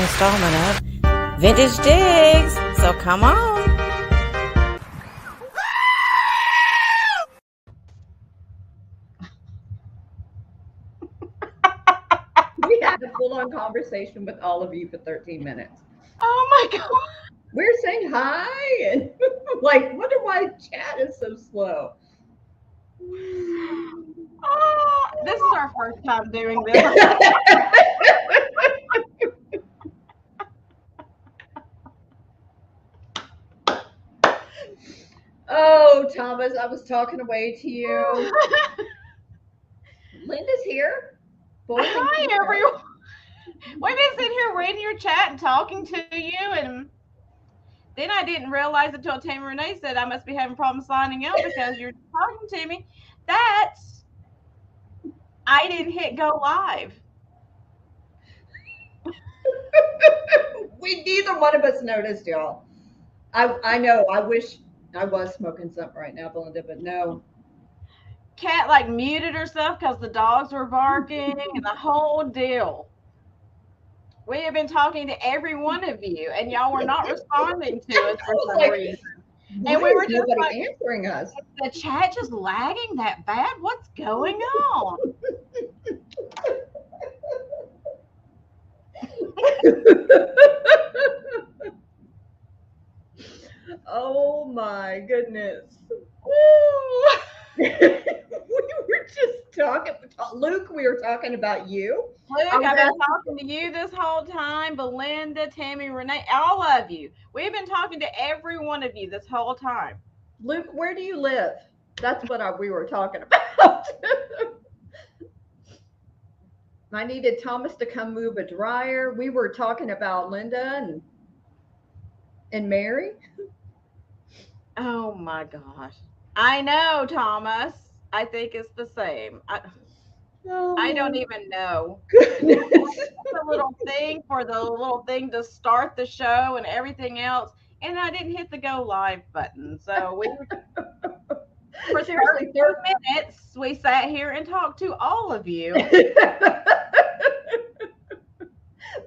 installment of Vintage Digs. So come on. We had a full-on conversation with all of you for 13 minutes. Oh my God. We're saying hi and like, wonder why chat is so slow. Oh, this is our first time doing this. Oh, Thomas, I was talking away to you. Linda's here. Hi, everyone. We've been sitting here reading your chat and talking to you, and then I didn't realize until Tammy Renee said I must be having problems signing out because you're talking to me. I didn't hit go live. Neither one of us noticed, y'all. I know. I wish I was smoking something right now, Belinda, but no. Cat like muted herself because the dogs were barking and the whole deal. We have been talking to every one of you, and y'all were not responding to us for some reason. And we were just like, answering us. The chat just lagging that bad? What's going on? Oh my goodness. We were just talking, Luke, we were talking about you. Luke, I've been talking to you this whole time. Belinda, Tammy, Renee, all of you. We've been talking to every one of you this whole time. Luke, where do you live? That's what we were talking about. I needed Thomas to come move a dryer. We were talking about Linda and Mary. Oh my gosh. I know, Thomas. I think it's the same. I don't even know. A little thing for the little thing to start the show and everything else, and I didn't hit the go live button. So for 30 minutes we sat here and talked to all of you.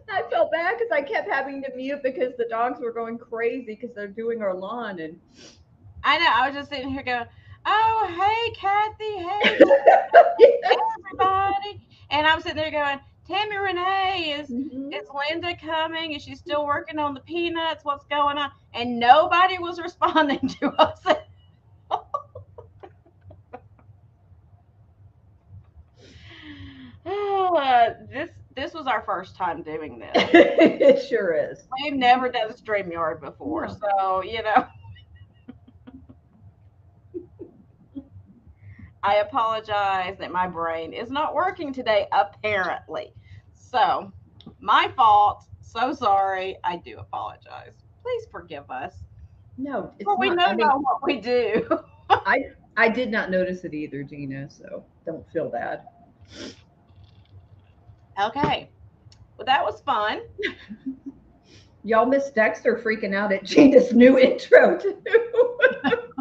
I felt bad because I kept having to mute because the dogs were going crazy because they're doing our lawn. And I know, I was just sitting here going, oh, hey, Kathy, hey, everybody. And I'm sitting there going, Tammy Renee, is Linda coming? Is she still working on the peanuts? What's going on? And nobody was responding to us. This was our first time doing this. It sure is. We've never done StreamYard before, so I apologize that my brain is not working today, apparently. So, my fault. So sorry. I do apologize. Please forgive us. No, it's we know what we do. I did not notice it either, Gina, so don't feel bad. Okay. Well, that was fun. Y'all missed Dexter freaking out at Gina's new intro, too.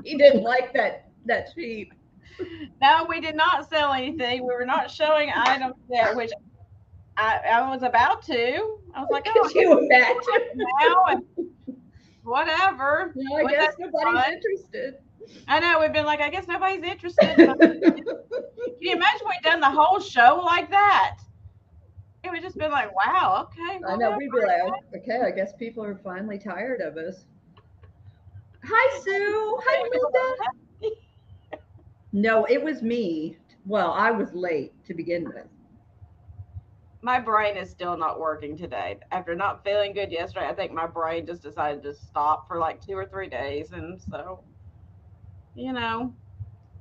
He didn't like that sheep. No, we did not sell anything. We were not showing items there, which I was about to. I was like, could you imagine? Now and whatever. No, I guess nobody's interested. I know, we've been like, I guess nobody's interested. Can you imagine we'd done the whole show like that? It would just been like, wow, okay. I know, we'd be like, okay, I guess people are finally tired of us. Hi, Sue. Hi, Linda. No, it was me. Well, I was late to begin with. My brain is still not working today. After not feeling good yesterday, I think my brain just decided to stop for like 2 or 3 days. And so,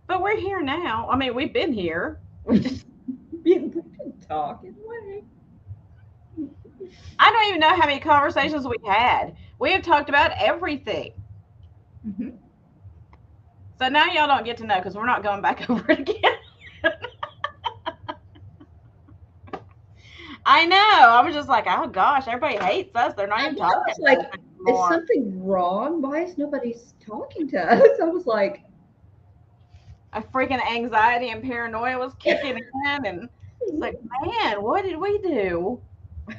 but we're here now. I mean, we've been here. We've just been talking away. I don't even know how many conversations we had. We have talked about everything. Mm-hmm. So now y'all don't get to know because we're not going back over it again. I know. I was just like, oh gosh, everybody hates us. They're not even talking. Like, is something wrong? Why is nobody talking to us? I was like, a freaking anxiety and paranoia was kicking in, and it's like, man, what did we do?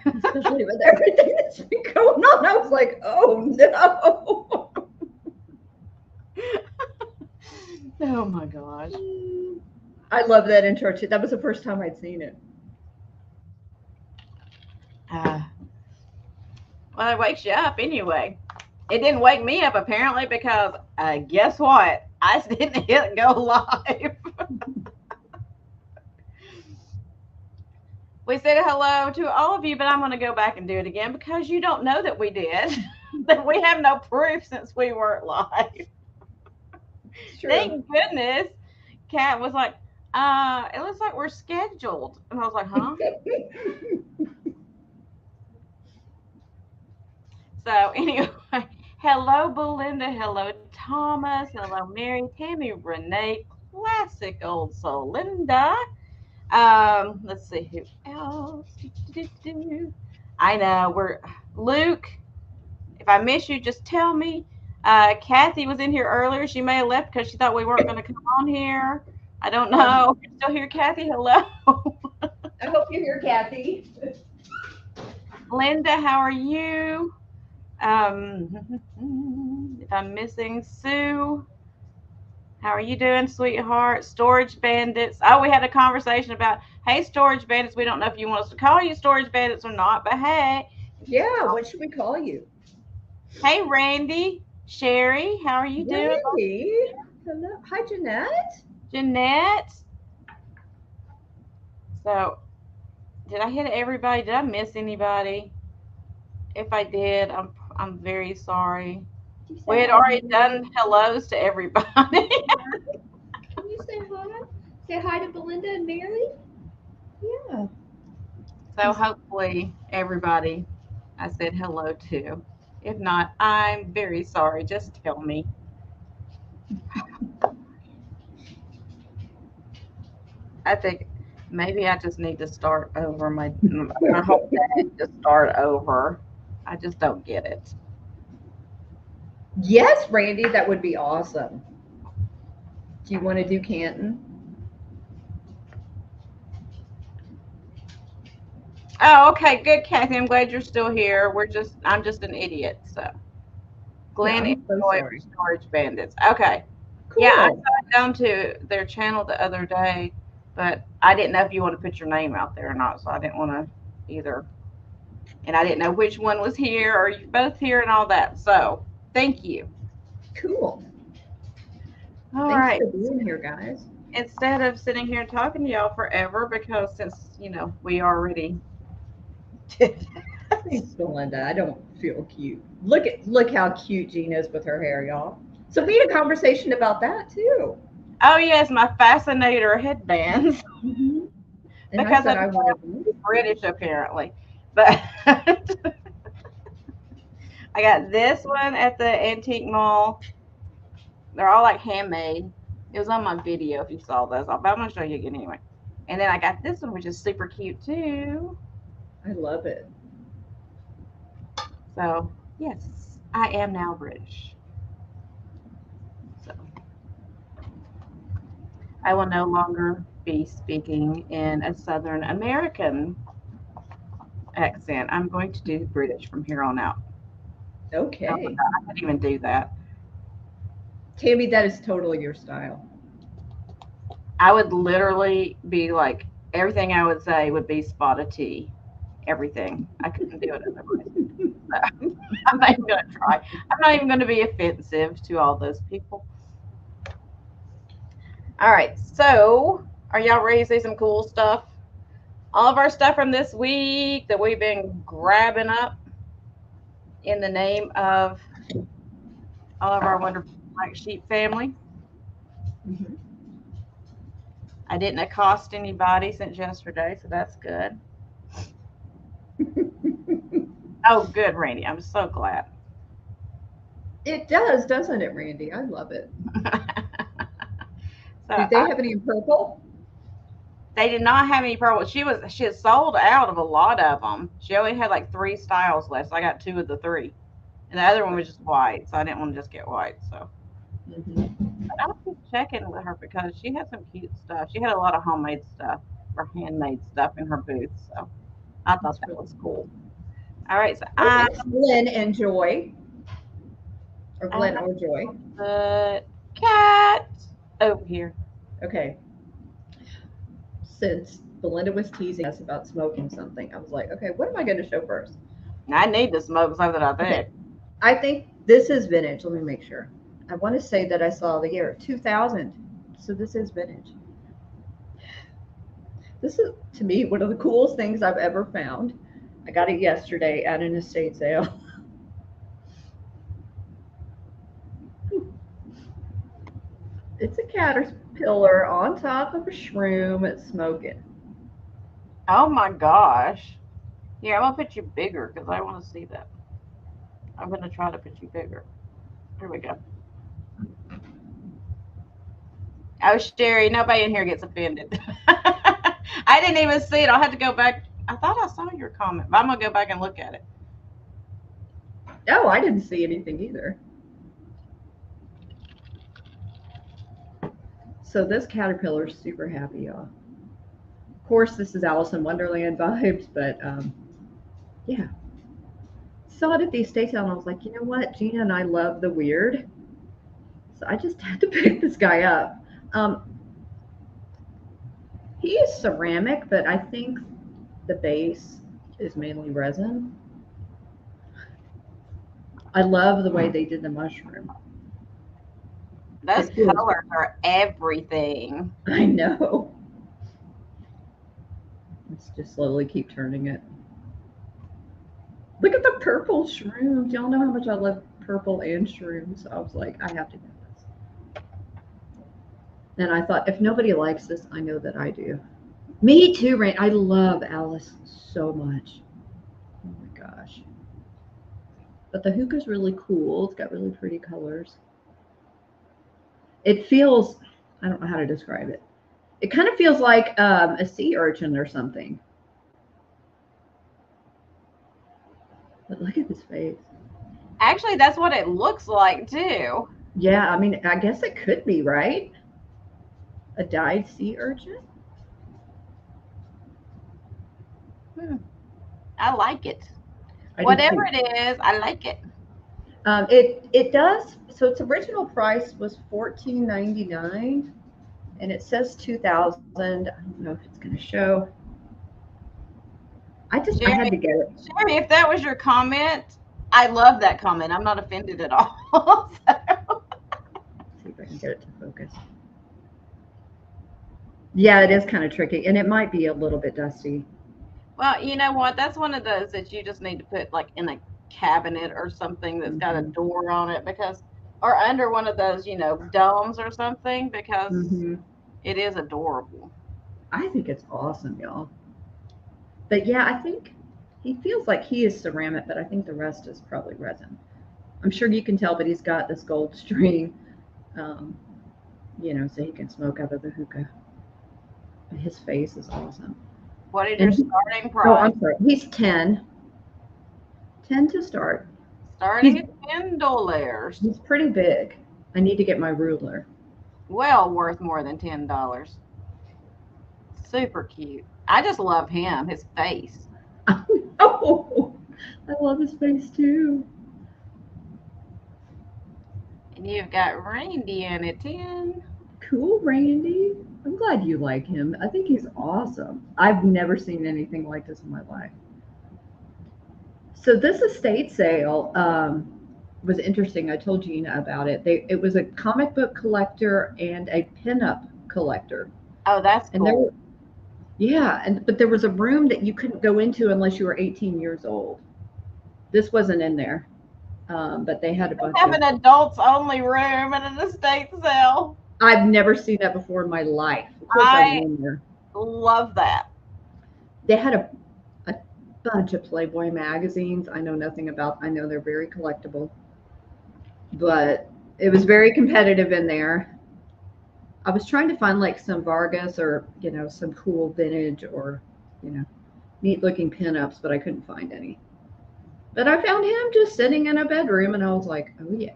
Especially with everything that's been going on. I was like, oh no. Oh my gosh. I love that intro too. That was the first time I'd seen it. Well, it wakes you up anyway. It didn't wake me up apparently because guess what? I didn't hit go live. We said hello to all of you, but I'm going to go back and do it again because you don't know that we did. That we have no proof since we weren't live. Thank goodness. Kat was like, it looks like we're scheduled. And I was like, huh? So anyway, hello, Belinda. Hello, Thomas. Hello, Mary, Tammy, Renee, classic old soul, Linda. Let's see who else. I know we're Luke. If I miss you, just tell me. Kathy was in here earlier. She may have left because she thought we weren't going to come on here. I don't know. You're still here, Kathy? Hello. I hope you're here, Kathy. Linda, how are you? If I'm missing Sue, how are you doing, sweetheart? Storage Bandits. Oh, we had a conversation about, hey, Storage Bandits, we don't know if you want us to call you Storage Bandits or not, but hey. Yeah, what should we call you? Hey, Randy, Sherry, how are you doing? Randy. Hello. Hi, Jeanette. Jeanette. So, did I hit everybody? Did I miss anybody? If I did, I'm very sorry. We had already done hellos to everybody. Can you say hi? Say hi to Belinda and Mary? Yeah. So hopefully everybody I said hello to. If not, I'm very sorry. Just tell me. I think maybe I just need to start over my whole day. Just start over. I just don't get it. Yes, Randy, that would be awesome. Do you want to do Canton? Oh, okay, good, Kathy. I'm glad you're still here. I'm just an idiot. So, Glenn enjoyed Storage Bandits. Okay. Cool. Yeah, I saw it down to their channel the other day, but I didn't know if you want to put your name out there or not, so I didn't want to either. And I didn't know which one was here or you both here and all that. So, thank you. Cool. All Thanks right. for being here, guys. Instead of sitting here talking to y'all forever, because since we already did. Thanks, Belinda. I don't feel cute. Look how cute Jean is with her hair, y'all. So we had a conversation about that too. Oh yes, my Fascinator headbands. Mm-hmm. Because I wanted to be British apparently, but I got this one at the antique mall. They're all like handmade. It was on my video if you saw those, but I'm gonna show you again anyway. And then I got this one, which is super cute too. I love it. So yes, I am now British. So I will no longer be speaking in a Southern American accent. I'm going to do British from here on out. Okay. Oh, I couldn't even do that. Tammy, that is totally your style. I would literally be like, everything I would say would be spot of tea. Everything. I couldn't do it otherwise. So, I'm not even going to try. I'm not even going to be offensive to all those people. All right. So, are y'all ready to see some cool stuff? All of our stuff from this week that we've been grabbing up in the name of all of our wonderful Black Sheep family. Mm-hmm. I didn't accost anybody since yesterday, so that's good. Oh, good, Randy. I'm so glad. It does, doesn't it, Randy? I love it. So did they have any in purple? They did not have any purple. She had sold out of a lot of them. She only had like 3 styles left. So I got 2 of the 3, and the other one was just white. So I didn't want to just get white. So but I'll keep checking with her because she had some cute stuff. She had a lot of homemade stuff or handmade stuff in her booth. So I thought that was cool. All right, so Okay, Glenn and Joy. Or I Glenn or Joy. the cat over here. Okay. Since Belinda was teasing us about smoking something, I was like, okay, what am I going to show first? I need to smoke something, I think. Okay. I think this is vintage. Let me make sure. I want to say that I saw the year 2000. So this is vintage. This is, to me, one of the coolest things I've ever found. I got it yesterday at an estate sale. It's a caterpillar on top of a shroom. It's smoking. Oh my gosh. Here, I'm gonna put you bigger because I want to see that. I'm gonna try to put you bigger. Here we go. Oh, Sherry, nobody in here gets offended. I didn't even see it. I'll have to go back. I thought I saw your comment, but I'm gonna go back and look at it. Oh, I didn't see anything either. So this caterpillar is super happy, y'all. Of course, this is Alice in Wonderland vibes, but yeah. Saw it at the estate sale and I was like, you know what? Gina and I love the weird. So I just had to pick this guy up. He is ceramic, but I think the base is mainly resin. I love the way they did the mushroom. Those colors are everything. I know. Let's just slowly keep turning it. Look at the purple shrooms. Y'all know how much I love purple and shrooms. I was like, I have to get this. And I thought, if nobody likes this, I know that I do. Me too, Rain. I love Alice so much. Oh my gosh. But the hookah's really cool. It's got really pretty colors. It feels, I don't know how to describe it. It kind of feels like a sea urchin or something. But look at his face. Actually, that's what it looks like too. Yeah, I mean, I guess it could be, right? A dyed sea urchin? I like it. Whatever it is, I like it. It does. So its original price was $14.99, and it says 2000. I don't know if it's going to show. I had to get it. Sherry, if that was your comment, I love that comment. I'm not offended at all. See if I can get it to focus. Yeah, it is kind of tricky, and it might be a little bit dusty. Well, you know what? That's one of those that you just need to put like in a cabinet or something that's got a door on it, because, or under one of those, you know, domes or something, because it is adorable. I think it's awesome, y'all. But yeah, I think he feels like he is ceramic, but I think the rest is probably resin. I'm sure you can tell, but he's got this gold string, you know, so he can smoke out of the hookah. But his face is awesome. What is your starting price? Oh, I'm sorry. He's 10. 10 to start. Starting at $10. He's pretty big. I need to get my ruler. Well worth more than $10. Super cute. I just love him, his face. Oh, I love his face too. And you've got Randy in it, 10. Cool, Randy. I'm glad you like him. I think he's awesome. I've never seen anything like this in my life. So this estate sale was interesting. I told Gina about it. It was a comic book collector and a pinup collector. Oh, that's cool. But there was a room that you couldn't go into unless you were 18 years old. This wasn't in there, but they had a bunch of an adults only room at an estate sale. I've never seen that before in my life. I love that. They had a bunch of Playboy magazines. I know nothing about. I know they're very collectible, but it was very competitive in there. I was trying to find like some Vargas or, you know, some cool vintage or, you know, neat looking pinups, but I couldn't find any. But I found him just sitting in a bedroom and I was like, oh yeah.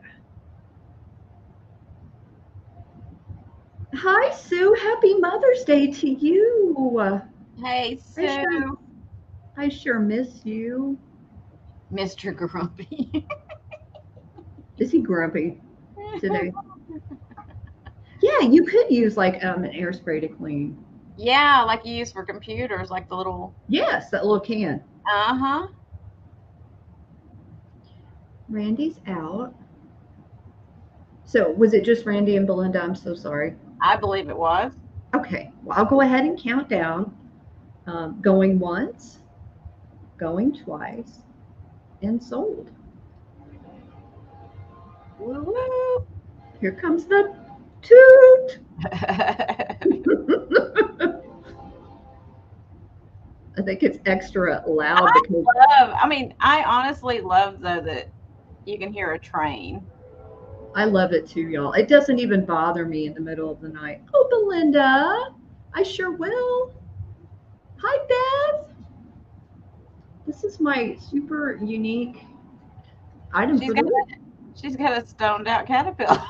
Hi, Sue. Happy Mother's Day to you. Hey, Sue. I sure miss you. Mr. Grumpy. Is he grumpy today? Yeah, you could use like an air spray to clean. Yeah, like you use for computers, like the little. Yes, that little can. Uh-huh. Randy's out. So was it just Randy and Belinda? I'm so sorry. I believe it was. Okay, well, I'll go ahead and count down. Going once, going twice, and sold. Woo woo. Here comes the toot. I think it's extra loud because I honestly love though that you can hear a train. I love it too, y'all. It doesn't even bother me in the middle of the night. Oh, Belinda, I sure will. Hi, Beth. This is my super unique item for the week. She's got a stoned out caterpillar.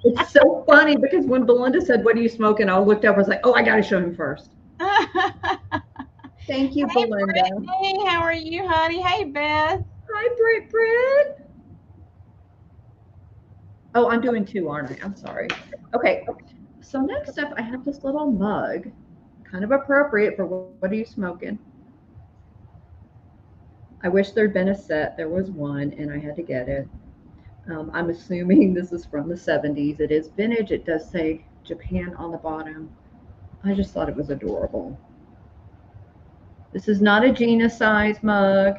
It's so funny because when Belinda said, "What are you smoking?" I looked up. I was like, "Oh, I got to show him first." Thank you, Hey, Belinda. Brittany, how are you, honey? Hey, Beth. Hi, Britt. Oh, I'm doing two, aren't I? I'm sorry. Okay. So next up, I have this little mug, kind of appropriate for what are you smoking? I wish there'd been a set. There was one, and I had to get it. I'm assuming this is from the 70s. It is vintage. It does say Japan on the bottom. I just thought it was adorable. This is not a Gina size mug.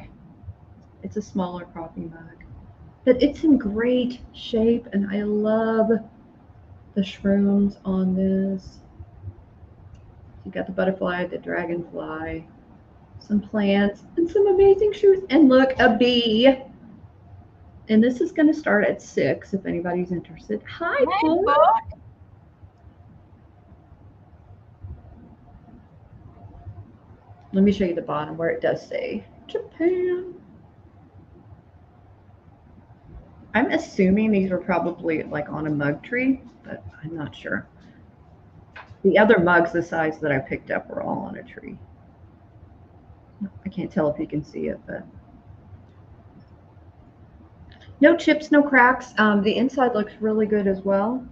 It's a smaller coffee mug. But it's in great shape, and I love the shrooms on this. You got the butterfly, the dragonfly, some plants, and some amazing shoes. And look, a bee. And this is going to start at 6 if anybody's interested. Hi, Book. Let me show you the bottom where it does say Japan. I'm assuming these were probably like on a mug tree, but I'm not sure. The other mugs the size that I picked up were all on a tree. I can't tell if you can see it, but no chips, no cracks. The inside looks really good as well.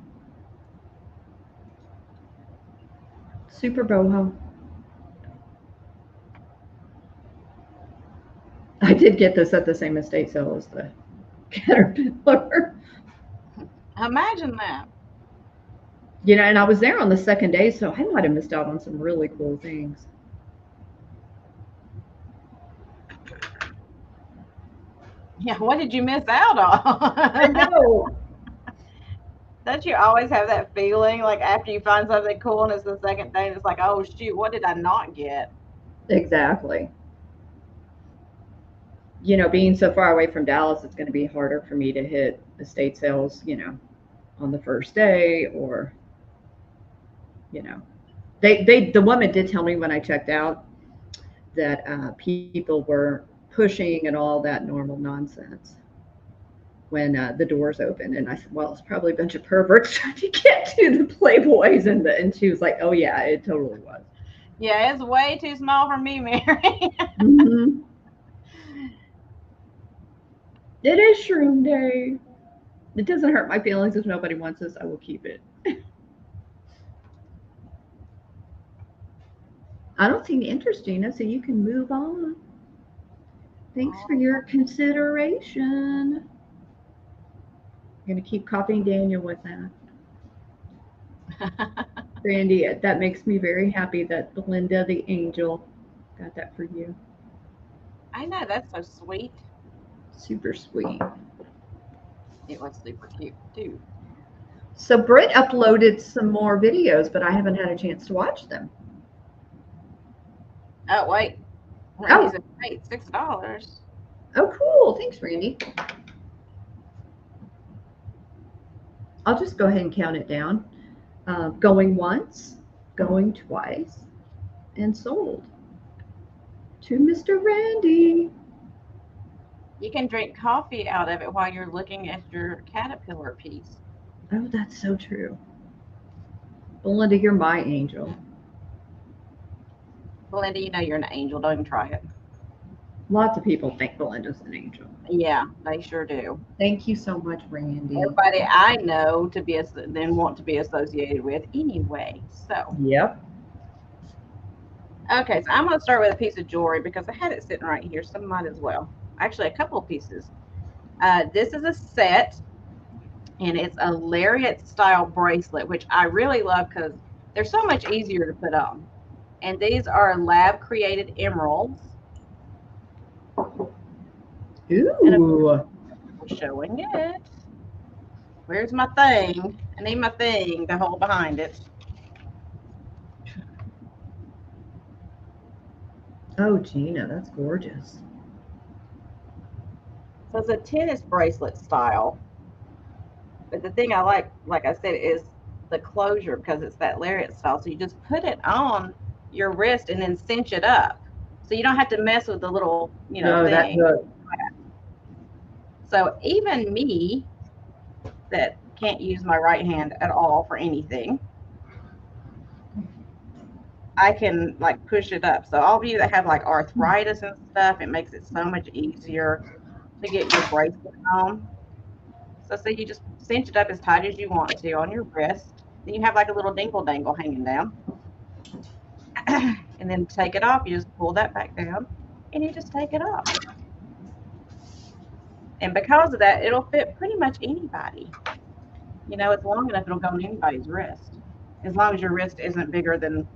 Super boho. I did get this at the same estate sale as the caterpillar. Imagine that. You know, and I was there on the second day, so I might have missed out on some really cool things. Yeah, what did you miss out on? I know. Don't you always have that feeling like after you find something cool and it's the second day and it's like, oh shoot, what did I not get? Exactly. You know, being so far away from Dallas, it's going to be harder for me to hit estate sales, you know, on the first day, or, you know, the woman did tell me when I checked out that people were pushing and all that normal nonsense when the doors opened. And I said, well, it's probably a bunch of perverts trying to get to the Playboys. And she was like, oh yeah, it totally was. Yeah, it's way too small for me, Mary. Mm-hmm. It is Shroom Day. It doesn't hurt my feelings. If nobody wants this, I will keep it. I don't see any interest, Gina, so you can move on. Thanks for your consideration. I'm going to keep copying Daniel with that. Randy, that makes me very happy that Belinda the angel got that for you. I know, that's so sweet. Super sweet. It was super cute too. So Britt uploaded some more videos, but I haven't had a chance to watch them. Oh wait. Randy's at $6. Oh, cool. Thanks, Randy. I'll just go ahead and count it down. Going once, going twice, and sold to Mr. Randy. You can drink coffee out of it while you're looking at your caterpillar piece. Oh, that's so true. Belinda, you're my angel. Belinda, you know you're an angel. Don't even try it. Lots of people think Belinda's an angel. Yeah, they sure do. Thank you so much, Randy. Everybody I know to be then want to be associated with anyway. So. Yep. Okay, so I'm going to start with a piece of jewelry because I had it sitting right here, so might as well. Actually, a couple of pieces. This is a set, and it's a Lariat style bracelet, which I really love because they're so much easier to put on. And these are lab created emeralds. Ooh. Showing it. Where's my thing? I need my thing to hold behind it. Oh, Gina, that's gorgeous. So it's a tennis bracelet style. But the thing I like I said, is the closure because it's that Lariat style. So you just put it on your wrist and then cinch it up. So you don't have to mess with the little, thing. That's good. So even me that can't use my right hand at all for anything, I can like push it up. So all of you that have like arthritis and stuff, it makes it so much easier to get your bracelet on. So you just cinch it up as tight as you want to on your wrist. Then you have like a little dingle dangle hanging down. And then take it off. You just pull that back down and you just take it off. And because of that, it'll fit pretty much anybody. It's long enough, it'll go on anybody's wrist. As long as your wrist isn't bigger than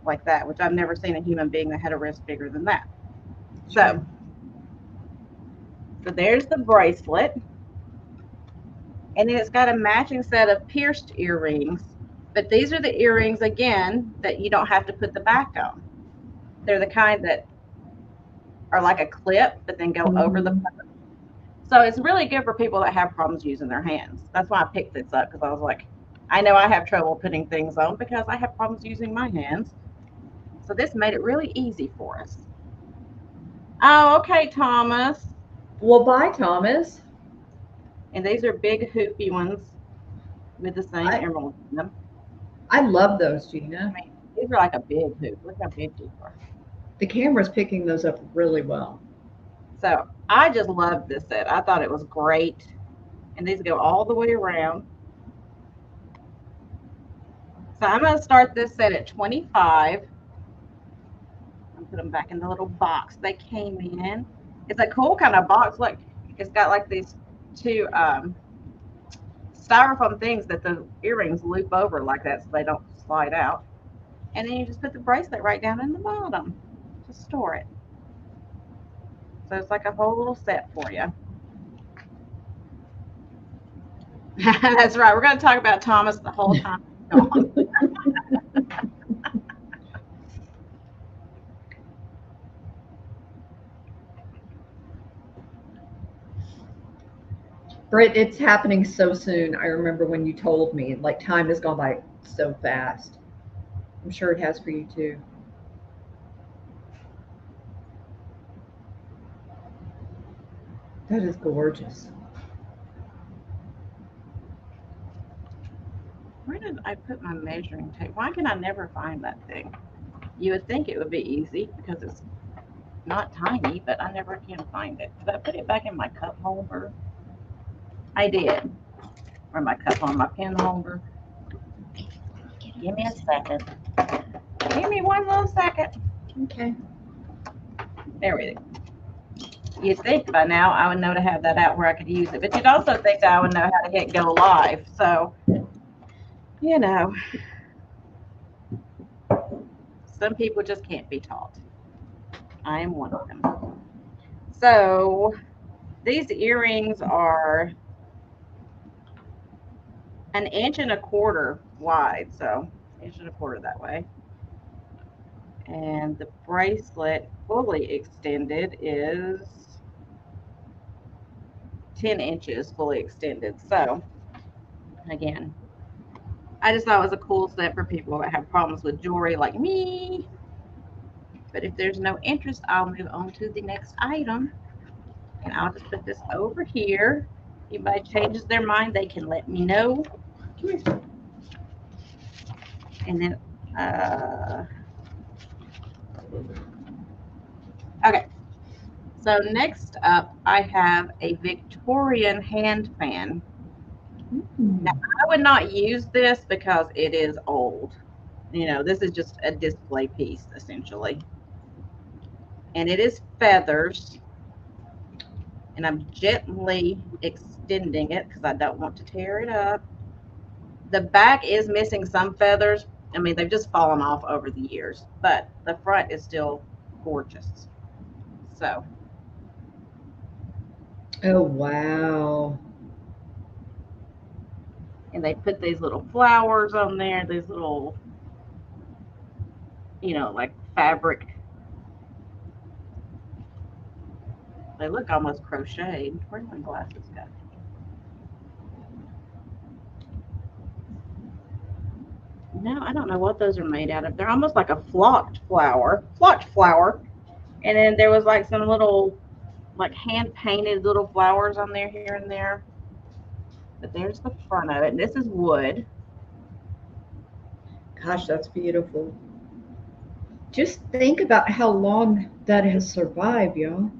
like that, which I've never seen a human being that had a wrist bigger than that. So there's the bracelet. And then it's got a matching set of pierced earrings. But these are the earrings, again, that you don't have to put the back on. They're the kind that are like a clip, but then go over the purse. So it's really good for people that have problems using their hands. That's why I picked this up, because I was like, I know I have trouble putting things on because I have problems using my hands. So this made it really easy for us. Oh, okay, Thomas. Well, bye, Thomas. And these are big hoopy ones with the same emerald in them. I love those, Gina. I mean, these are like a big hoop. Look how big these are. The camera's picking those up really well. So I just loved this set. I thought it was great. And these go all the way around. So I'm going to start this set at 25. I'll put them back in the little box they came in. It's a cool kind of box. Look, it's got like these two styrofoam things that the earrings loop over like that so they don't slide out. And then you just put the bracelet right down in the bottom to store it. So it's like a whole little set for you. That's right. We're going to talk about Thomas the whole time. Britt, it's happening so soon. I remember when you told me, like, time has gone by so fast. I'm sure it has for you too. That is gorgeous. Where did I put my measuring tape? Why can I never find that thing? You would think it would be easy because it's not tiny, but I never can find it. Did I put it back in my cup holder? I did. Or my cup holder, my pen holder. Give me a second. Give me one little second. Okay. There we go. You'd think by now I would know to have that out where I could use it, but you'd also think that I would know how to hit go live. So, some people just can't be taught. I am one of them. So, these earrings are 1.25 inches wide, so 1.25 inches that way. And the bracelet fully extended is 10 inches fully extended. So again, I just thought it was a cool set for people that have problems with jewelry like me. But if there's no interest, I'll move on to the next item. And I'll just put this over here. If anybody changes their mind, they can let me know. And then Okay. So next up, I have a Victorian handpan. Now, I would not use this because it is old. You know, this is just a display piece essentially. And it is feathers. And I'm gently extending it because I don't want to tear it up. The back is missing some feathers. I mean, they've just fallen off over the years, but the front is still gorgeous. So. Oh, wow. And they put these little flowers on there, these little, you know, like fabric. They look almost crocheted. Where's my glasses go? No, I don't know what those are made out of. They're almost like a flocked flower. And then there was like some little, like hand painted little flowers on there here and there. But there's the front of it. And this is wood. Gosh, that's beautiful. Just think about how long that has survived, y'all.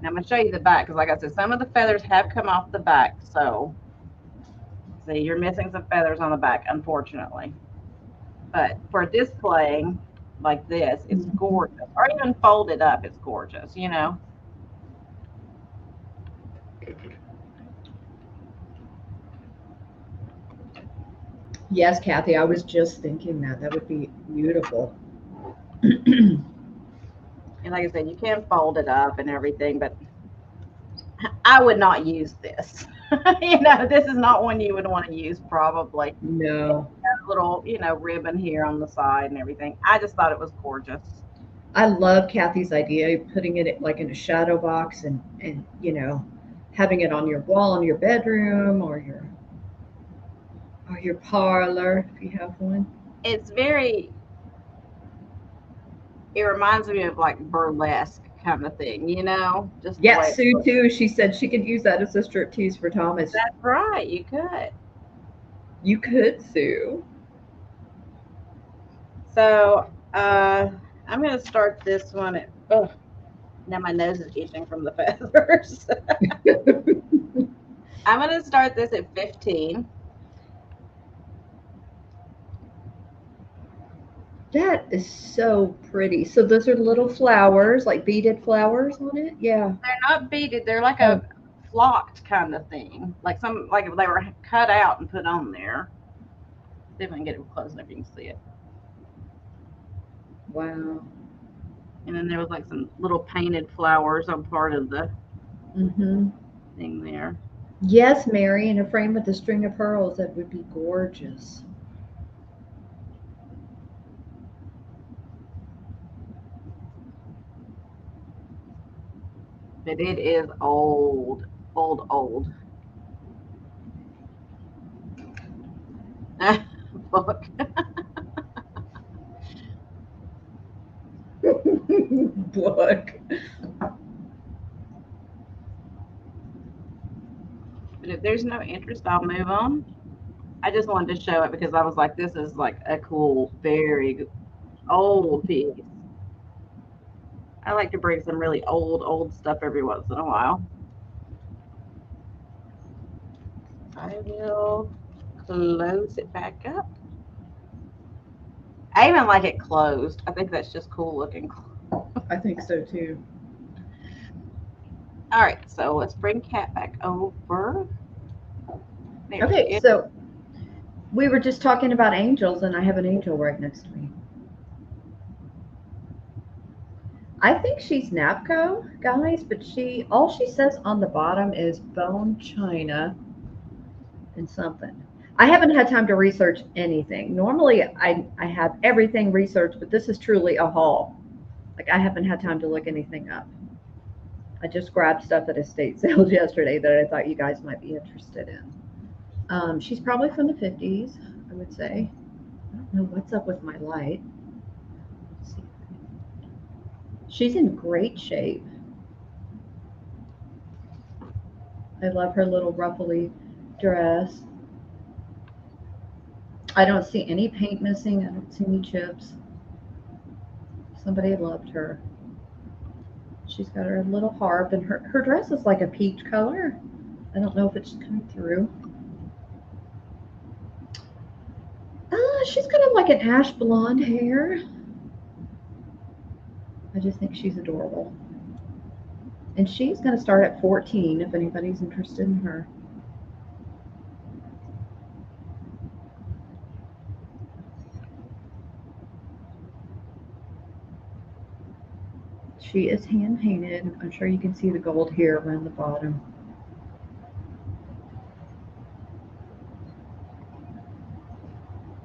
Now I'm going to show you the back because, like I said, some of the feathers have come off the back. So, see, you're missing some feathers on the back, unfortunately. But for displaying like this, it's gorgeous. Or even folded up, it's gorgeous, you know. Yes, Kathy, I was just thinking that. That would be beautiful. And like I said, you can fold it up and everything, but I would not use this. You know, this is not one you would want to use probably. No. A little, you know, ribbon here on the side and everything. I just thought it was gorgeous. I love Kathy's idea of putting it like in a shadow box and you know, having it on your wall in your bedroom or your parlor if you have one. It's very, it reminds me of like burlesque kind of thing, you know? Just the way Yes, Sue too. She said she could use that as a striptease for Thomas. That's right, you could. You could, Sue. So I'm going to start this one at, oh, now my nose is itching from the feathers. I'm going to start this at 15. That is so pretty. So those are little flowers, like beaded flowers on it? Yeah. They're not beaded, they're like a flocked kind of thing. Like if they were cut out and put on there. See if I can get it close enough you can see it. Wow. And then there was like some little painted flowers on part of the thing there. Yes, Mary, in a frame with a string of pearls, that would be gorgeous. But it is old. Look. Look. But if there's no interest, I'll move on. I just wanted to show it because I was like, this is like a cool, very old piece. I like to bring some really old stuff every once in a while. I will close it back up. I even like it closed. I think that's just cool looking. I think so too. All right, so let's bring Kat back over. There okay, so we were just talking about angels, and I have an angel right next to me. I think she's Napco, guys, but all she says on the bottom is bone china and something. I haven't had time to research anything. Normally, I have everything researched, but this is truly a haul. Like, I haven't had time to look anything up. I just grabbed stuff at estate sales yesterday that I thought you guys might be interested in. She's probably from the 50s, I would say. I don't know what's up with my light. Let's see. She's in great shape. I love her little ruffly dress. I don't see any paint missing. I don't see any chips. Somebody loved her. She's got her little harp, and her dress is like a peach color. I don't know if it's coming through. She's got like an ash blonde hair. I just think she's adorable. And she's going to start at 14 if anybody's interested in her. She is hand painted. I'm sure you can see the gold here around the bottom.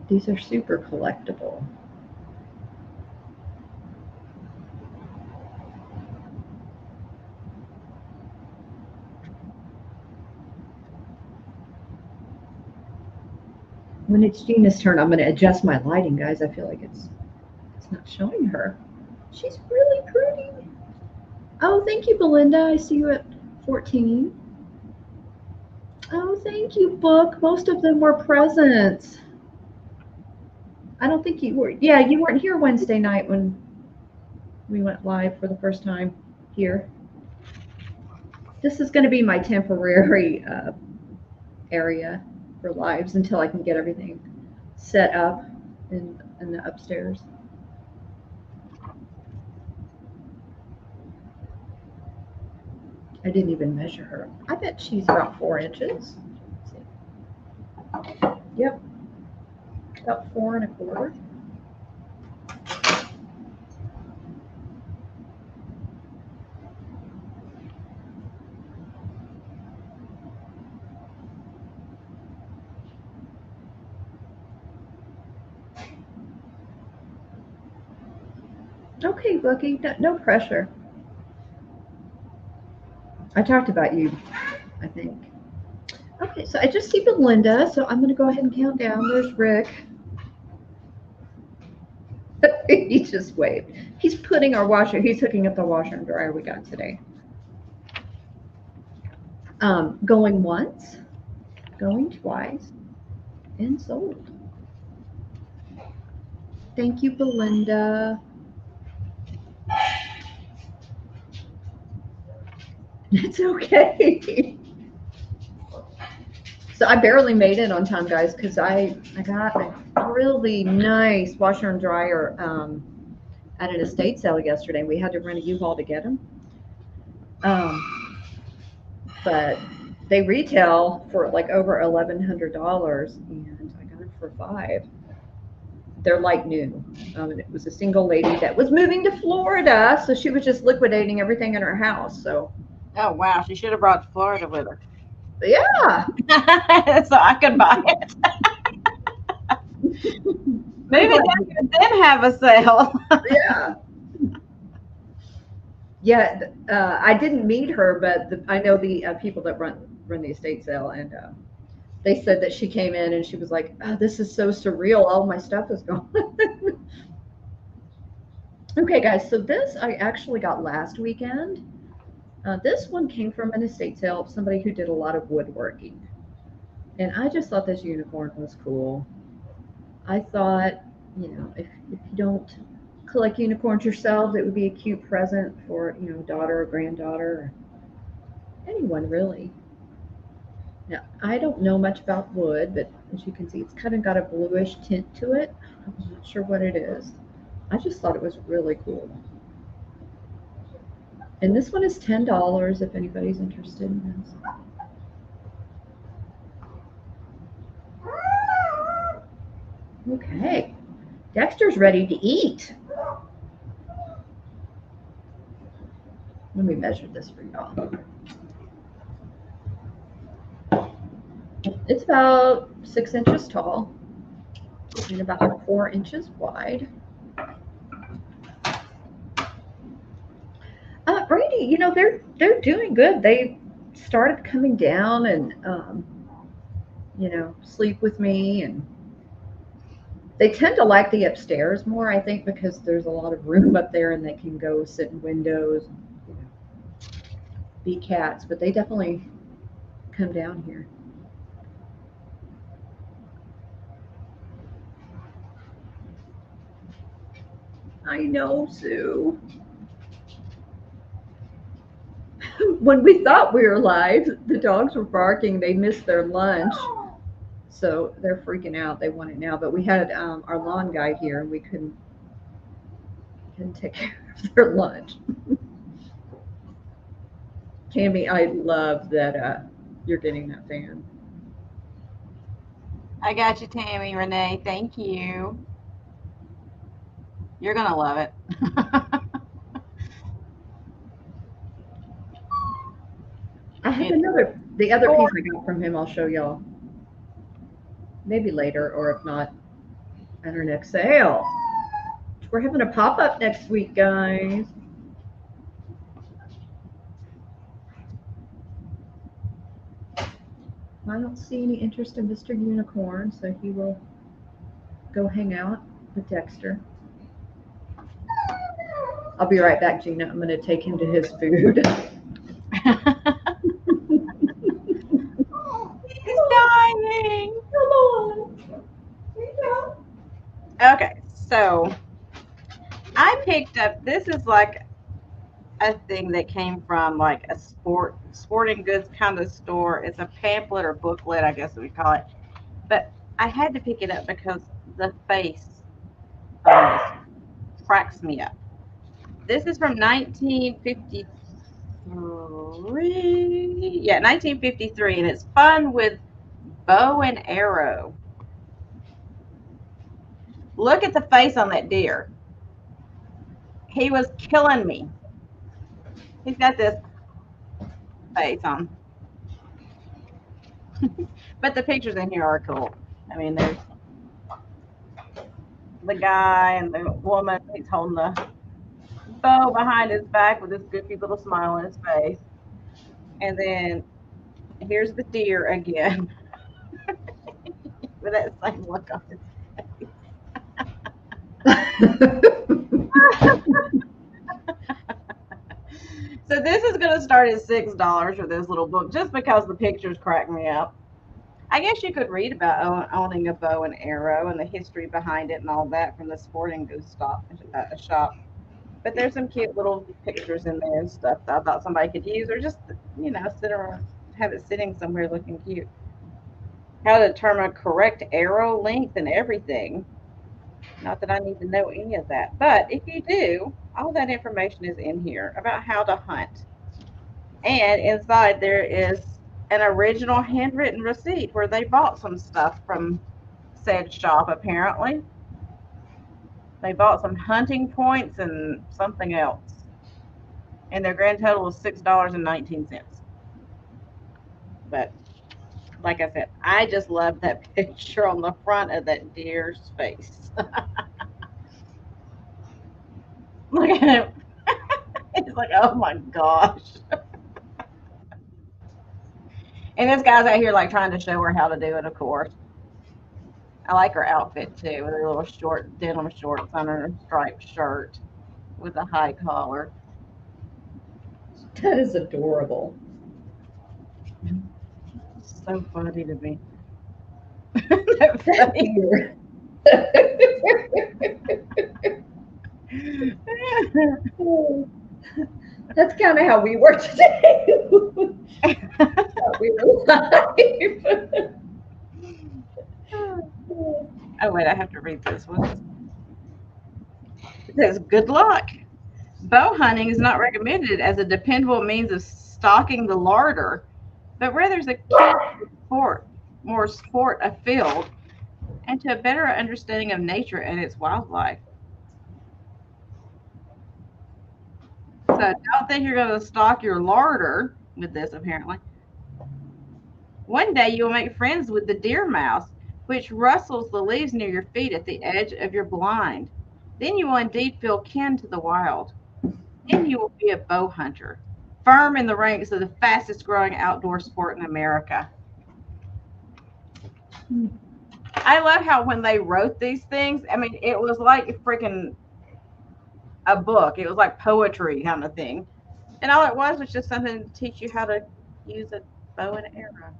These are super collectible. When it's Gina's turn, I'm going to adjust my lighting, guys. I feel like it's not showing her. She's really pretty. Oh, thank you, Belinda. I see you at 14. Oh, thank you, Book. Most of them were presents. I don't think you were. Yeah, you weren't here Wednesday night when we went live for the first time here. This is going to be my temporary area for lives until I can get everything set up in the upstairs. I didn't even measure her. I bet she's about 4 inches. Let's see. Yep, about 4 1/4. Okay, Bookie, no pressure. I talked about you, I think. Okay, so I just see Belinda, so I'm going to go ahead and count down. There's Rick. He just waved. He's putting our washer, he's hooking up the washer and dryer we got today. Going once, going twice, and sold. Thank you, Belinda. It's okay. So I barely made it on time, guys, because I got a really nice washer and dryer at an estate sale yesterday. We had to rent a U-Haul to get them. But they retail for like over $1,100, and I got them for $5. They're like new. And it was a single lady that was moving to Florida, so she was just liquidating everything in her house. So. Oh wow, she should have brought Florida with her. Yeah. So I could buy it. Maybe they could then have a sale. Yeah. Yeah, I didn't meet her, but I know the people that run the estate sale, and they said that she came in and she was like, "Oh, this is so surreal. All my stuff is gone." Okay, guys, so this I actually got last weekend. This one came from an estate sale of somebody who did a lot of woodworking, and I just thought this unicorn was cool. I thought, you know, if you don't collect unicorns yourselves, it would be a cute present for, you know, daughter or granddaughter, or anyone really. Now, I don't know much about wood, but as you can see, it's kind of got a bluish tint to it. I'm not sure what it is. I just thought it was really cool. And this one is $10 if anybody's interested in this. Okay, Dexter's ready to eat. Let me measure this for y'all. It's about 6 inches tall and about 4 inches wide. Brady, you know, they're doing good. They started coming down and you know, sleep with me, and they tend to like the upstairs more, I think, because there's a lot of room up there and they can go sit in windows, you know, be cats, but they definitely come down here. I know, Sue. when we thought we were live, the dogs were barking. They missed their lunch. So they're freaking out. They want it now. But we had our lawn guy here, and we couldn't take care of their lunch. Tammy, I love that you're getting that fan. I got you, Tammy, Renee. Thank you. You're going to love it. I have the other piece I got from him. I'll show y'all. Maybe later, or if not, at our next sale. We're having a pop-up next week, guys. I don't see any interest in Mr. Unicorn, so he will go hang out with Dexter. I'll be right back, Gina. I'm going to take him to his food. He's dying. Come on. Okay, so I picked up, this is like a thing that came from like a sporting goods kind of store. It's a pamphlet or booklet, I guess we call it. But I had to pick it up because the face on this cracks me up. This is from 1953. Yeah, 1953, and it's fun with bow and arrow. Look at the face on that deer. He was killing me. He's got this face on. But the pictures in here are cool. I mean, there's the guy and the woman. He's holding the bow behind his back with this goofy little smile on his face. And then here's the deer again with that same look on his So this is going to start at $6 for this little book, just because the pictures crack me up. I guess you could read about owning a bow and arrow and the history behind it and all that from the sporting goods shop. But there's some cute little pictures in there and stuff that I thought somebody could use, or just, you know, sit around, have it sitting somewhere looking cute. How to determine correct arrow length and everything. Not that I need to know any of that, but if you do, all that information is in here about how to hunt. And inside there is an original handwritten receipt where they bought some stuff from said shop, apparently. They bought some hunting points and something else. And their grand total was $6.19. But like I said, I just love that picture on the front of that deer's face. Look at him. It's like, oh my gosh. And this guy's out here like trying to show her how to do it, of course. I like her outfit too, with her little short denim shorts on her striped shirt with a high collar. That is adorable. So funny to me. That's kind of how we work today. We were live. Oh wait, I have to read this one. It says, good luck. Bow hunting is not recommended as a dependable means of stocking the larder, but rather as a key sport, more sport afield, and to a better understanding of nature and its wildlife. So don't think you're going to stock your larder with this, apparently. One day you will make friends with the deer mouse, which rustles the leaves near your feet at the edge of your blind. Then you will indeed feel kin to the wild. Then you will be a bow hunter, firm in the ranks of the fastest growing outdoor sport in America. I love how when they wrote these things, I mean, it was like freaking a book. It was like poetry kind of thing. And all it was just something to teach you how to use a bow and arrow.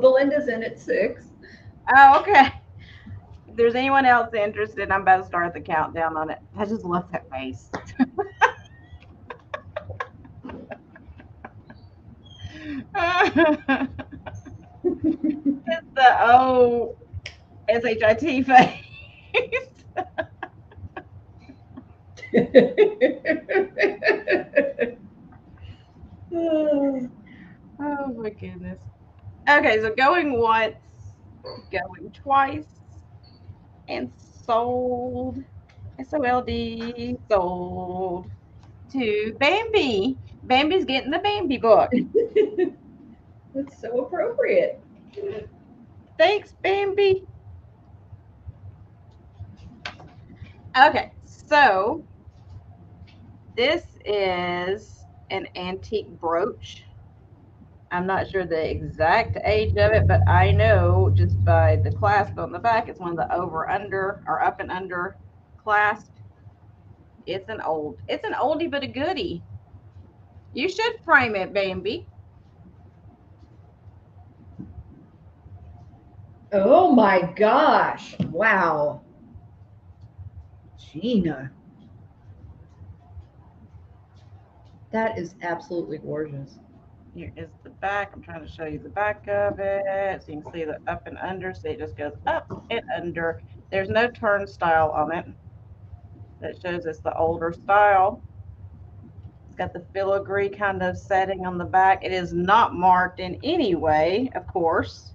Belinda's in at 6. Oh, okay. If there's anyone else interested, I'm about to start the countdown on it. I just love that face. It's the OSHIT face. Oh my goodness. Okay, so going once, going twice, and sold. SOLD, sold to Bambi. Bambi's getting the Bambi book. That's so appropriate. Thanks, Bambi. Okay, so this is an antique brooch. I'm not sure the exact age of it, but I know just by the clasp on the back, it's one of the over under or up and under clasp. It's an oldie but a goodie. You should frame it, Bambi. Oh my gosh. Wow. Gina. That is absolutely gorgeous. Here is the back. I'm trying to show you the back of it. So you can see the up and under. So it just goes up and under. There's no turnstile on it. That shows it's the older style. It's got the filigree kind of setting on the back. It is not marked in any way, of course.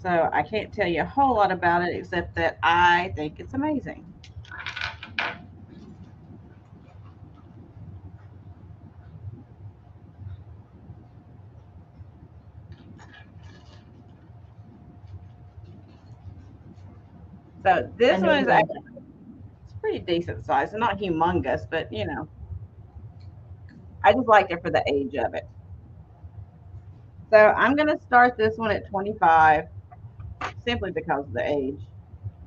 So I can't tell you a whole lot about it except that I think it's amazing. So this one is actually it's pretty decent size. It's not humongous, but you know, I just liked it for the age of it. So I'm going to start this one at 25 simply because of the age.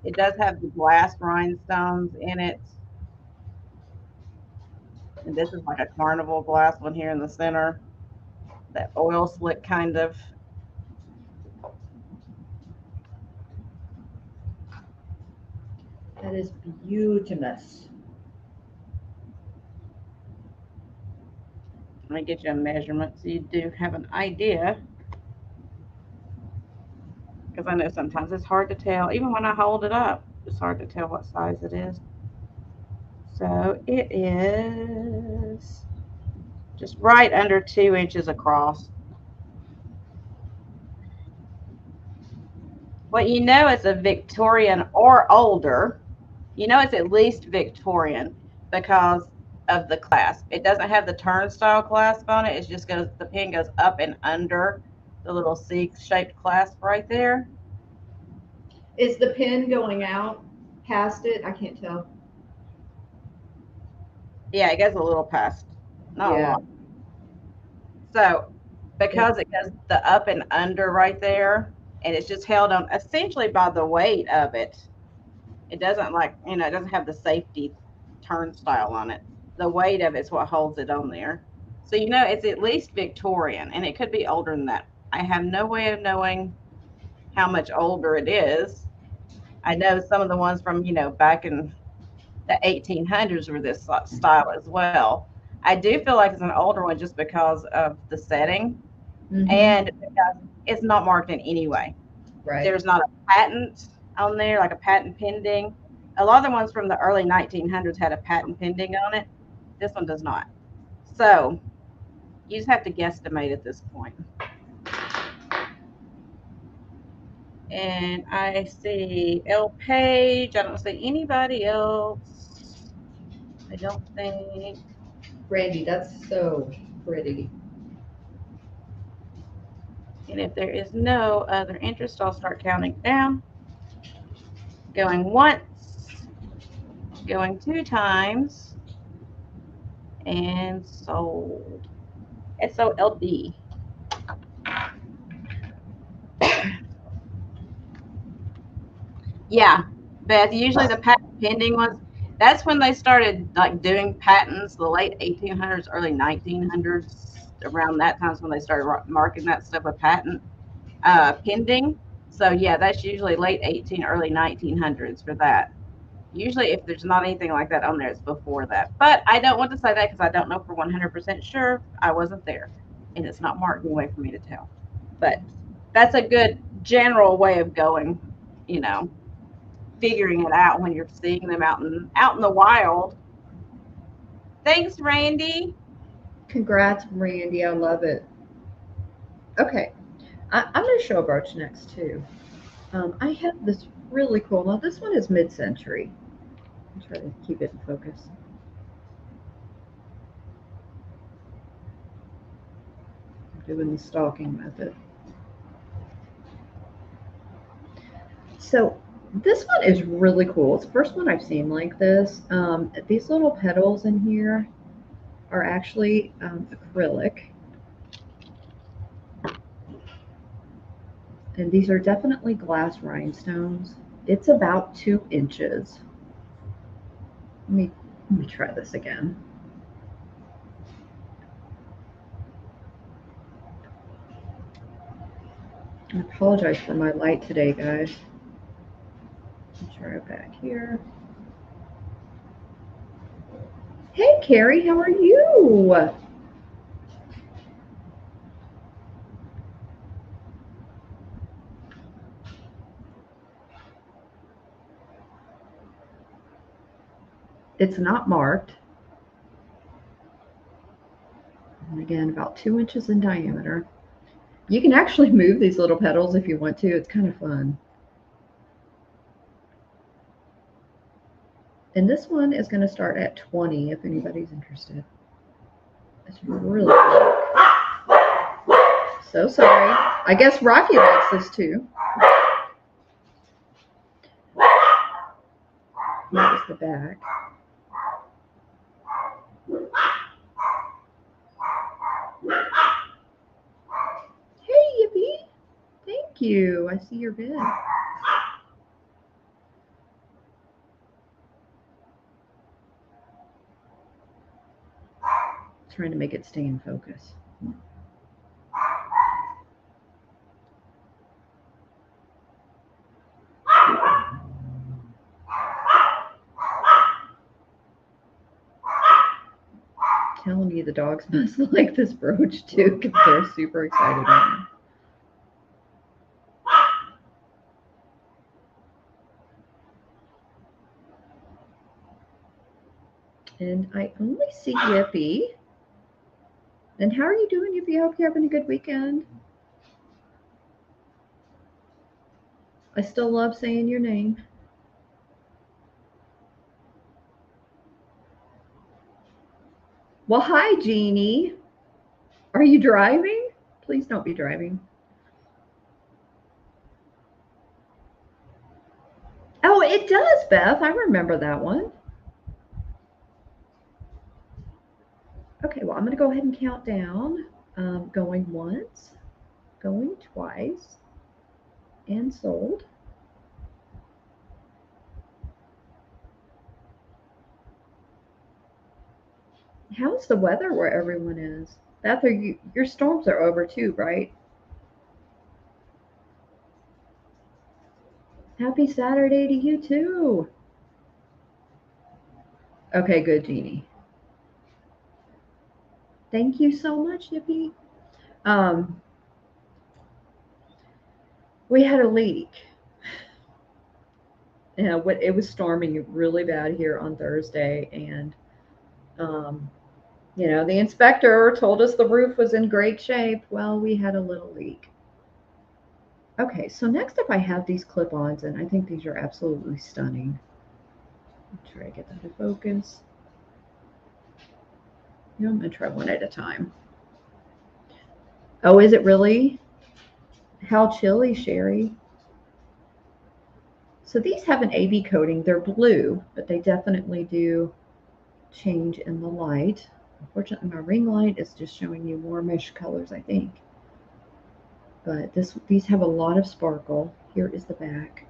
It does have the glass rhinestones in it. And this is like a carnival glass one here in the center. That oil slick kind of. That is beautiful. Let me get you a measurement so you do have an idea. Because I know sometimes it's hard to tell. Even when I hold it up, it's hard to tell what size it is. So it is just right under 2 inches across. Well, you know it's a Victorian or older. You know it's at least Victorian because of the clasp. It doesn't have the turnstile clasp on it. It just goes, the pin goes up and under the little C-shaped clasp right there. Is the pin going out past it? I can't tell. Yeah, it goes a little past, not a lot. So because it goes the up and under right there, and it's just held on essentially by the weight of it. It doesn't like, you know, it doesn't have the safety turnstile on it. The weight of it's what holds it on there. So, you know, it's at least Victorian, and it could be older than that. I have no way of knowing how much older it is. I know some of the ones from, you know, back in the 1800s were this style as well. I do feel like it's an older one just because of the setting and because it's not marked in any way. Right. There's not a patent on there, like a patent pending. A lot of the ones from the early 1900s had a patent pending on it. This one does not. So you just have to guesstimate at this point. And I see L Page. I don't see anybody else. I don't think. Brandy, that's so pretty. And if there is no other interest, I'll start counting down. Going once, going 2 times, and sold. SOLD. Yeah, Beth, usually the patent pending ones, that's when they started like doing patents, the late 1800s, early 1900s. Around that time is when they started marking that stuff with patent pending. So yeah, that's usually late 18, early 1900s for that. Usually, if there's not anything like that on there, it's before that. But I don't want to say that because I don't know for 100% sure. I wasn't there, and it's not marked anyway for me to tell. But that's a good general way of going, you know, figuring it out when you're seeing them out in the wild. Thanks, Randy. Congrats, Randy. I love it. Okay, I'm going to show a brooch next too. I have this really cool. Now this one is mid-century. I'll try to keep it in focus. I'm doing the stalking method. So this one is really cool. It's the first one I've seen like this. These little petals in here are actually acrylic. And these are definitely glass rhinestones. It's about 2 inches. Let me try this again. I apologize for my light today, guys. Let's try it back here. Hey, Carrie, how are you? It's not marked. And again, about 2 inches in diameter. You can actually move these little petals if you want to. It's kind of fun. And this one is going to start at 20 if anybody's interested. It's really cool. So sorry. I guess Rocky likes this too. That was the back. Hey, Yippee. Thank you. I see your bed. Trying to make it stay in focus. Telling you the dogs must like this brooch too because they're super excited right now. And I only see Yippee. And how are you doing, Yippee? I hope you're having a good weekend. I still love saying your name. Well, hi, Jeannie. Are you driving? Please don't be driving. Oh, it does, Beth. I remember that one. Okay, well, I'm going to go ahead and count down. Going once, going twice, and sold. How's the weather where everyone is? Beth, your storms are over too, right? Happy Saturday to you too. Okay, good, Jeannie. Thank you so much, Yippee. We had a leak. It was storming really bad here on Thursday, and the inspector told us the roof was in great shape. Well, we had a little leak. Okay, so next up I have these clip-ons, and I think these are absolutely stunning. I'll try to get that to focus. I'm going to try one at a time. Oh, is it really? How chilly, Sherry. So these have an AB coating. They're blue, but they definitely do change in the light. Unfortunately, my ring light is just showing you warmish colors, I think. But these have a lot of sparkle. Here is the back.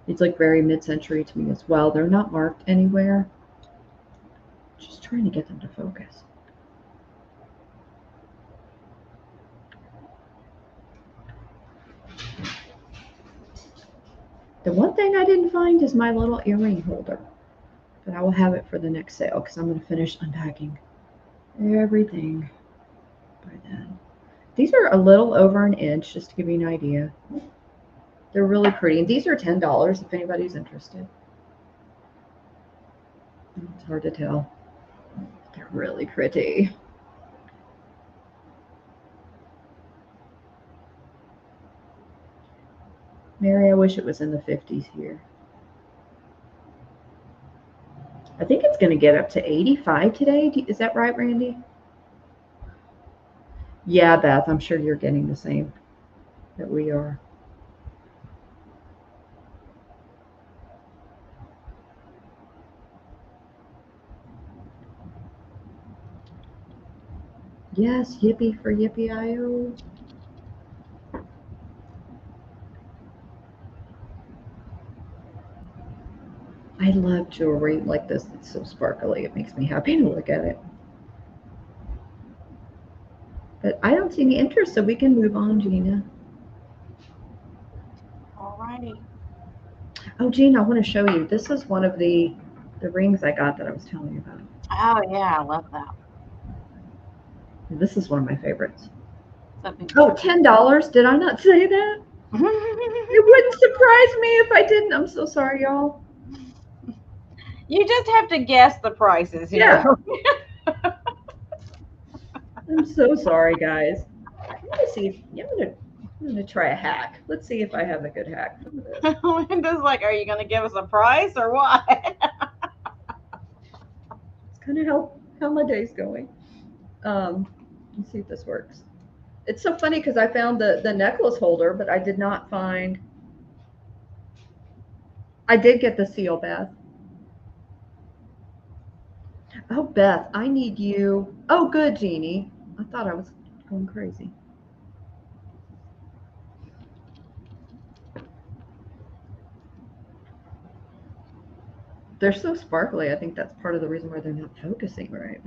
These look very mid-century to me as well. They're not marked anywhere. Just trying to get them to focus. The one thing I didn't find is my little earring holder. But I will have it for the next sale because I'm going to finish unpacking everything by then. These are a little over an inch, just to give you an idea. They're really pretty. These are $10 if anybody's interested. It's hard to tell. They're really pretty. Mary, I wish it was in the 50s here. I think it's going to get up to 85 today. Is that right, Randy? Yeah, Beth, I'm sure you're getting the same that we are. Yes, yippee for yippee-I-O. I love jewelry like this. It's so sparkly. It makes me happy to look at it. But I don't see any interest, so we can move on, Gina. All righty. Oh, Gina, I want to show you. This is one of the rings I got that I was telling you about. Oh, yeah, I love that. This is one of my favorites. Something Oh, $10. Did I not say that? It wouldn't surprise me if I didn't. I'm so sorry, y'all. You just have to guess the prices here. Yeah. I'm so sorry, guys. Let me see. I'm gonna try a hack. Let's see if I have a good hack for this. Linda's like, are you going to give us a price or what? It's kind of how my day's going. Let's see if this works. It's so funny because I found the necklace holder, but I did not find. I did get the seal, Beth. Oh, Beth, I need you. Oh, good, Jeannie. I thought I was going crazy. They're so sparkly. I think that's part of the reason why they're not focusing right.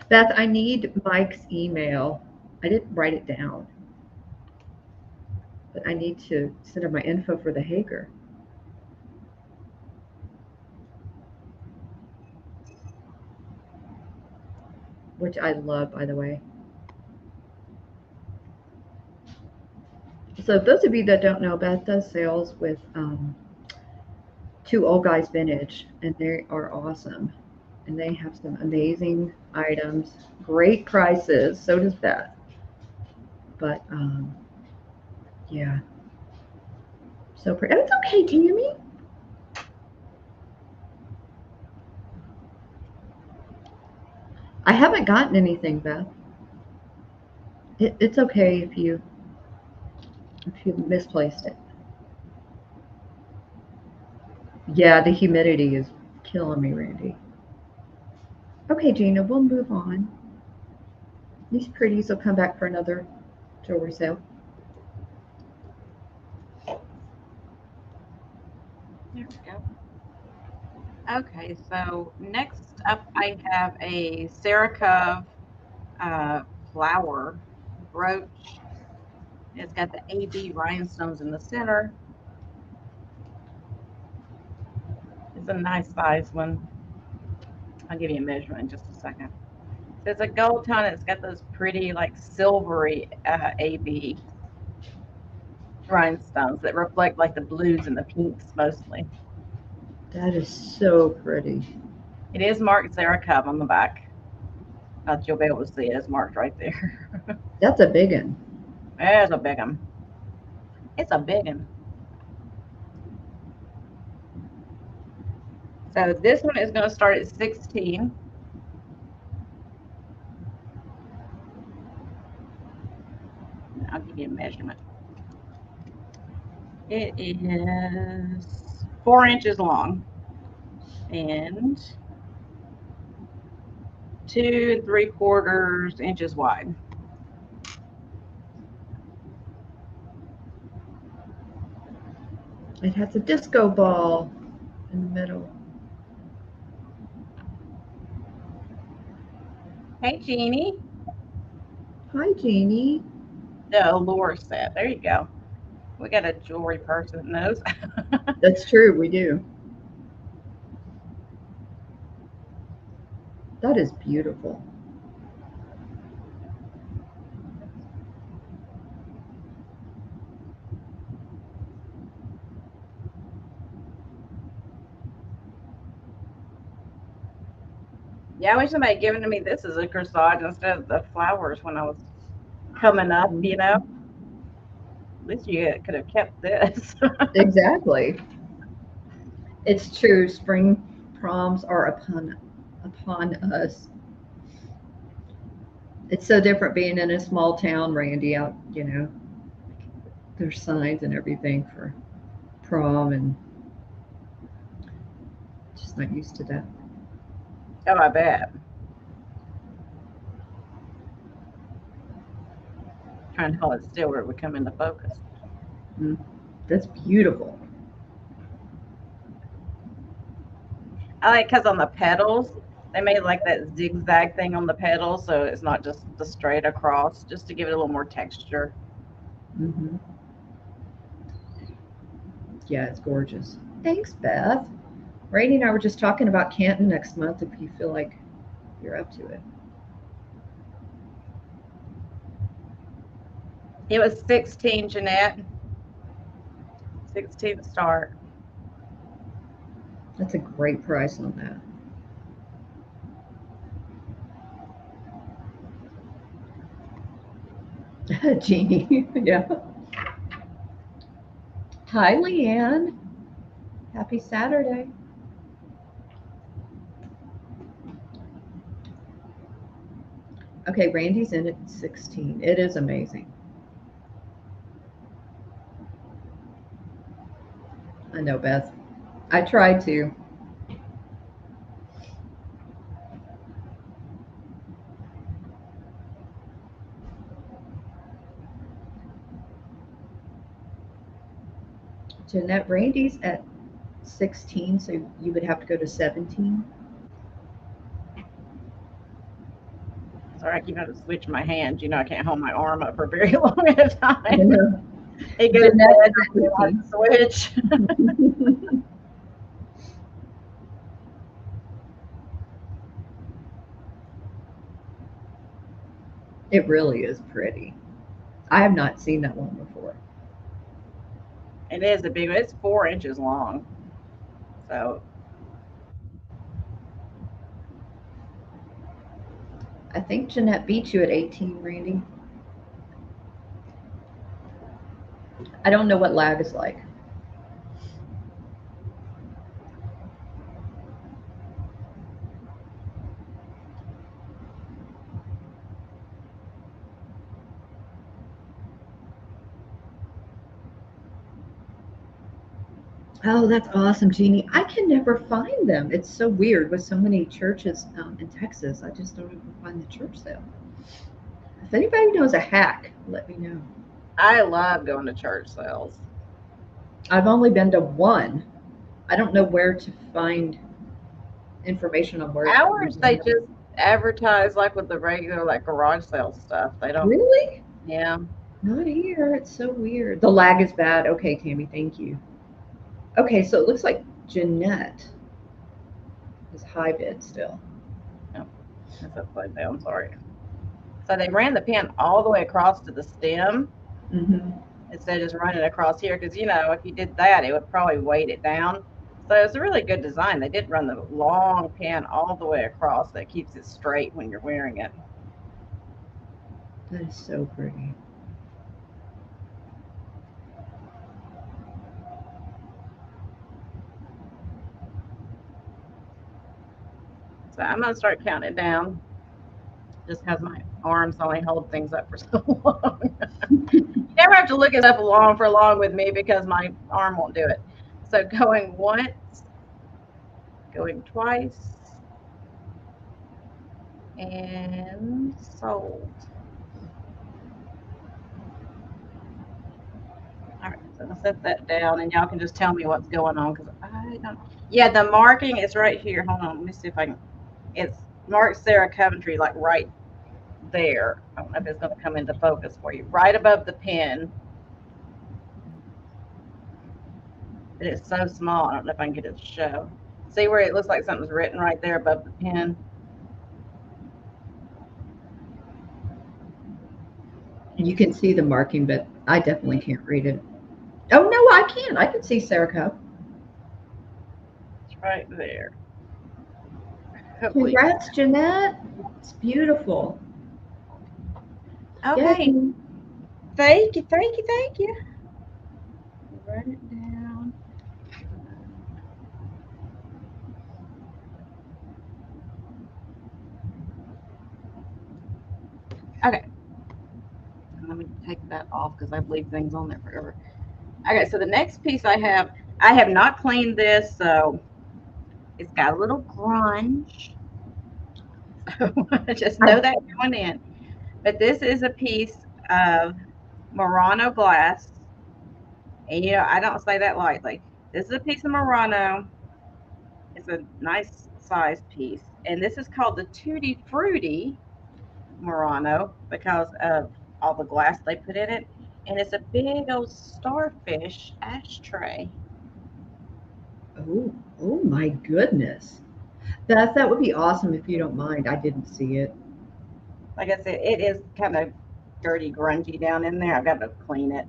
Beth, I need Mike's email. I didn't write it down, but I need to send her my info for the Hager. Which I love, by the way. So those of you that don't know, Beth does sales with Two Old Guys Vintage, and they are awesome. And they have some amazing items, great prices. So does Beth. But yeah, so pretty. Oh, it's okay, Tammy. I haven't gotten anything, Beth. It's okay if you misplaced it. Yeah, the humidity is killing me, Randy. Okay, Gina, we'll move on. These pretties will come back for another jewelry sale. There we go. Okay, so next up I have a Sarah flower brooch. It's got the AB rhinestones in the center. It's a nice size one. I'll give you a measurement in just a second. So it's a gold tone. It's got those pretty, like, silvery AB rhinestones that reflect like the blues and the pinks mostly. That is so pretty. It is marked Sarah Cub on the back. You'll be able to see it. It's marked right there. That's a big one. There's a big one. It's a big one. So this one is going to start at 16. I'll give you a measurement. It is 4 inches long and 2 3/4 inches wide. It has a disco ball in the middle. Hey, Jeannie. Hi, Jeannie. The Allure set. There you go. We got a jewelry person that knows. That's true. We do. That is beautiful. Yeah, I wish somebody had given to me this as a corsage instead of the flowers when I was coming up, you know. At least you could have kept this. Exactly. It's true. Spring proms are upon us. It's so different being in a small town, Randy. Out, there's signs and everything for prom, and just not used to that. Oh, I bet. Trying to hold it still where it would come into focus. That's beautiful. I like because on the petals, they made like that zigzag thing on the petals, so it's not just the straight across, just to give it a little more texture. Hmm. Yeah, it's gorgeous. Thanks, Beth. Randy and I were just talking about Canton next month if you feel like you're up to it. It was 16, Jeanette. 16 start. That's a great price on that. Jeannie, yeah. Hi, Leanne. Happy Saturday. Okay, Randy's in at 16. It is amazing. I know, Beth. I tried to. Jeanette, Randy's at 16, so you would have to go to 17. Sorry, I keep having to switch my hands. You know, I can't hold my arm up for very long at a I time. know. It goes Jeanette dead. is at I have to switch. 15. It really is pretty. I have not seen that one before. It is a big one. It's 4 inches long. So I think Jeanette beat you at 18, Randy. I don't know what lag is like. Oh, that's awesome, Jeannie. I can never find them. It's so weird with so many churches in Texas. I just don't even find the church sale. If anybody knows a hack, let me know. I love going to church sales. I've only been to one. I don't know where to find information on where. Ours, they just advertise like with the regular like garage sale stuff. They don't. Really? Yeah. Not here. It's so weird. The lag is bad. Okay, Tammy, thank you. Okay, so it looks like Jeanette is high bid still. No, that's upside down. Sorry. So they ran the pin all the way across to the stem Mm-hmm. instead of just running across here because you know if you did that, it would probably weight it down. So it's a really good design. They did run the long pin all the way across that keeps it straight when you're wearing it. That is so pretty. So I'm gonna start counting it down just because my arms only hold things up for so long. You never have to look it up along for long with me because my arm won't do it. So going once, going twice, and sold. All right, so I'll set that down and y'all can just tell me what's going on because I don't. Yeah, the marking is right here. Hold on, let me see if I can. It's marked Sarah Coventry, like right there. I don't know if it's going to come into focus for you. Right above the pin. but it's so small. I don't know if I can get it to show. See where it looks like something's written right there above the pen? You can see the marking, but I definitely can't read it. Oh, no, I can. I can see Serico. It's right there. Hopefully. Congrats, Jeanette. It's beautiful. Okay. Yes. Thank you, thank you, thank you. Write it down. Okay. Let me take that off because I leave things on there forever. Okay, so the next piece I have not cleaned this, so it's got a little grunge. Just know that going in. But this is a piece of Murano glass. And you know, I don't say that lightly. This is a piece of Murano. It's a nice size piece. And this is called the Tutti Frutti Murano because of all the glass they put in it. And it's a big old starfish ashtray. Oh my goodness. That would be awesome if you don't mind. I didn't see it. Like I said, it is kind of dirty, grungy down in there. I've got to clean it.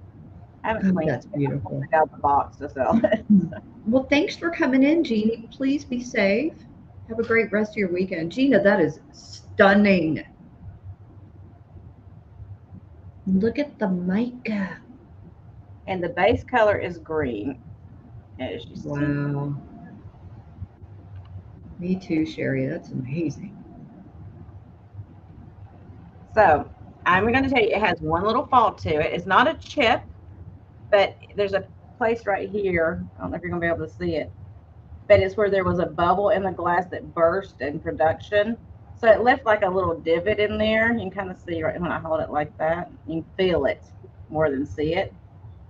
I haven't Oh, cleaned that's it. beautiful. I got the box to sell it. Well, thanks for coming in, Jeannie. Please be safe. Have a great rest of your weekend. Gina, that is stunning. Look at the mica. And the base color is green, as you see. Wow. Me too, Sherry. That's amazing. So I'm going to tell you, it has one little fault to it. It's not a chip, but there's a place right here. I don't know if you're going to be able to see it, but it's where there was a bubble in the glass that burst in production. So it left like a little divot in there. You can kind of see right when I hold it like that. You can feel it more than see it.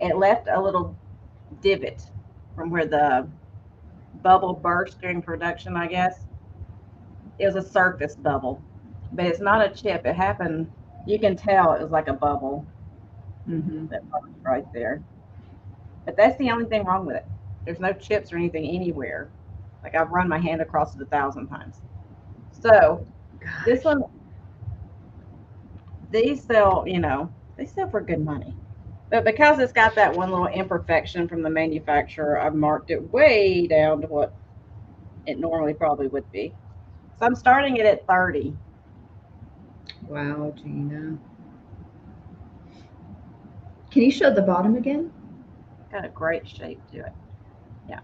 It left a little divot from where the bubble burst during production, I guess. It was a surface bubble, but it's not a chip. It happened. You can tell it was like a bubble Mm-hmm. that burst right there. But that's the only thing wrong with it. There's no chips or anything anywhere. Like I've run my hand across it 1,000 times. So this one, these sell, you know, they sell for good money. But because it's got that one little imperfection from the manufacturer, I've marked it way down to what it normally probably would be. So I'm starting it at 30. Wow, Gina. Can you show the bottom again? Got a great shape to it. Yeah.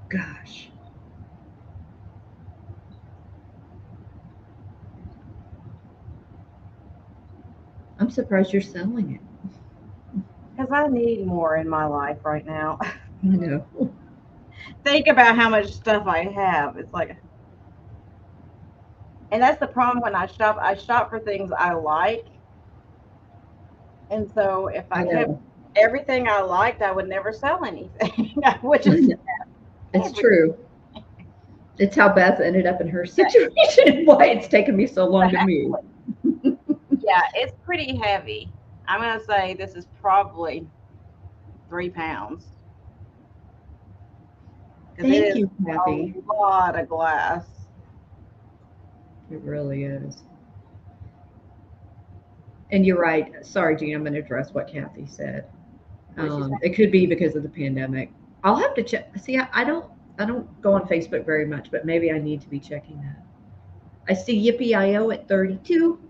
Gosh. I'm surprised you're selling it. Because I need more in my life right now. I know. Think about how much stuff I have. It's like, and that's the problem when I shop. I shop for things I like. And so if I I kept know. everything I liked, I would never sell anything. I would I just know. It's true. It's how Beth ended up in her situation. Why it's taken me so long to move. Yeah, it's pretty heavy. I'm gonna say this is probably 3 pounds because it Thank is you, Kathy. a lot of glass. It really is. And you're right. Sorry, Gene. I'm going to address what Kathy said. What she said. It could be because of the pandemic. I'll have to check. See, I don't go on Facebook very much, but maybe I need to be checking that. I see Yippee-I-O at 32.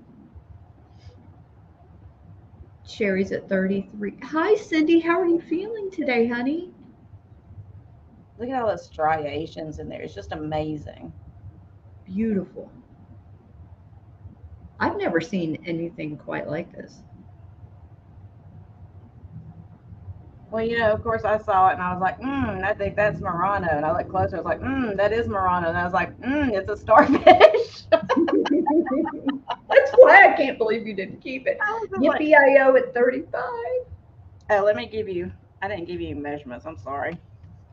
Sherry's at 33. Hi, Cindy. How are you feeling today, honey? Look at all those striations in there. It's just amazing. Beautiful. I've never seen anything quite like this. Well, you know, of course, I saw it and I was like, I think that's Murano. And I looked closer. I was like, that is Murano. And I was like, it's a starfish. That's why I can't believe you didn't keep it. I was just like, Yippee-I-O at 35. oh, let me give you. I didn't give you measurements. I'm sorry.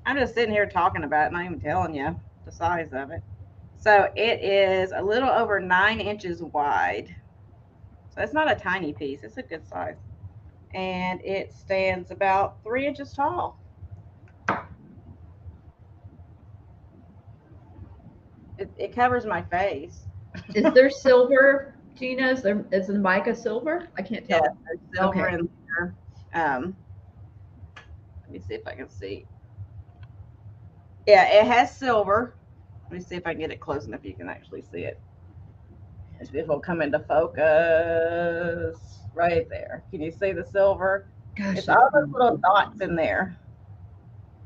I'm just sitting here talking about it, not even telling you the size of it. So it is a little over 9 inches wide. So it's not a tiny piece. It's a good size. And it stands about 3 inches tall. It covers my face. Is there silver, Gina? Is the mica silver? I can't Yeah, tell. there's silver Okay. in there. Let me see if I can see. Yeah, it has silver. Let me see if I can get it close enough you can actually see it. Let's see if it'll come into focus. Right there. Can you see the silver? Gosh, It's all those little dots in there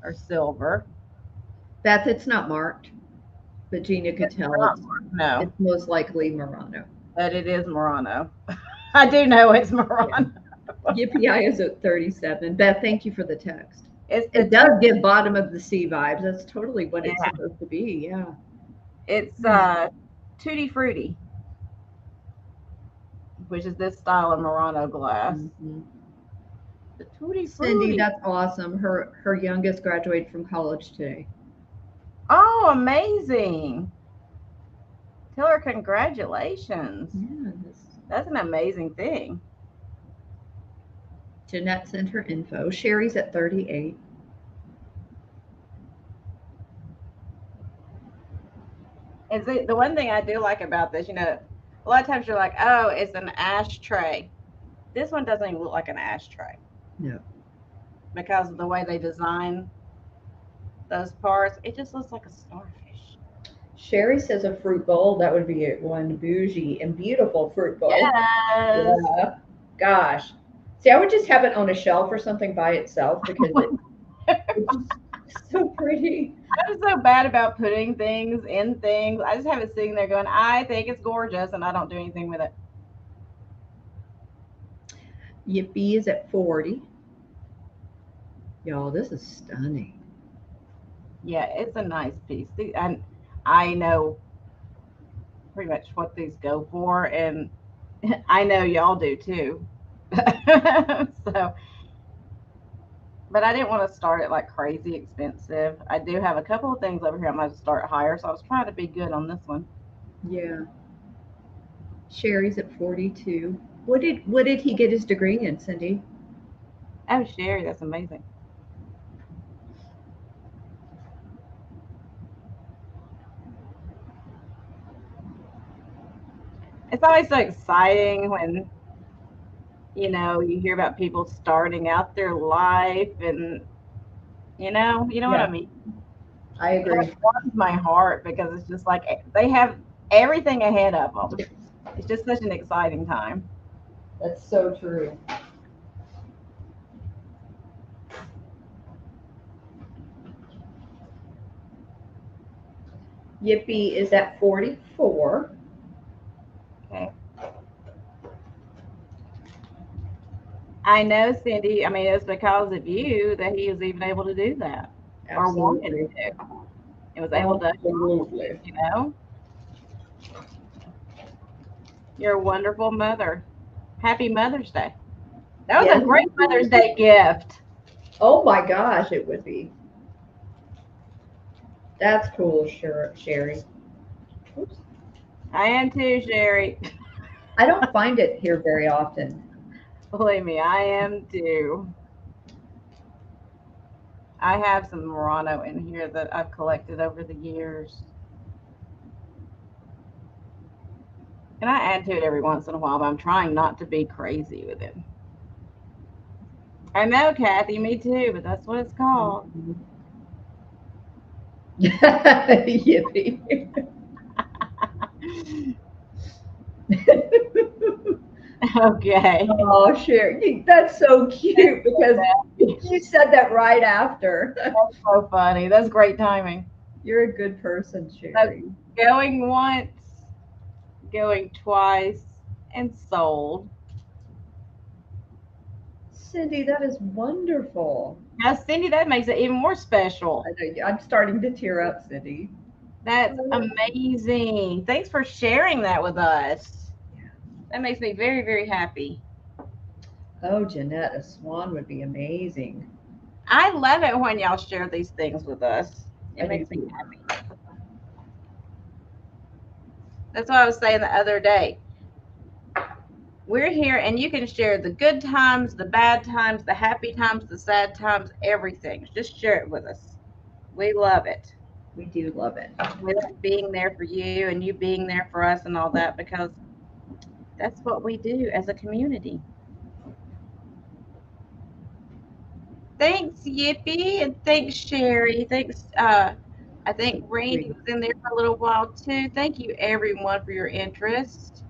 are silver. Beth, it's not marked, but Gina could tell No, it's most likely Murano. but it is Murano. I do know it's Murano. Yippee is at 37. Beth, thank you for the text. It's It does give bottom of the sea vibes. That's totally what it's Yeah. supposed to be. Yeah. It's Tutti Frutti, which is this style of Murano glass. Mhm. The Tutti Cindy, Frutti. that's awesome. Her youngest graduated from college today. Oh, amazing. Tell her congratulations. Yeah. That's an amazing thing. Jeanette sent her info. Sherry's at 38. And see, the one thing I do like about this, a lot of times you're like, oh, it's an ashtray. This one doesn't even look like an ashtray. No. Because of the way they design those parts, it just looks like a starfish. Sherry says a fruit bowl. That would be one bougie and beautiful fruit bowl. Yes. Yeah. Gosh. See, I would just have it on a shelf or something by itself because it's so pretty. I'm so bad about putting things in things. I just have it sitting there going, I think it's gorgeous, and I don't do anything with it. Yippee is at 40. Y'all, this is stunning. Yeah, it's a nice piece. And I know pretty much what these go for, and I know y'all do too. So, but I didn't want to start it like crazy expensive. I do have a couple of things over here I might start higher, so I was trying to be good on this one. Yeah. Sherry's at 42. What did he get his degree in, Cindy? Oh, Sherry, that's amazing. It's always so exciting when you hear about people starting out their life, and what I mean. I agree. It warms my heart because it's just like they have everything ahead of them. It's just such an exciting time. That's so true. Yippee is at 44. Okay. I know, Cindy. I mean, it's because of you that he was even able to do that, or wanted to. It was able to. Absolutely. You're a wonderful mother. Happy Mother's Day. That was a great Mother's Day gift. Oh my gosh, it would be. That's cool, Sherry. Oops. I am too, Sherry. I don't find it here very often. Believe me, I am too. I have some Murano in here that I've collected over the years. And I add to it every once in a while, but I'm trying not to be crazy with it. I know, Kathy, me too, but that's what it's called. Yippee. Okay. Oh, Sherry, that's so cute because you said that right after. That's so funny. That's great timing. You're a good person, Sherry. Going once, going twice, and sold. Cindy, that is wonderful. Now, Cindy, that makes it even more special. I'm starting to tear up, Cindy. That's amazing. Thanks for sharing that with us. That makes me very, very happy. Oh, Jeanette, a swan would be amazing. I love it when y'all share these things with us. It makes me happy. That's what I was saying the other day. We're here and you can share the good times, the bad times, the happy times, the sad times, everything. Just share it with us. We love it. We do love it. We like being there for you and you being there for us and all that, because that's what we do as a community. Thanks, Yippee, and thanks, Sherry. Thanks. I think Randy was in there for a little while too. Thank you, everyone, for your interest.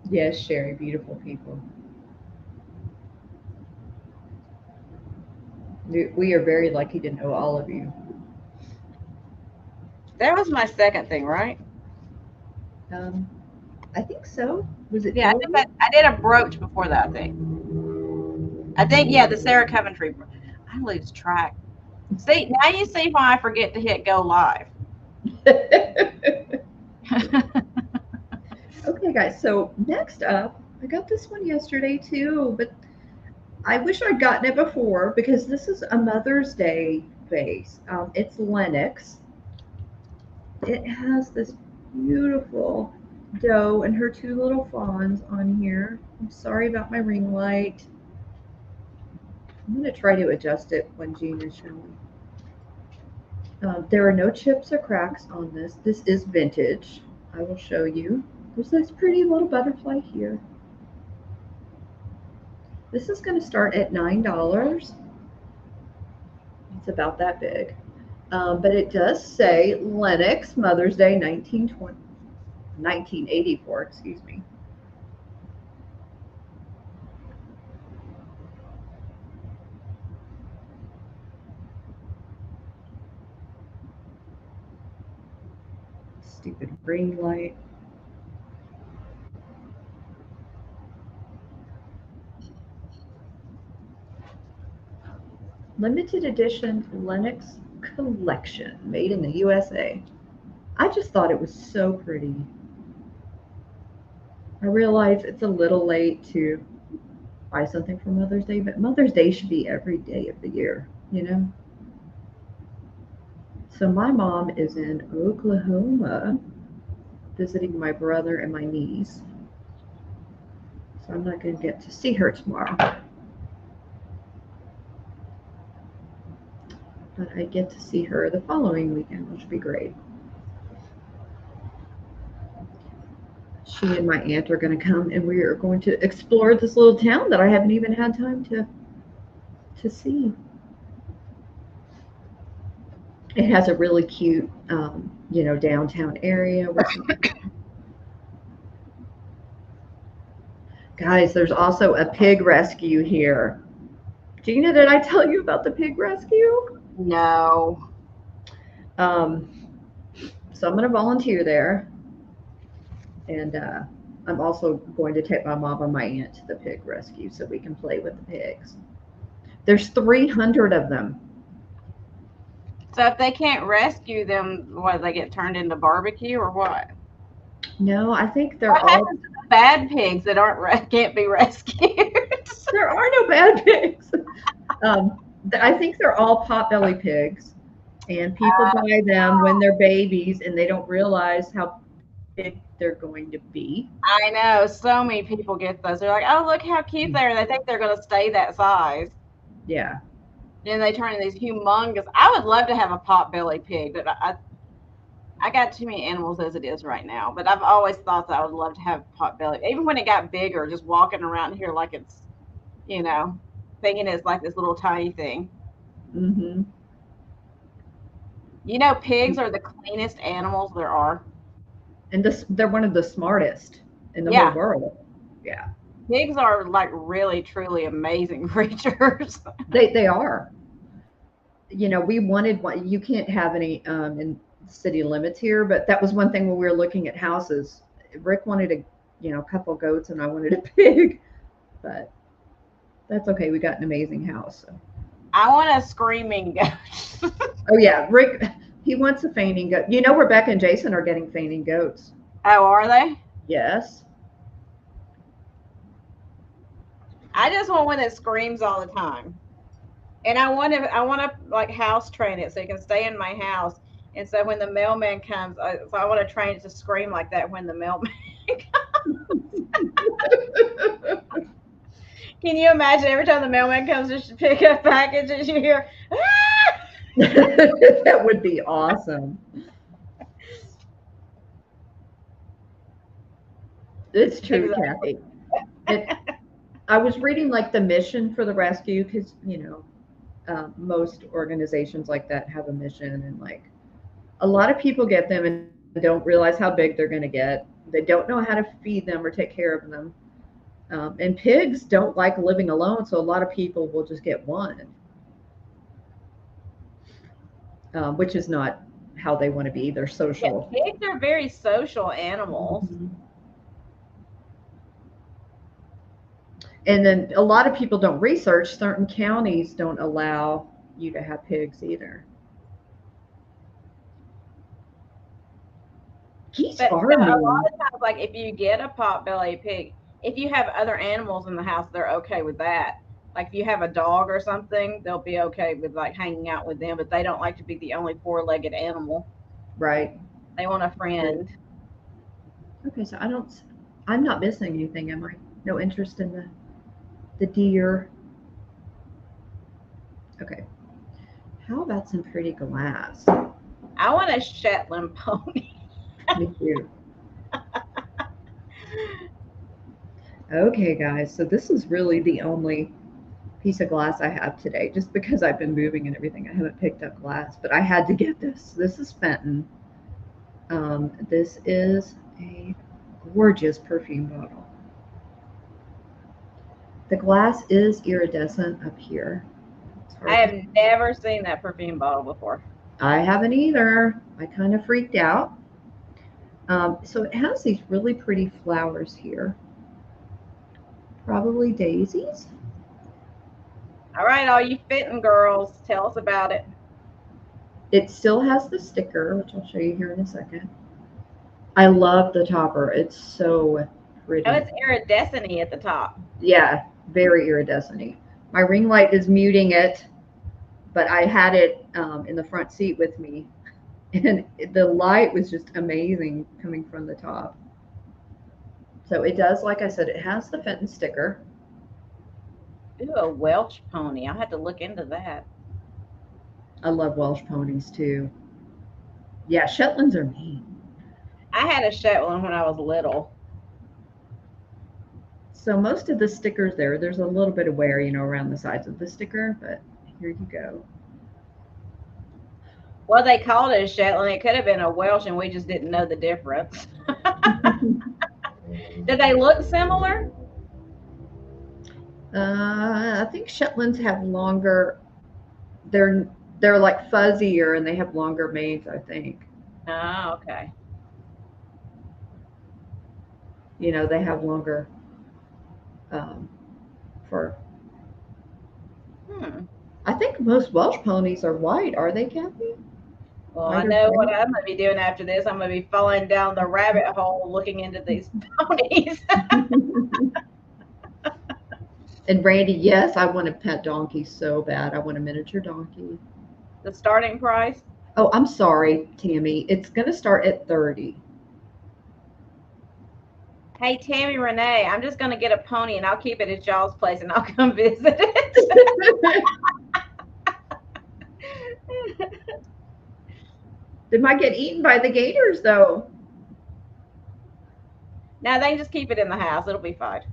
Yes, Sherry, beautiful people. We are very lucky to know all of you. That was my second thing, right? I think so. Was it? Yeah, I did a brooch before that, I think. Yeah, the Sarah Coventry. I lose track. See, now you see why I forget to hit go live. Okay, guys. So next up, I got this one yesterday too, but I wish I'd gotten it before because this is a Mother's Day vase. It's Lennox. It has this beautiful doe and her two little fawns on here. I'm sorry about my ring light. I'm going to try to adjust it when Jean is showing. There are no chips or cracks on this. This is vintage. I will show you. There's this pretty little butterfly here. This is going to start at $9. It's about that big. But it does say Lennox Mother's Day 1984, excuse me. Stupid ring light. Limited edition Lennox collection, made in the USA. I just thought it was so pretty. I realize it's a little late to buy something for Mother's Day, but Mother's Day should be every day of the year, you know? So my mom is in Oklahoma visiting my brother and my niece. So I'm not going to get to see her tomorrow. But I get to see her the following weekend, which will be great. She and my aunt are going to come, and we are going to explore this little town that I haven't even had time to see. It has a really cute, downtown area. Guys, there's also a pig rescue here. Gina, did I tell you about the pig rescue? No. So I'm going to volunteer there. And I'm also going to take my mom and my aunt to the pig rescue so we can play with the pigs. There's 300 of them. So if they can't rescue them, what, they get turned into barbecue or what? No, I think they're what all happens to the bad pigs that can't be rescued. There are no bad pigs. I think they're all potbelly pigs, and people buy them when they're babies, and they don't realize how big they're going to be. I know so many people get those. They're like, "Oh, look how cute they are." They think they're going to stay that size. Yeah. Then they turn into these humongous. I would love to have a potbelly pig, but I got too many animals as it is right now. But I've always thought that I would love to have potbelly. Even when it got bigger, just walking around here like it's, thinking it's like this little tiny thing. Mm-hmm. Pigs are the cleanest animals there are. And they're one of the smartest in the whole world. Yeah. Pigs are like really, truly amazing creatures. They are. We wanted one. You can't have any in city limits here, but that was one thing when we were looking at houses. Rick wanted a couple goats, and I wanted a pig, but that's okay. We got an amazing house. So. I want a screaming goat. Oh yeah, Rick. He wants a fainting goat. Rebecca and Jason are getting fainting goats. Oh, are they? Yes. I just want one that screams all the time. And I want to like house train it so it can stay in my house. And so when the mailman comes, I want to train it to scream like that when the mailman comes. Can you imagine every time the mailman comes to pick up packages, you hear, ah! That would be awesome. It's true, Exactly. Kathy. I was reading like the mission for the rescue because, most organizations like that have a mission, and like a lot of people get them and don't realize how big they're going to get. They don't know how to feed them or take care of them. And pigs don't like living alone, so a lot of people will just get one, which is not how they want to be. They're social. Yeah, pigs are very social animals. Mhm. And then a lot of people don't research. Certain counties don't allow you to have pigs either. Geese But are a lot mean. of times, like if you get a pot-bellied pig, if you have other animals in the house, they're okay with that. Like if you have a dog or something, they'll be okay with like hanging out with them, but they don't like to be the only four-legged animal. Right. They want a friend. Okay, so I'm not missing anything, am I? No interest in the deer. Okay. How about some pretty glass? I want a Shetland pony. Me too. Okay, guys, so this is really the only piece of glass I have today, just because I've been moving and everything. I haven't picked up glass, but I had to get this. This is Fenton. This is a gorgeous perfume bottle. The glass is iridescent up here. I have never seen that perfume bottle before. I haven't either. I kind of freaked out. So it has these really pretty flowers here. Probably daisies. All right, all you fitting girls, tell us about it. It still has the sticker, which I'll show you here in a second. I love the topper. It's so pretty. Oh, it's iridescent-y at the top. Yeah, very iridescent-y. My ring light is muting it, but I had it in the front seat with me, and the light was just amazing coming from the top. So it does, like I said, it has the Fenton sticker. Ooh, a Welsh pony. I had to look into that. I love Welsh ponies too. Yeah, Shetlands are mean. I had a Shetland when I was little. So most of the stickers there's a little bit of wear, around the sides of the sticker, but here you go. Well, they called it a Shetland. It could have been a Welsh, and we just didn't know the difference. Did they look similar? I think Shetlands have longer. They're like fuzzier, and they have longer manes, I think. Oh, okay. They have longer fur. I think most Welsh ponies are white. Are they, Kathy? Well, I know what I'm going to be doing after this. I'm going to be falling down the rabbit hole looking into these ponies. And Randy, yes, I want a pet donkey so bad. I want a miniature donkey. The starting price? Oh, I'm sorry, Tammy. It's going to start at $30. Hey, Tammy Renee, I'm just going to get a pony and I'll keep it at y'all's place and I'll come visit it. They might get eaten by the gators, though. Now they can just keep it in the house. It'll be fine.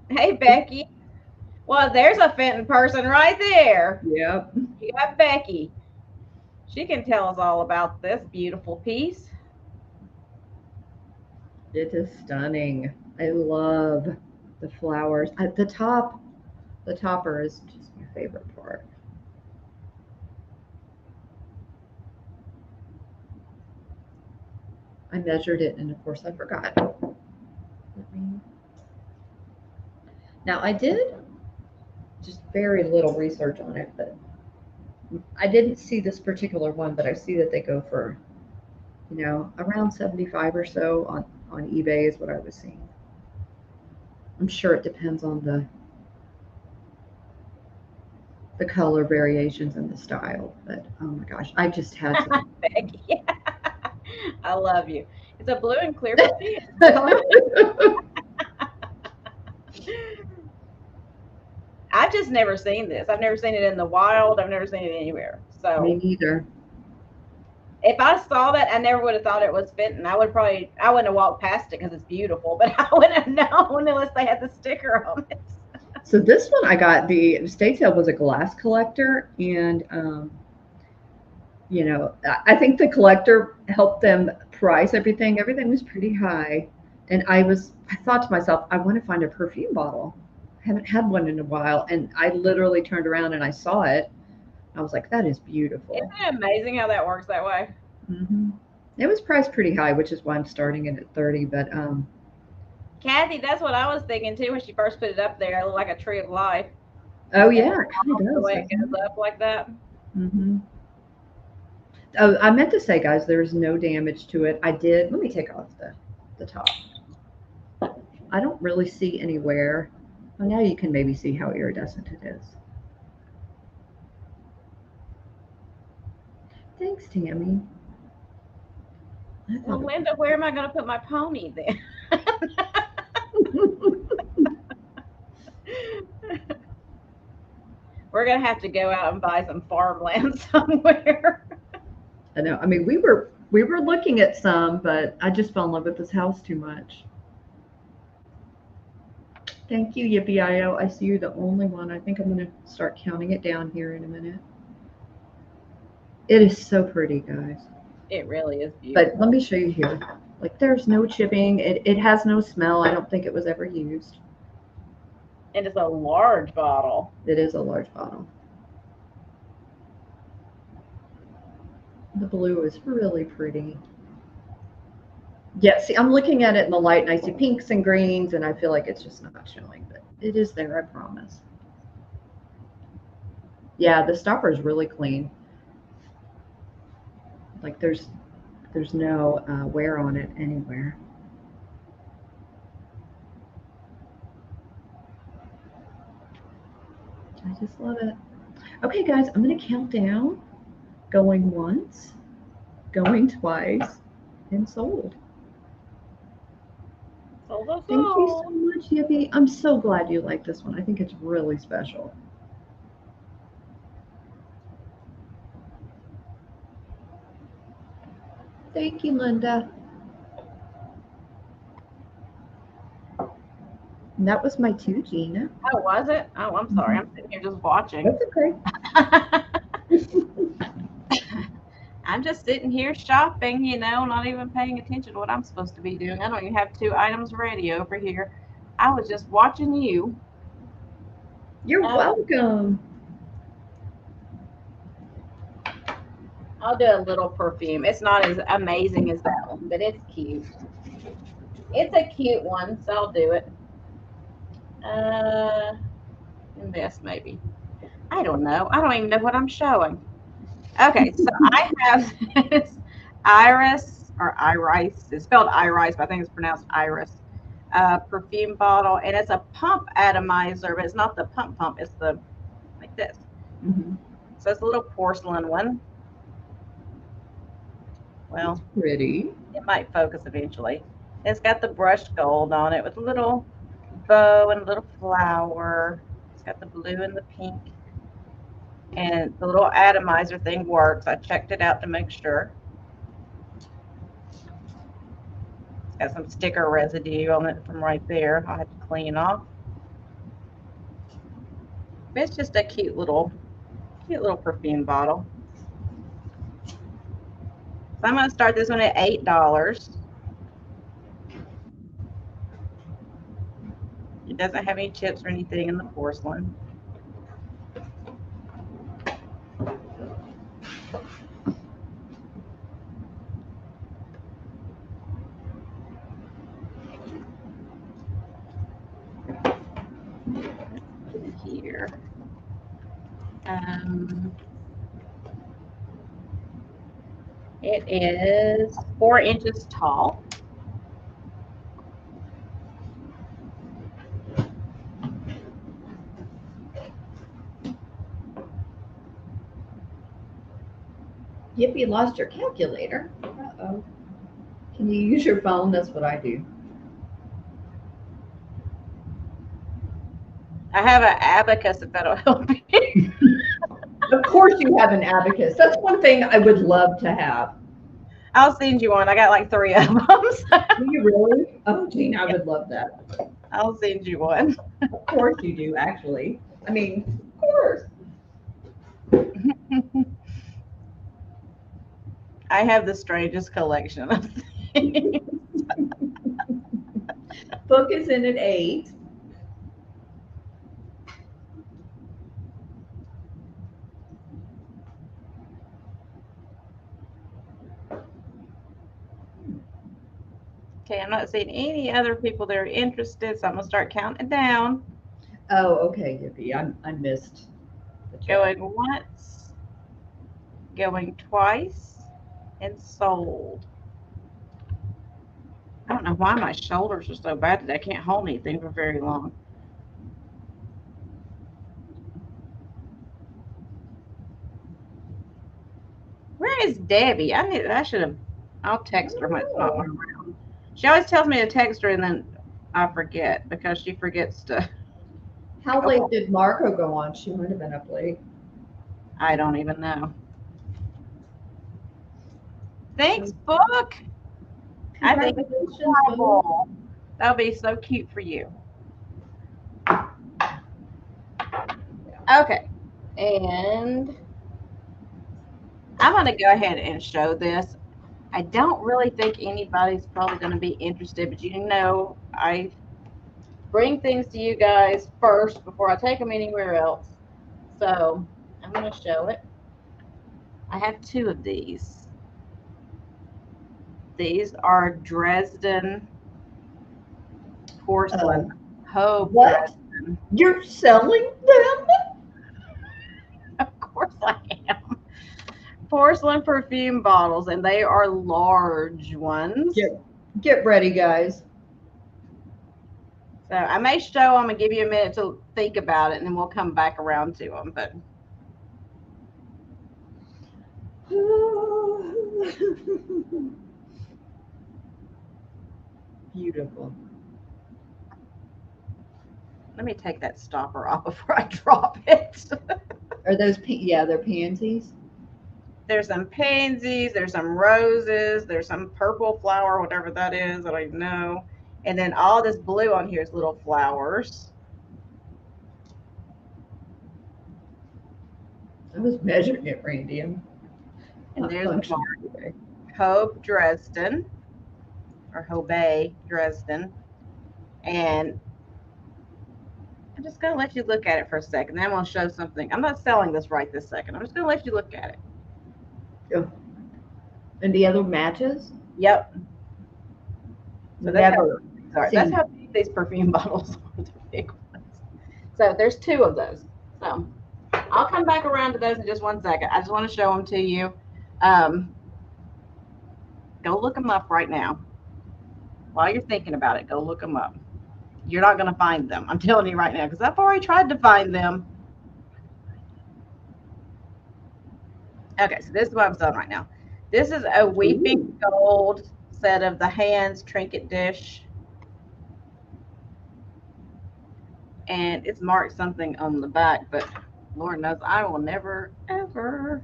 Hey, Becky. Well, there's a Fenton person right there. Yep. You got Becky. She can tell us all about this beautiful piece. It is stunning. I love the flowers. At the topper is just my favorite part. I measured it, and of course I forgot. Now I did just very little research on it, but I didn't see this particular one, but I see that they go for, around 75 or so on eBay is what I was seeing. I'm sure it depends on the color variations and the style, but oh my gosh, I just had to. Becky. I love you. It's a blue and clear perfume. I've just never seen this. I've never seen it in the wild. I've never seen it anywhere. So Me neither. if I saw that, I never would have thought it was Fenton. I wouldn't have walked past it because it's beautiful, but I wouldn't have known unless they had the sticker on it. So this one I got, the estate sale was a glass collector, and you know, I think the collector helped them price everything. Everything was pretty high, and I thought to myself, I want to find a perfume bottle. I haven't had one in a while, and I literally turned around and I saw it. I was like, that is beautiful. Isn't it amazing how that works that way? It was priced pretty high, which is why I'm starting it at 30. But Kathy, that's what I was thinking too when she first put it up there. It looked like a tree of life. Oh yeah, it kind of does. The way it goes up like that. Oh, I meant to say, guys, there's no damage to it. Let me take off the top. I don't really see anywhere. Well, now you can maybe see how iridescent it is. Thanks, Tammy. Well, Linda, where am I going to put my pony then? We're going to have to go out and buy some farmland somewhere. I know. I mean, we were looking at some, but I just fell in love with this house too much. Thank you, Yippee-I-O. I see you're the only one. I think I'm going to start counting it down here in a minute. It is so pretty, guys. It really is beautiful. But let me show you here. Like, there's no chipping. It has no smell. I don't think it was ever used. And it's a large bottle. It is a large bottle. The blue is really pretty. Yeah, see, I'm looking at it in the light, and I see pinks and greens, and I feel like it's just not showing, but it is there, I promise. Yeah, the stopper is really clean. Like, there's no wear on it anywhere. I just love it. Okay, guys, I'm going to count down. Going once, going twice, and sold. Thank you so much, Yippee. I'm so glad you like this one. I think it's really special. Thank you, Linda. And that was my two, Gina. Oh, was it? Oh, I'm sorry. I'm sitting here just watching. That's okay. I'm just sitting here shopping, you know, not even paying attention to what I'm supposed to be doing. I don't even have 2 items ready over here. I was just watching you. You're welcome. I'll do a little perfume. It's not as amazing as that one, but it's cute. It's a cute one, so I'll do it. And this maybe. I don't know. I don't even know what I'm showing. Okay, so I have this Iris, or Iris. It's spelled Iris, but I think it's pronounced Iris. Perfume bottle, and it's a pump atomizer, but it's not the pump. It's the like this. So it's a little porcelain one. Well, that's pretty. It might focus eventually. It's got the brushed gold on it with a little bow and a little flower. It's got the blue and the pink. And the little atomizer thing works. I checked it out to make sure. It's got some sticker residue on it from right there. I'll have to clean off. But it's just a cute little perfume bottle. So I'm going to start this one at $8. It doesn't have any chips or anything in the porcelain. Here. It is 4 inches tall. Yippee lost your calculator. Uh-oh. Can you use your phone? That's what I do. I have an abacus if that'll help you. Of course you have an abacus. That's one thing I would love to have. I'll send you one. I got like 3 of them. Do you really? Oh, Gene, I would love that. I'll send you one. Of course you do, actually. I mean, of course. I have the strangest collection of things. Book is in at 8. Okay, I'm not seeing any other people that are interested, so I'm gonna start counting down. Oh, okay, Yippee. I missed the chat. Going once, going twice, and sold. I don't know why my shoulders are so bad that I can't hold anything for very long. Where is Debbie? I should have. I'll text her when it's not around. She always tells me to text her and then I forget because she forgets to. How late did Marco go on? She might have been up late. I don't even know. Thanks, book. I think it's adorable. That'll be so cute for you. Okay, and I'm going to go ahead and show this. I don't really think anybody's probably going to be interested, but you know, I bring things to you guys first before I take them anywhere else. So I'm going to show it. I have 2 of these. These are Dresden porcelain. What? Dresden. You're selling them? Of course I am. Porcelain perfume bottles, and they are large ones. Get ready, guys. So I may show them and give you a minute to think about it, and then we'll come back around to them. But Beautiful. let me take that stopper off before I drop it. Are those? Yeah, they're pansies. There's some pansies, there's some roses, there's some purple flower, whatever that is, I don't even know. And then all this blue on here is little flowers. I was measuring it, Randy. And there's Hope Dresden, or Hobe Dresden. And I'm just going to let you look at it for a second. Then I'm going to show something. I'm not selling this right this second. I'm just going to let you look at it. And the other matches? Yep. So that's Never. how big these perfume bottles are. The big ones. So there's 2 of those. So I'll come back around to those in just one second. I just want to show them to you. Go look them up right now. While you're thinking about it, go look them up. You're not going to find them. I'm telling you right now, because I've already tried to find them. Okay, so this is what I'm selling right now. This is a weeping gold set of the hands trinket dish. And it's marked something on the back, but Lord knows I will never, ever.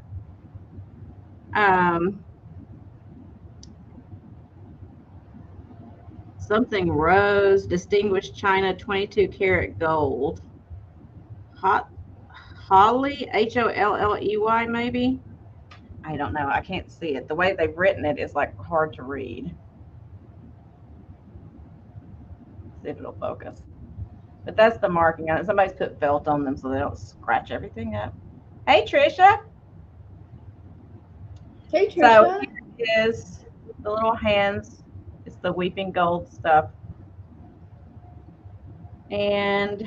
Something rose, distinguished china, 22 karat gold. Holley, Holley maybe. I don't know. I can't see it. The way they've written it is like hard to read. See if it'll focus. But that's the marking on it. Somebody's put felt on them so they don't scratch everything up. Hey, Trisha. Hey, Trisha. So here is the little hands. It's the weeping gold stuff. And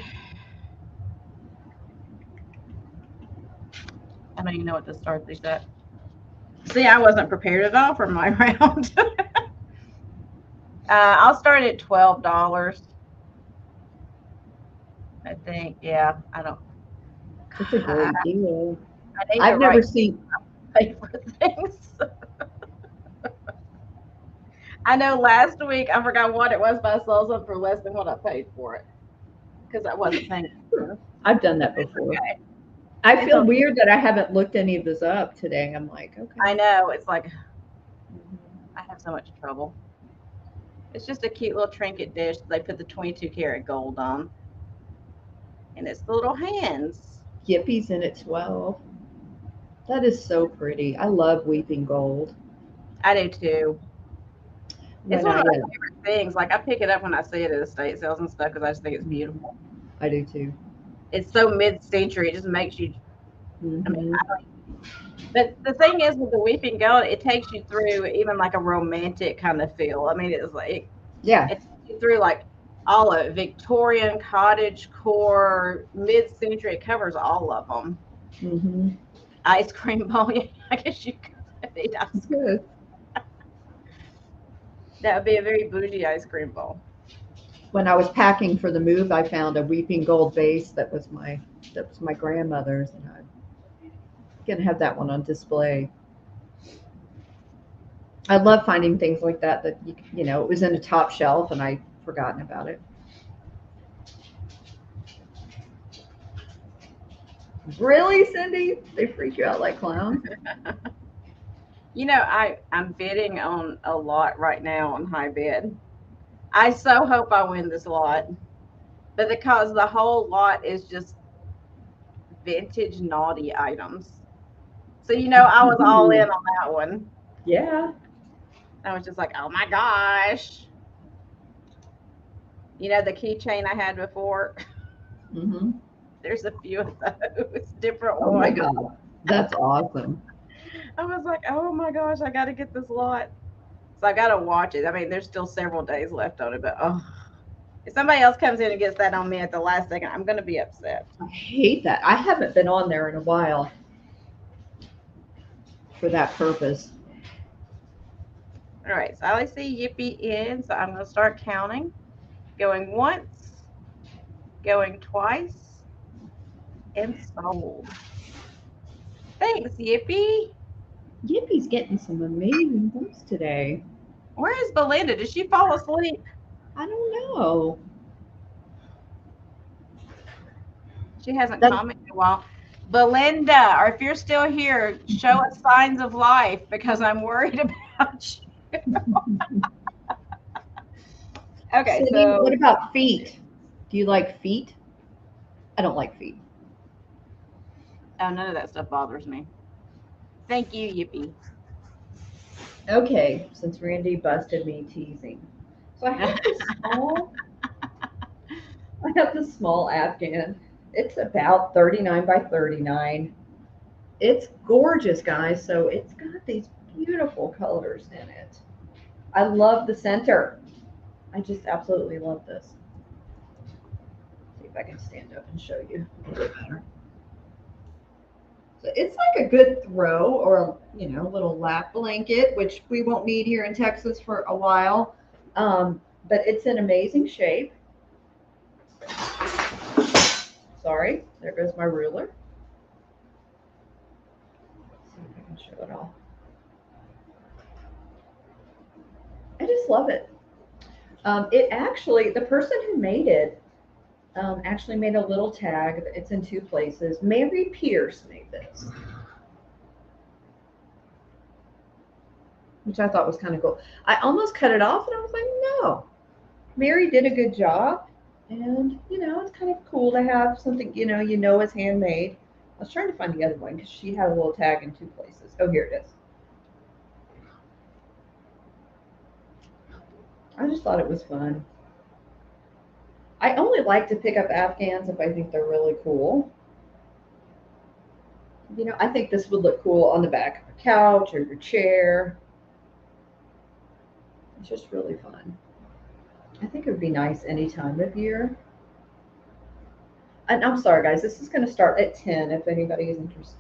I don't even know what to start these at. See, I wasn't prepared at all for my round. I'll start at $12. I think, yeah. I don't. It's a great deal. I've never seen pay for things. I know last week I forgot what it was, but I sold something for less than what I paid for it. because I wasn't thinking. I've done that before. Okay. I feel weird that I haven't looked any of this up today. I'm like, okay. I know. It's like, I have so much trouble. It's just a cute little trinket dish. They put the 22 karat gold on. And it's the little hands. Yippie's in at 12. That is so pretty. I love weeping gold. I do too. It's When one of I, my favorite things. Like I pick it up when I see it at estate sales and stuff because I just think it's beautiful. I do too. It's so mid-century. It just makes you. Mhm. I mean, but the thing is with the weeping gold, it takes you through even like a romantic kind of feel. I mean, it's like Yeah. it takes you through like all of it. Victorian, cottage core, mid-century. It covers all of them. Mhm. Ice cream bowl. Yeah, I guess you could eat ice cream. Good. That would be a very bougie ice cream bowl. When I was packing for the move, I found a weeping gold vase that was my grandmother's, and I'm gonna have that one on display. I love finding things like that you know, it was in a top shelf and I'd forgotten about it. Really, Cindy? They freak you out like clowns? You know, I'm bidding on a lot right now on high bid. I so hope I win this lot, but because the whole lot is just vintage naughty items. So you know, I was all in on that one. Yeah. I was just like, oh my gosh. You know, the keychain I had before. Mm-hmm. There's a few of those different Oh ones. my God. That's awesome. I was like, oh my gosh, I got to get this lot. So I got to watch it. I mean, there's still several days left on it, but oh, if somebody else comes in and gets that on me at the last second, I'm going to be upset. I hate that. I haven't been on there in a while for that purpose. All right, so I only see Yippee in, so I'm going to start counting. Going once, going twice, and sold. Thanks, Yippee. Yippie's getting some amazing things today. Where is Belinda? Did she fall asleep? I don't know. She hasn't commented in a while. Belinda, or if you're still here, show us signs of life because I'm worried about you. Okay, Cindy, so what about feet? Do you like feet? I don't like feet. oh, none of that stuff bothers me. Thank you, Yippee. Okay, since Randy busted me teasing. So I have this small Afghan. It's about 39 by 39. It's gorgeous, guys. So it's got these beautiful colors in it. I love the center. I just absolutely love this. See if I can stand up and show you a little better. So it's like a good throw or a little lap blanket, which we won't need here in Texas for a while. But it's in amazing shape. Sorry, there goes my ruler. Let's see if I can show it all. I just love it. It actually, the person who made it actually made a little tag. It's in two places. Mary Pierce made this, which I thought was kind of cool. I almost cut it off and I was like, no, Mary did a good job. And, it's kind of cool to have something, is handmade. I was trying to find the other one because she had a little tag in two places. Oh, here it is. I just thought it was fun. I only like to pick up Afghans if I think they're really cool. I think this would look cool on the back of a couch or your chair. It's just really fun. I think it would be nice any time of year. And I'm sorry, guys, this is going to start at 10 if anybody is interested.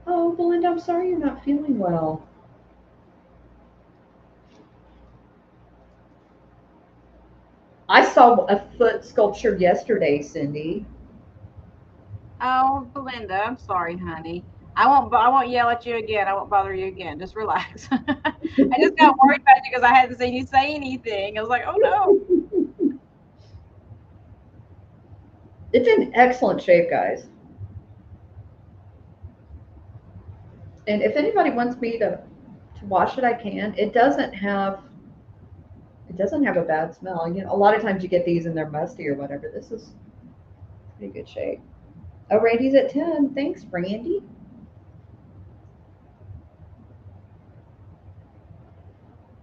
Oh, Belinda, I'm sorry you're not feeling well. I saw a foot sculpture yesterday, Cindy. Oh, Belinda, I'm sorry, honey. I won't yell at you again. I won't bother you again. Just relax. I just got worried about you because I hadn't seen you say anything. I was like, oh no. It's in excellent shape, guys. And if anybody wants me to wash it, I can. It doesn't have a bad smell. You know, a lot of times you get these and they're musty or whatever. This is pretty good shape. Oh, Randy's at 10. Thanks, Randy.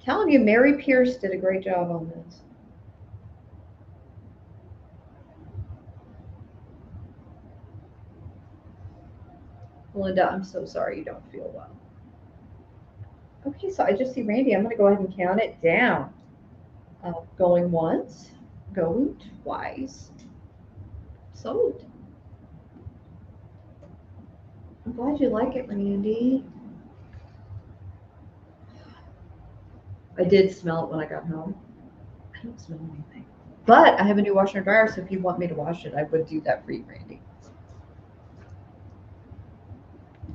Telling you, Mary Pierce did a great job on this. Linda, I'm so sorry you don't feel well. Okay, so I just see Randy. I'm going to go ahead and count it down. Going once, going twice, sold. I'm glad you like it, Randy. I did smell it when I got home. I don't smell anything. But I have a new washer and dryer, so if you want me to wash it, I would do that for you, Randy.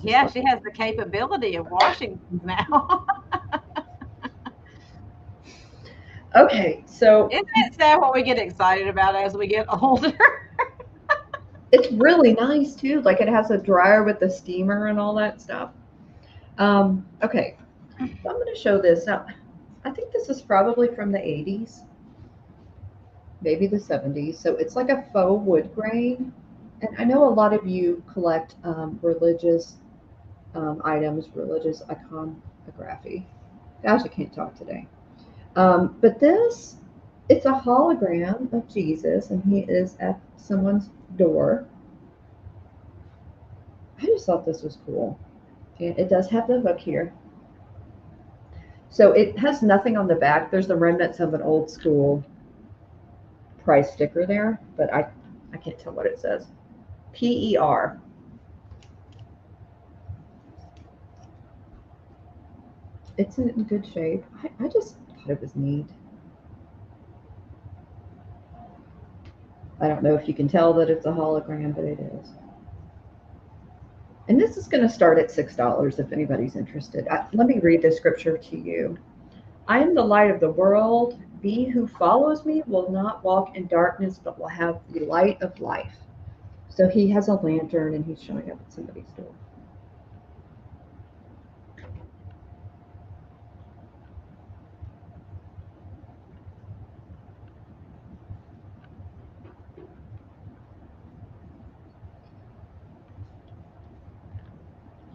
Yeah, she has the capability of washing now. Okay, so Isn't it sad what we get excited about as we get older? it's really nice too. Like it has a dryer with the steamer and all that stuff. Okay, so I'm going to show this. Now, I think this is probably from the 80s, maybe the 70s. So it's like a faux wood grain. And I know a lot of you collect religious items, religious iconography. Gosh, I can't talk today. But this, it's a hologram of Jesus, and he is at someone's door. I just thought this was cool. And it does have the hook here. So it has nothing on the back. There's the remnants of an old school price sticker there, but I can't tell what it says. PER. It's in good shape. I just thought it was neat. I don't know if you can tell that it's a hologram, but it is. And this is going to start at $6 if anybody's interested. Let me read the scripture to you. I am the light of the world. He who follows me will not walk in darkness, but will have the light of life. So he has a lantern and he's showing up at somebody's door.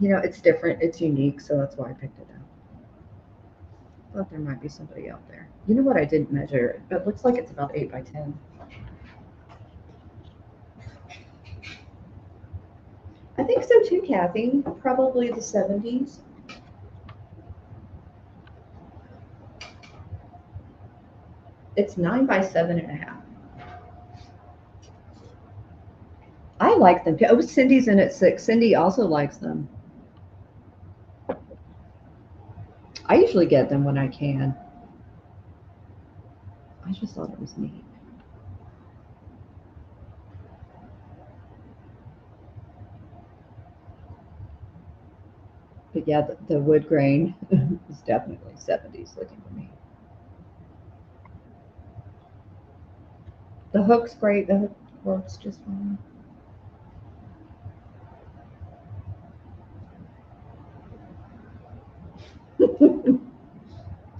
You know, it's different. It's unique, so that's why I picked it up. Thought there might be somebody out there. You know what I didn't measure? It looks like it's about 8 by 10. I think so too, Kathy. Probably the 70s. It's 9 by 7.5. I like them. Oh, Cindy's in at 6. Cindy also likes them. I usually get them when I can. I just thought it was neat. But yeah, the wood grain is definitely 70s looking for me. The hook's great. The hook works just fine.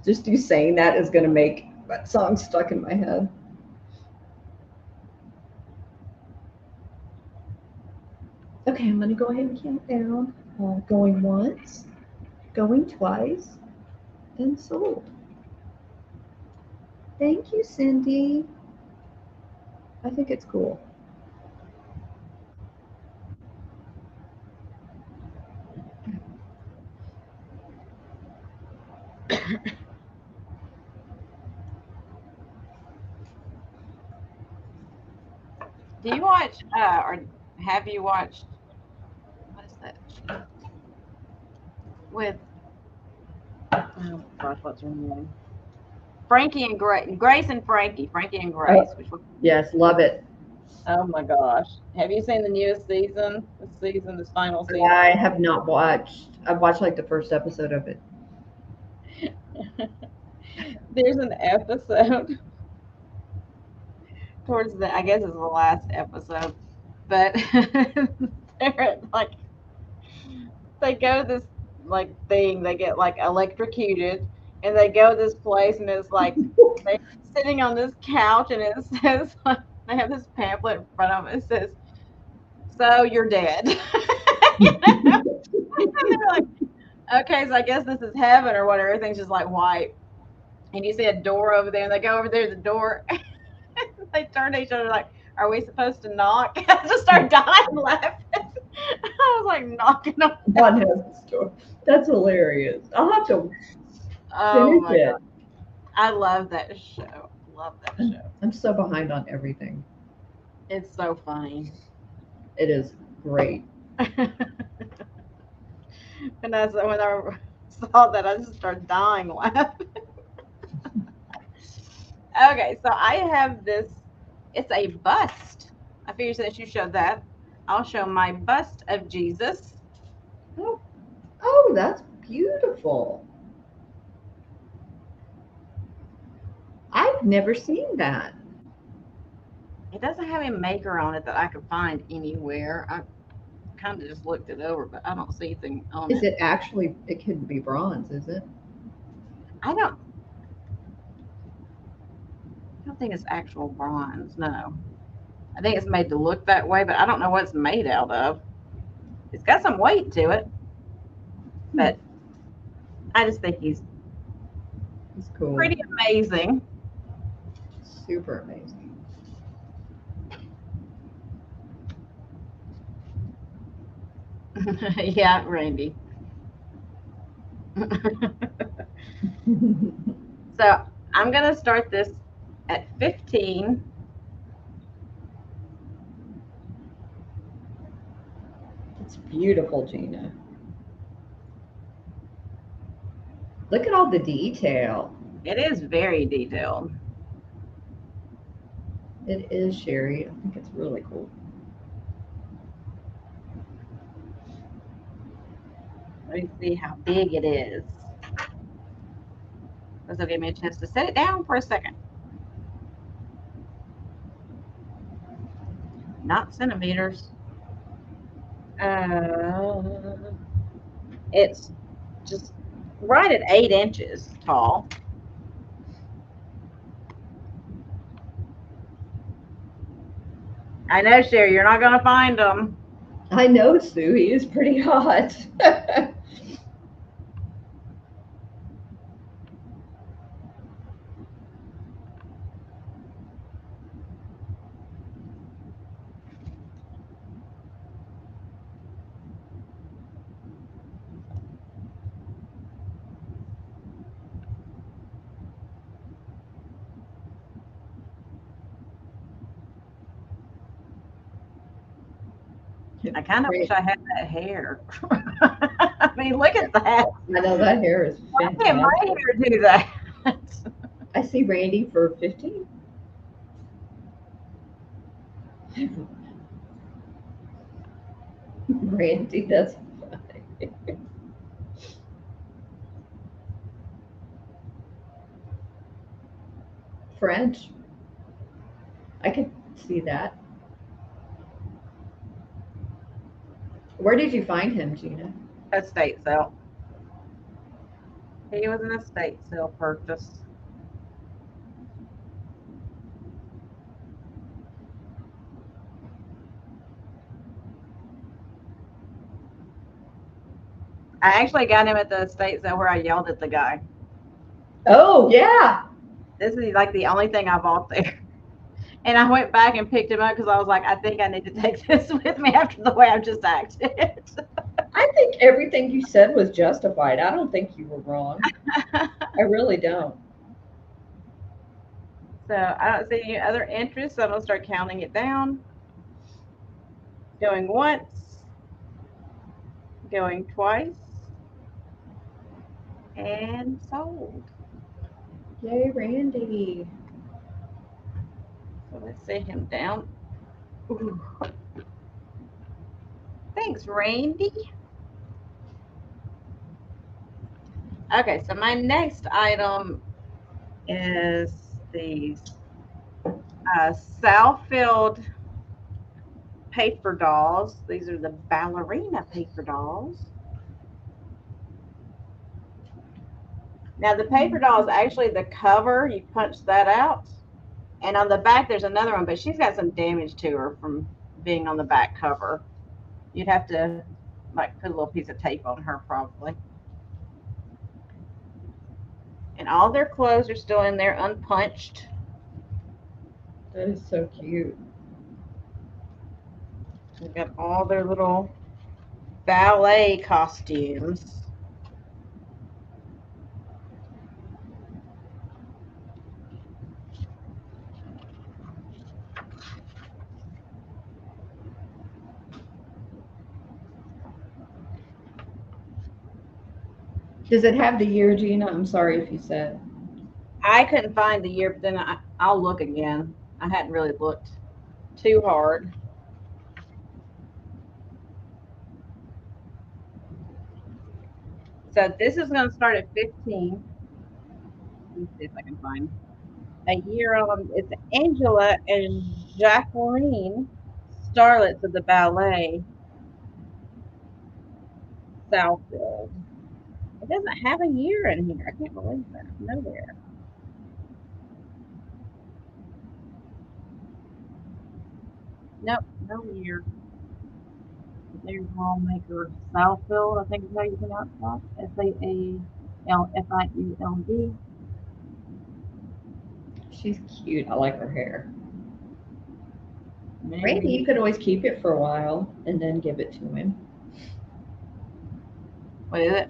Just you saying that is going to make that song stuck in my head. Okay, I'm going to go ahead and count down. Going once, going twice, and sold. Thank you, Cindy. I think it's cool. Do you watch, or have you watched, what is that? With, oh gosh, what's her name? Frankie and Grace and Frankie and Grace. Oh, yes, love it. Oh my gosh. Have you seen the newest season? This final season? I have not watched. I've watched like the first episode of it. There's an episode towards the, I guess it's the last episode, but they're like, they go to this like thing, they get like electrocuted, and they go to this place, and it's like they're sitting on this couch, and it says like they have this pamphlet in front of them. It says, "So you're dead." You know? And they're like, okay, so I guess this is heaven or whatever. Everything's just like white, and you see a door over there, and they go over there to the door. They turn to each other like, "Are we supposed to knock?" I just start dying laughing. I was like knocking on. One has the story. That's hilarious. I'll have to Oh finish my it. god, I love that show. Love that show. I'm so behind on everything. It's so funny. It is great. And that's when I saw that, I just started dying laughing. Okay, so I have this. It's a bust. I figured since you showed that, I'll show my bust of Jesus. Oh, that's beautiful. I've never seen that. It doesn't have a maker on it that I could find anywhere. I kind of just looked it over, but I don't see anything on Is it. it actually, it couldn't be bronze, is it? I don't think it's actual bronze. No, I think it's made to look that way, but I don't know what it's made out of. It's got some weight to it, but I just think he's It's cool. pretty amazing. Super amazing. Yeah, Randy. So I'm gonna start this at 15. It's beautiful, Gina. Look at all the detail. It is very detailed. It is, Sherry. I think it's really cool. Let me see how big it is. This will give me a chance to set it down for a second. Not centimeters. It's just right at 8 inches tall. I know, Sherry, you're not going to find them. I know, Sue. He is pretty hot. I kind of wish I had that hair. I mean, look at that. I know that hair is Why can't fantastic. my hair do that? I see Randy for 15. Randy, that's funny. French. I could see that. Where did you find him, Gina? Estate sale. He was an estate sale purchase. I actually got him at the estate sale where I yelled at the guy. Oh, yeah. This is like the only thing I bought there. And I went back and picked him up because I was like, I think I need to take this with me after the way I've just acted. I think everything you said was justified. I don't think you were wrong. I really don't. So I don't see any other interest, so I'm going to start counting it down. Going once, going twice, and sold. Yay, Randy. So let's set him down. Ooh. Thanks, Randy. Okay, so my next item is these South-filled paper dolls. These are the Ballerina paper dolls. Now the paper doll is actually the cover. You punch that out. And on the back there's another one, but she's got some damage to her from being on the back cover. You'd have to like put a little piece of tape on her probably. And all their clothes are still in there unpunched. That is so cute. They've got all their little ballet costumes. Does it have the year, Gina? I'm sorry if you said. I couldn't find the year, but then I'll look again. I hadn't really looked too hard. So this is going to start at 15. Let me see if I can find a year on. It's Angela and Jacqueline, starlets of the ballet, Southfield. It doesn't have a year in here. I can't believe that. Nowhere. Nope, no year. There's homemaker Southfield, I think is how you pronounce that. Saulfield. She's cute. I like her hair. Maybe Randy, you could always keep it for a while and then give it to him. What is it?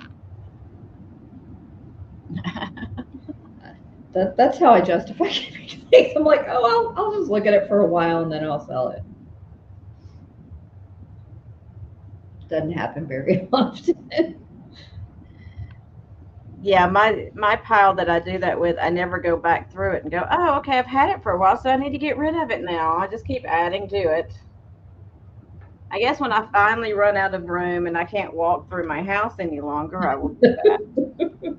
That's how I justify keeping things. I'm like, oh, I'll just look at it for a while and then I'll sell it. Doesn't happen very often. Yeah, my pile that I do that with, I never go back through it and go, oh, okay, I've had it for a while, so I need to get rid of it now. I just keep adding to it. I guess when I finally run out of room and I can't walk through my house any longer, I will do that.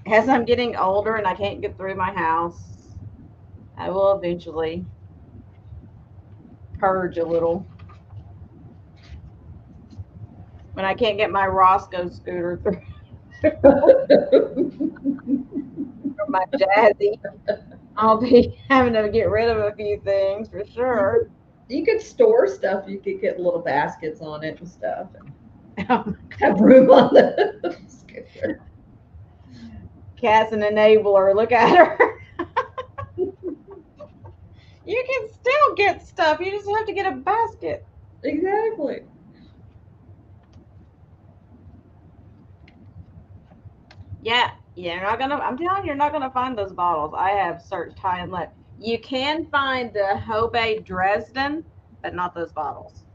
As I'm getting older and I can't get through my house, I will eventually purge a little. When I can't get my Roscoe scooter through my Jazzy, I'll be having to get rid of a few things for sure. You could store stuff. You could get little baskets on it and stuff. And have room on the scooter. Cat's an enabler. Look at her. You can still get stuff. You just have to get a basket. Exactly. Yeah, you're not gonna. I'm telling you, you're not gonna find those bottles. I have searched high and low. You can find the Hobe Dresden, but not those bottles.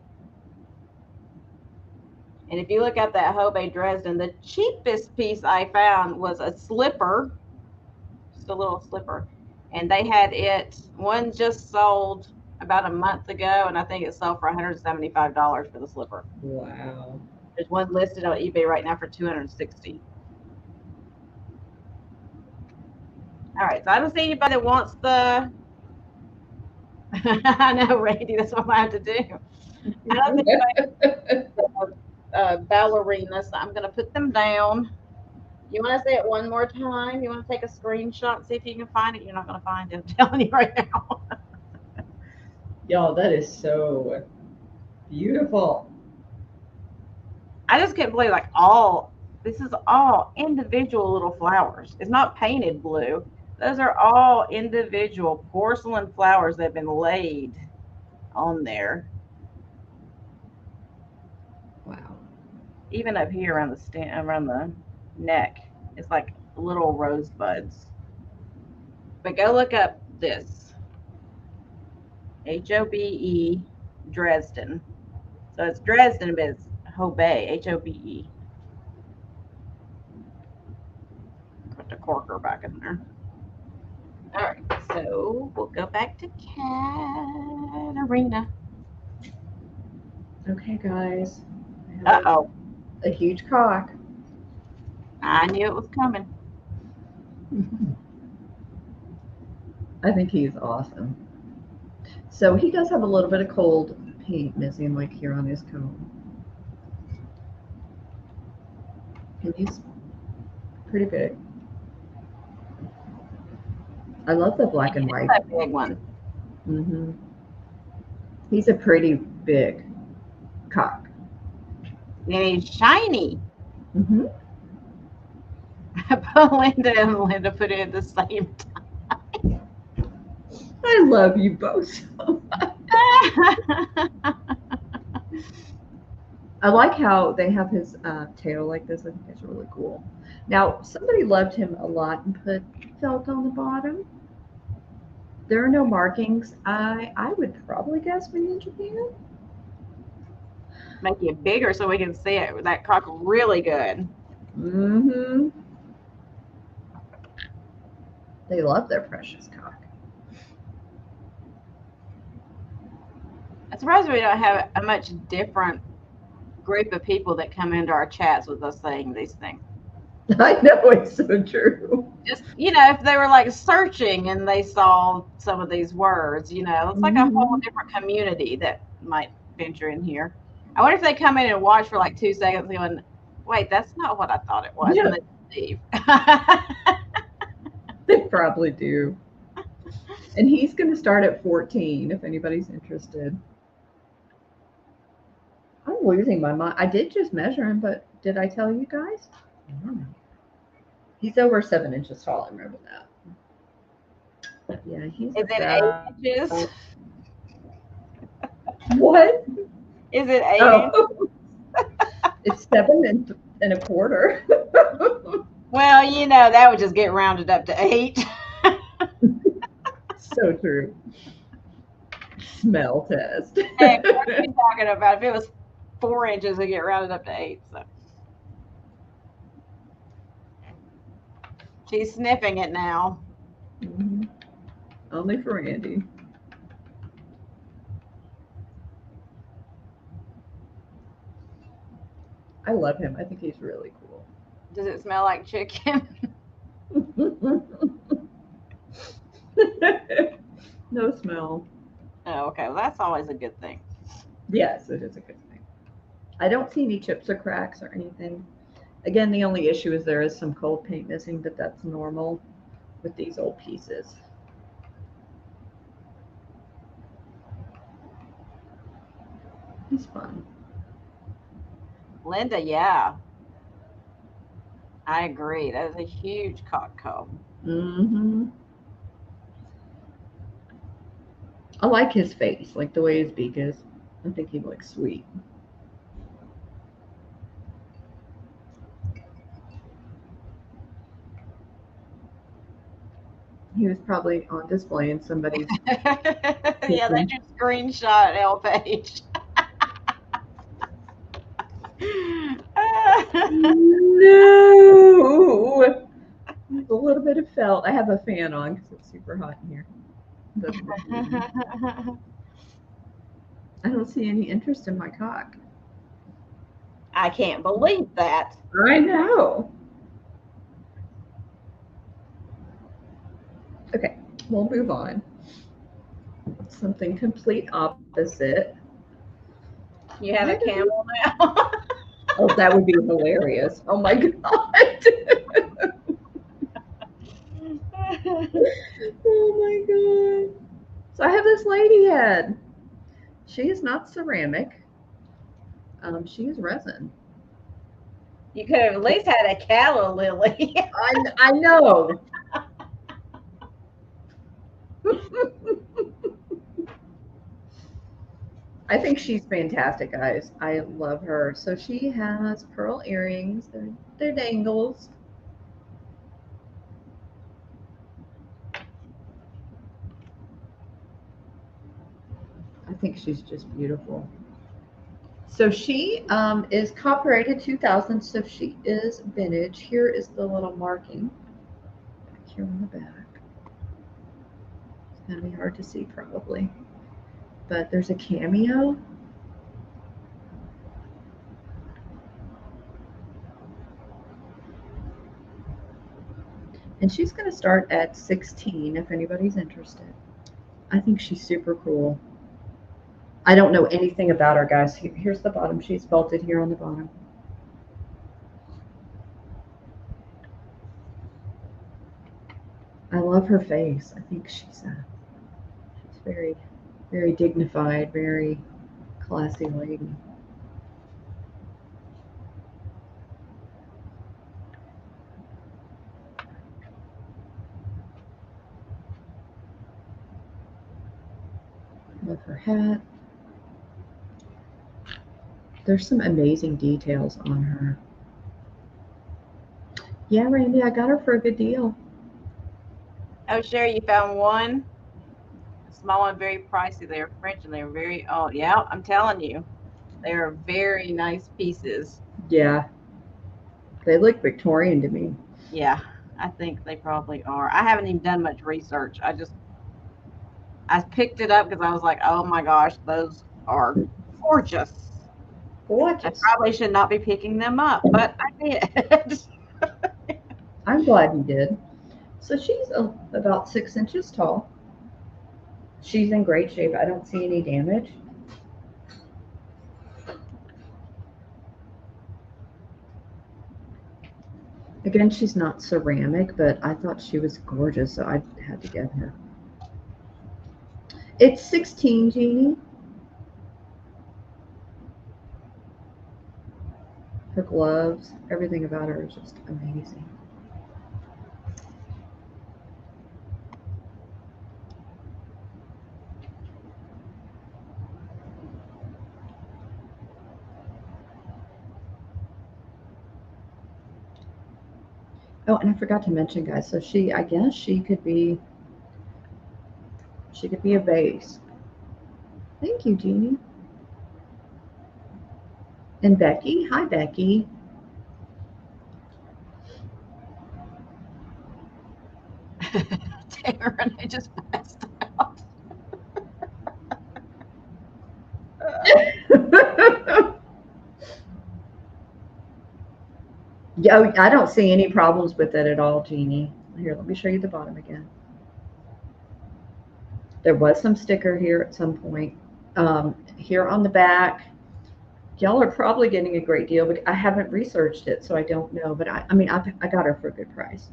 And if you look at that Hobe Dresden, the cheapest piece I found was a slipper, just a little slipper, and they had it. One just sold about a month ago, and I think it sold for $175 for the slipper. Wow. There's one listed on eBay right now for $260. All right, so I don't see anybody that wants the. I know, Randy. That's what I have to do. I don't think anybody Ballerina, so I'm going to put them down. You want to say it one more time? You want to take a screenshot, see if you can find it? You're not going to find it. I'm telling you right now. Y'all, that is so beautiful. I just can't believe this is all individual little flowers. It's not painted blue. Those are all individual porcelain flowers that have been laid on there. Wow. Even up here around the neck, it's like little rosebuds. But go look up this Hobe Dresden. So it's Dresden, but it's Hobe, Hobe. Put the corker back in there. All right, so we'll go back to Katarina. Okay, guys. Uh-oh. A huge cock. I knew it was coming. I think he's awesome. So he does have a little bit of cold paint missing, like here on his comb. And he's pretty big. I love the black and white. That's a big one. Mm-hmm. He's a pretty big cock. And he's shiny. Mm-hmm. Belinda and Linda put it at the same time. I love you both so much. I like how they have his tail like this. I think it's really cool. Now, somebody loved him a lot and put felt on the bottom. There are no markings. I would probably guess made in Japan. Make it bigger so we can see it with that cock really good. Mm-hmm. They love their precious cock. I'm surprised we don't have a much different group of people that come into our chats with us saying these things. I know, it's so true. Just, if they were like searching and they saw some of these words, it's like a whole different community that might venture in here. I wonder if they come in and watch for like 2 seconds going, wait, that's not what I thought it was. Yeah. And they leave. They probably do. And he's going to start at 14 if anybody's interested. I'm losing my mind. I did just measure him, but did I tell you guys? I don't know. He's over 7 inches tall. I remember that. But yeah, he's. Is it 8 inches? What? Is it 8 inches? It's 7 and a quarter. Well, that would just get rounded up to 8. So true. Smell test. Hey, what are you talking about? If it was 4 inches, it'd get rounded up to 8. So she's sniffing it now. Mm-hmm. Only for Andy. I love him. I think he's really cool. Does it smell like chicken? No smell. Oh, okay. Well, that's always a good thing. Yes, it is a good thing. I don't see any chips or cracks or anything. Again, the only issue is there is some cold paint missing, but that's normal with these old pieces. He's fun. Linda, yeah. I agree. That is a huge cock comb. Mm-hmm. I like his face, like the way his beak is. I think he looks sweet. He was probably on display in somebody's. Yeah, that's your screenshot, L page. No, a little bit of felt. I have a fan on because it's super hot in here. I don't see any interest in my cock. I can't believe that. I know. Okay, we'll move on. Something complete opposite. You have a camel now? Oh, that would be hilarious. Oh my God. Oh my God. So I have this lady head. She is not ceramic. She is resin. You could have at least had a calla lily. I know. I think she's fantastic, guys. I love her. So she has pearl earrings. They're dangles. I think she's just beautiful. So she is copyrighted 2000, so she is vintage. Here is the little marking back here on the back. It's going to be hard to see probably, but there's a cameo. And she's going to start at 16 if anybody's interested. I think she's super cool. I don't know anything about her, guys. Here's the bottom. She's belted here on the bottom. I love her face. I think she's very, very dignified, very classy lady. Love her hat. There's some amazing details on her. Yeah, Randy, I got her for a good deal. Oh, Sherry, you found one? Small one, very pricey. They're French and they're very old. Yeah, I'm telling you. They are very nice pieces. Yeah. They look Victorian to me. Yeah, I think they probably are. I haven't even done much research. I picked it up because I was like, oh my gosh, those are gorgeous. Gorgeous. I probably should not be picking them up, but I did. I'm glad you did. So she's about 6 inches tall. She's in great shape. I don't see any damage. Again, she's not ceramic, but I thought she was gorgeous, so I had to get her. It's 16, Jeannie. Her gloves, everything about her is just amazing. Oh, and I forgot to mention, guys, so I guess she could be a base. Thank you, Jeannie. And Becky, hi, Becky. Darren, I just passed out. Yeah, I don't see any problems with it at all, Jeannie. Here, let me show you the bottom again. There was some sticker here at some point. Here on the back, y'all are probably getting a great deal, but I haven't researched it, so I don't know. But I mean, I got her for a good price.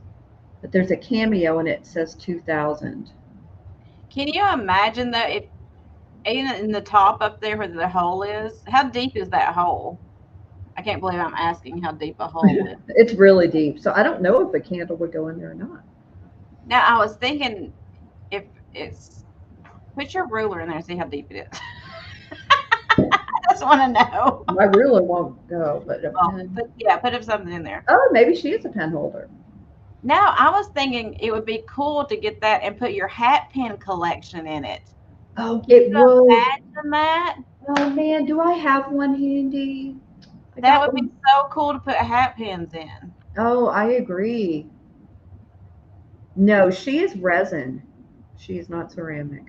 But there's a Cameo and it says 2,000. Can you imagine that if in the top up there where the hole is, how deep is that hole? I can't believe I'm asking how deep a hole is. It's really deep, so I don't know if a candle would go in there or not. Now I was thinking if it's put your ruler in there and see how deep it is. I just want to know. My ruler won't go, but put up something in there. Oh, maybe she is a pen holder. Now I was thinking it would be cool to get that and put your hat pin collection in it. Oh, it would. Imagine that. Oh man, do I have one handy? That would be so cool to put hat pins in. Oh, I agree. No, she is resin. She is not ceramic.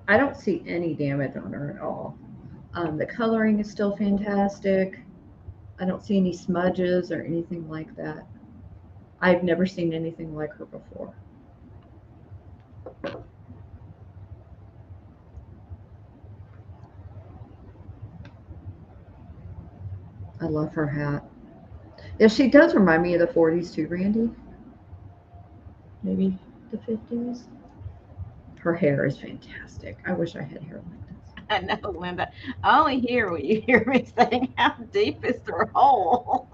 I don't see any damage on her at all. The coloring is still fantastic. I don't see any smudges or anything like that. I've never seen anything like her before. I love her hat. Yeah, she does remind me of the 40s too, Randy. Maybe the 50s. Her hair is fantastic. I wish I had hair like this. I know, Linda. I only hear what you hear me saying. How deep is the hole?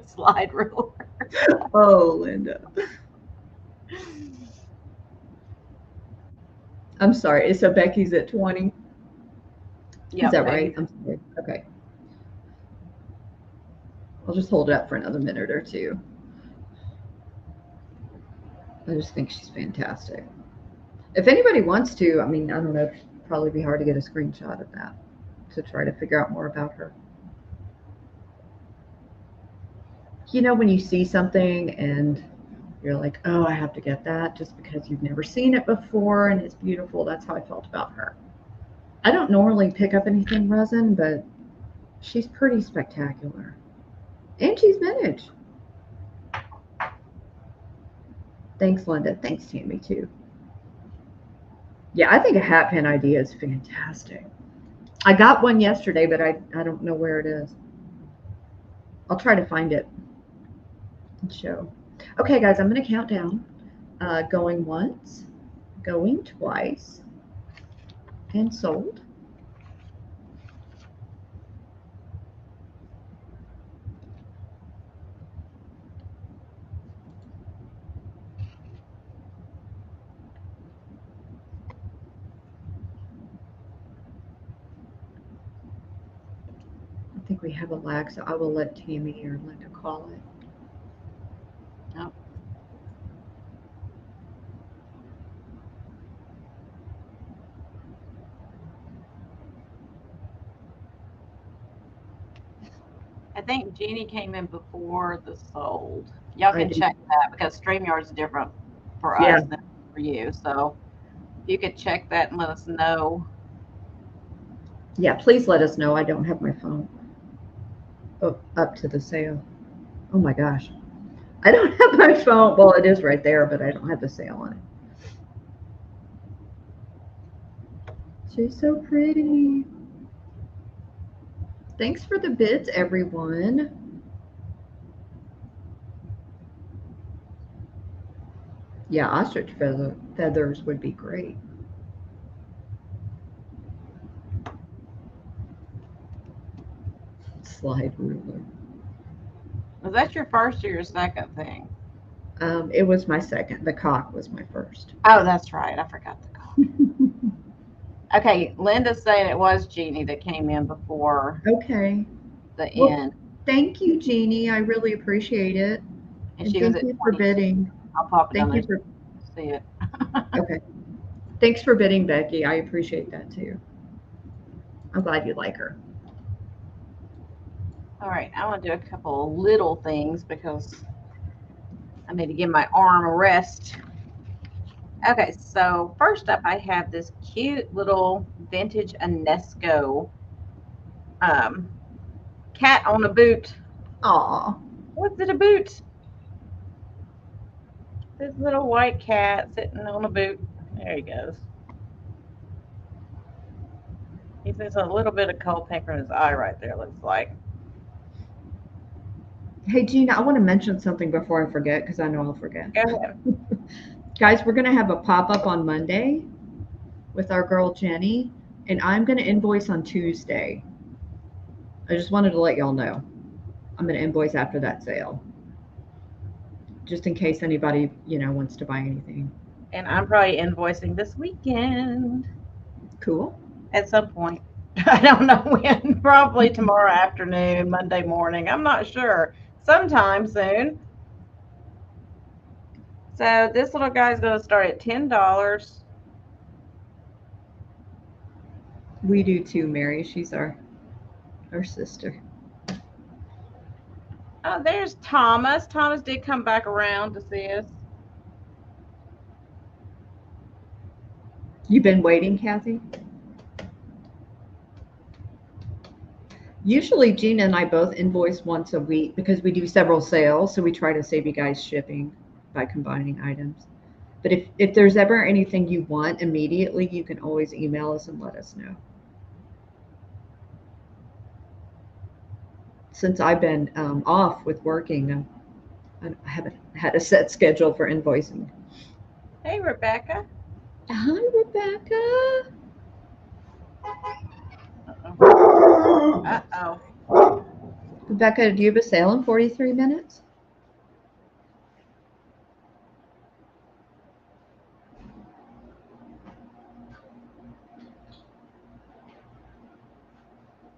Slide ruler. Oh, Linda. I'm sorry. So Becky's at 20? Yep, is that right? I'm sorry. Okay. I'll just hold it up for another minute or two. I just think she's fantastic. If anybody wants to, I mean, I don't know, it'd probably be hard to get a screenshot of that to try to figure out more about her. You know, when you see something and You're like, oh, I have to get that just because you've never seen it before and it's beautiful. That's how I felt about her. I don't normally pick up anything resin, but she's pretty spectacular. And she's vintage. Thanks, Linda. Thanks, Tammy, too. Yeah, I think a hat pin idea is fantastic. I got one yesterday, but I don't know where it is. I'll try to find it and show. Okay, guys, I'm going to count down. Going once, going twice, and sold. I think we have a lag, so I will let Tammy or Linda call it. Oh. I think Jeannie came in before the sold. Y'all can check that because StreamYard is different for us than for you. So if you could check that and let us know. Yeah, please let us know. I don't have my phone up to the sale. Oh my gosh. I don't have my phone. Well, it is right there, but I don't have the sale on it. She's so pretty. Thanks for the bids, everyone. Yeah, ostrich feathers would be great. Slide ruler. Was that your first or your second thing? It was my second. The cock was my first. Oh, that's right. I forgot the cock. Okay, Linda's saying it was Jeannie that came in before Okay. the end. Thank you, Jeannie. I really appreciate it. And she was thank at you for bidding. I'll pop it on Thank you there. for See it. Okay. Thanks for bidding, Becky. I appreciate that too. I'm glad you like her. All right, I want to do a couple of little things because I need to give my arm a rest. Okay, so first up, I have this cute little vintage Unesco cat on a boot. Aw. What's it a boot? This little white cat sitting on a boot. There he goes. He has a little bit of coal paper in his eye right there, looks like. Hey, Gina, I want to mention something before I forget because I know I'll forget. Go ahead. Guys, we're going to have a pop-up on Monday with our girl Jenny, and I'm going to invoice on Tuesday. I just wanted to let y'all know. I'm going to invoice after that sale. Just in case anybody, wants to buy anything. And I'm probably invoicing this weekend. Cool. At some point. I don't know when. Probably tomorrow afternoon, Monday morning. I'm not sure. Sometime soon. So this little guy's going to start at $10. We do too, Mary. She's our sister. Oh, there's Thomas. Thomas did come back around to see us. You've been waiting, Kathy? Usually Gina and I both invoice once a week because we do several sales, so we try to save you guys shipping by combining items. But if there's ever anything you want immediately, you can always email us and let us know. Since I've been off with working, I haven't had a set schedule for invoicing. Hey, Rebecca. Hi, Rebecca. Uh-oh. Rebecca, do you have a sale in 43 minutes?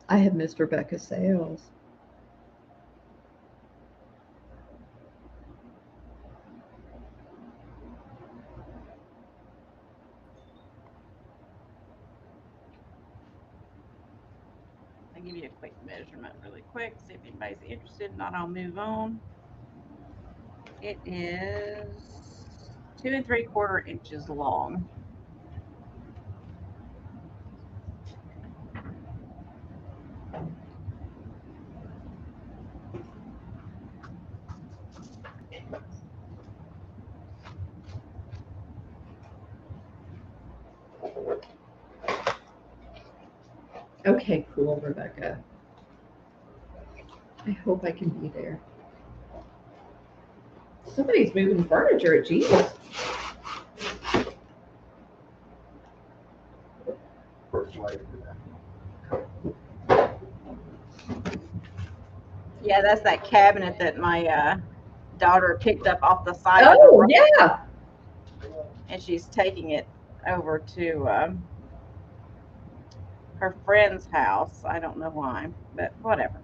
I have missed Rebecca's sales. I'll give you a quick measurement really quick. See if anybody's interested. If not, I'll move on. It is 2 3/4 inches long. Okay, cool, Rebecca. I hope I can be there. Somebody's moving furniture. Jesus. Yeah, that's that cabinet that my daughter picked up off the side of the Oh, road, yeah. and she's taking it over to her friend's house. I don't know why, but whatever.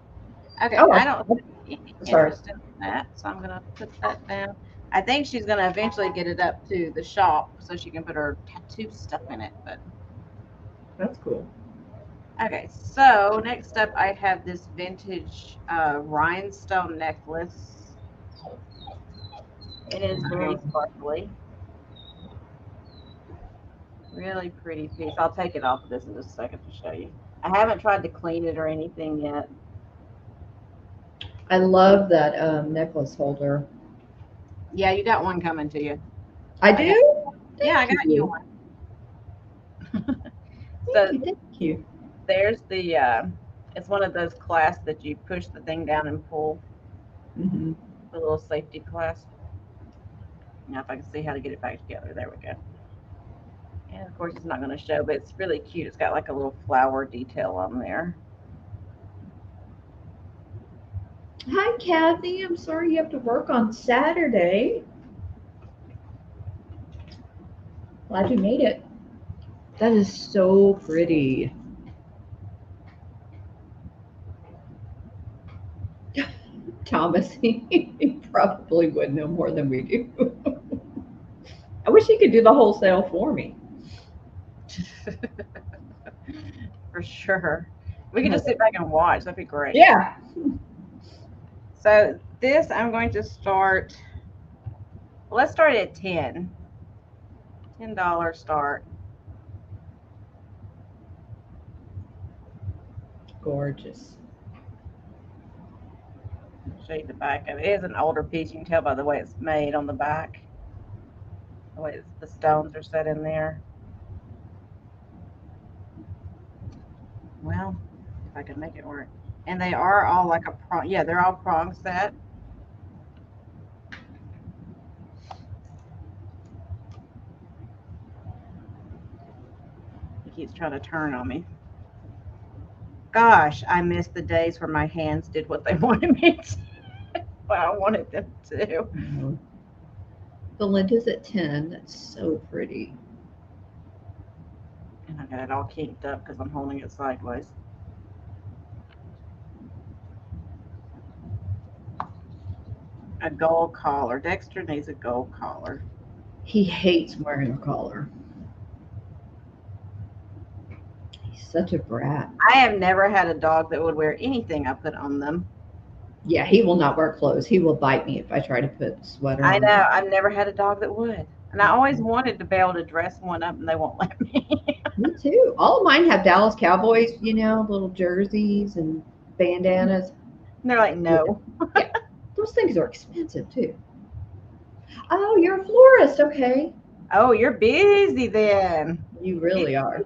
Okay, Oh, I don't see any sorry. interest in that, so I'm gonna put that down. I think she's gonna eventually get it up to the shop so she can put her tattoo stuff in it. But That's cool. okay, so next up I have this vintage rhinestone necklace. It is very sparkly. Really pretty piece. I'll take it off of this in just a second to show you. I haven't tried to clean it or anything yet. I love that necklace holder. Yeah, you got one coming to you. I do? Yeah, I got you one. So Thank you. there's the it's one of those clasps that you push the thing down and pull, Mm-hmm. the little safety clasp. Now if I can see how to get it back together, there we go. And of course it's not going to show, but it's really cute. It's got like a little flower detail on there. Hi, Kathy. I'm sorry you have to work on Saturday. Glad you made it. That is so pretty. Thomas, he probably would know more than we do. I wish he could do the wholesale for me. For sure. We can just sit back and watch. That'd be great. Yeah. So this I'm going to start. Well, let's start at $10 start. Gorgeous. I'll show you the back of it. It is an older piece. You can tell by the way it's made on the back. The way the stones are set in there. Well, if I can make it work. And they are all like a prong. Yeah, they're all prong set. He keeps trying to turn on me. Gosh, I miss the days where my hands did what they wanted me to. What I wanted them to. Belinda's at 10. That's so pretty. And I got it all kinked up because I'm holding it sideways. A gold collar. Dexter needs a gold collar. He hates wearing a collar. He's such a brat. I have never had a dog that would wear anything I put on them. Yeah, he will not wear clothes. He will bite me if I try to put a sweater on. I know. I've never had a dog that would. And I always wanted to be able to dress one up, and they won't let me. Me too. All of mine have Dallas Cowboys, little jerseys and bandanas. And they're like, no. Yeah. Those things are expensive too. Oh, you're a florist. Okay. Oh, you're busy then. You really are.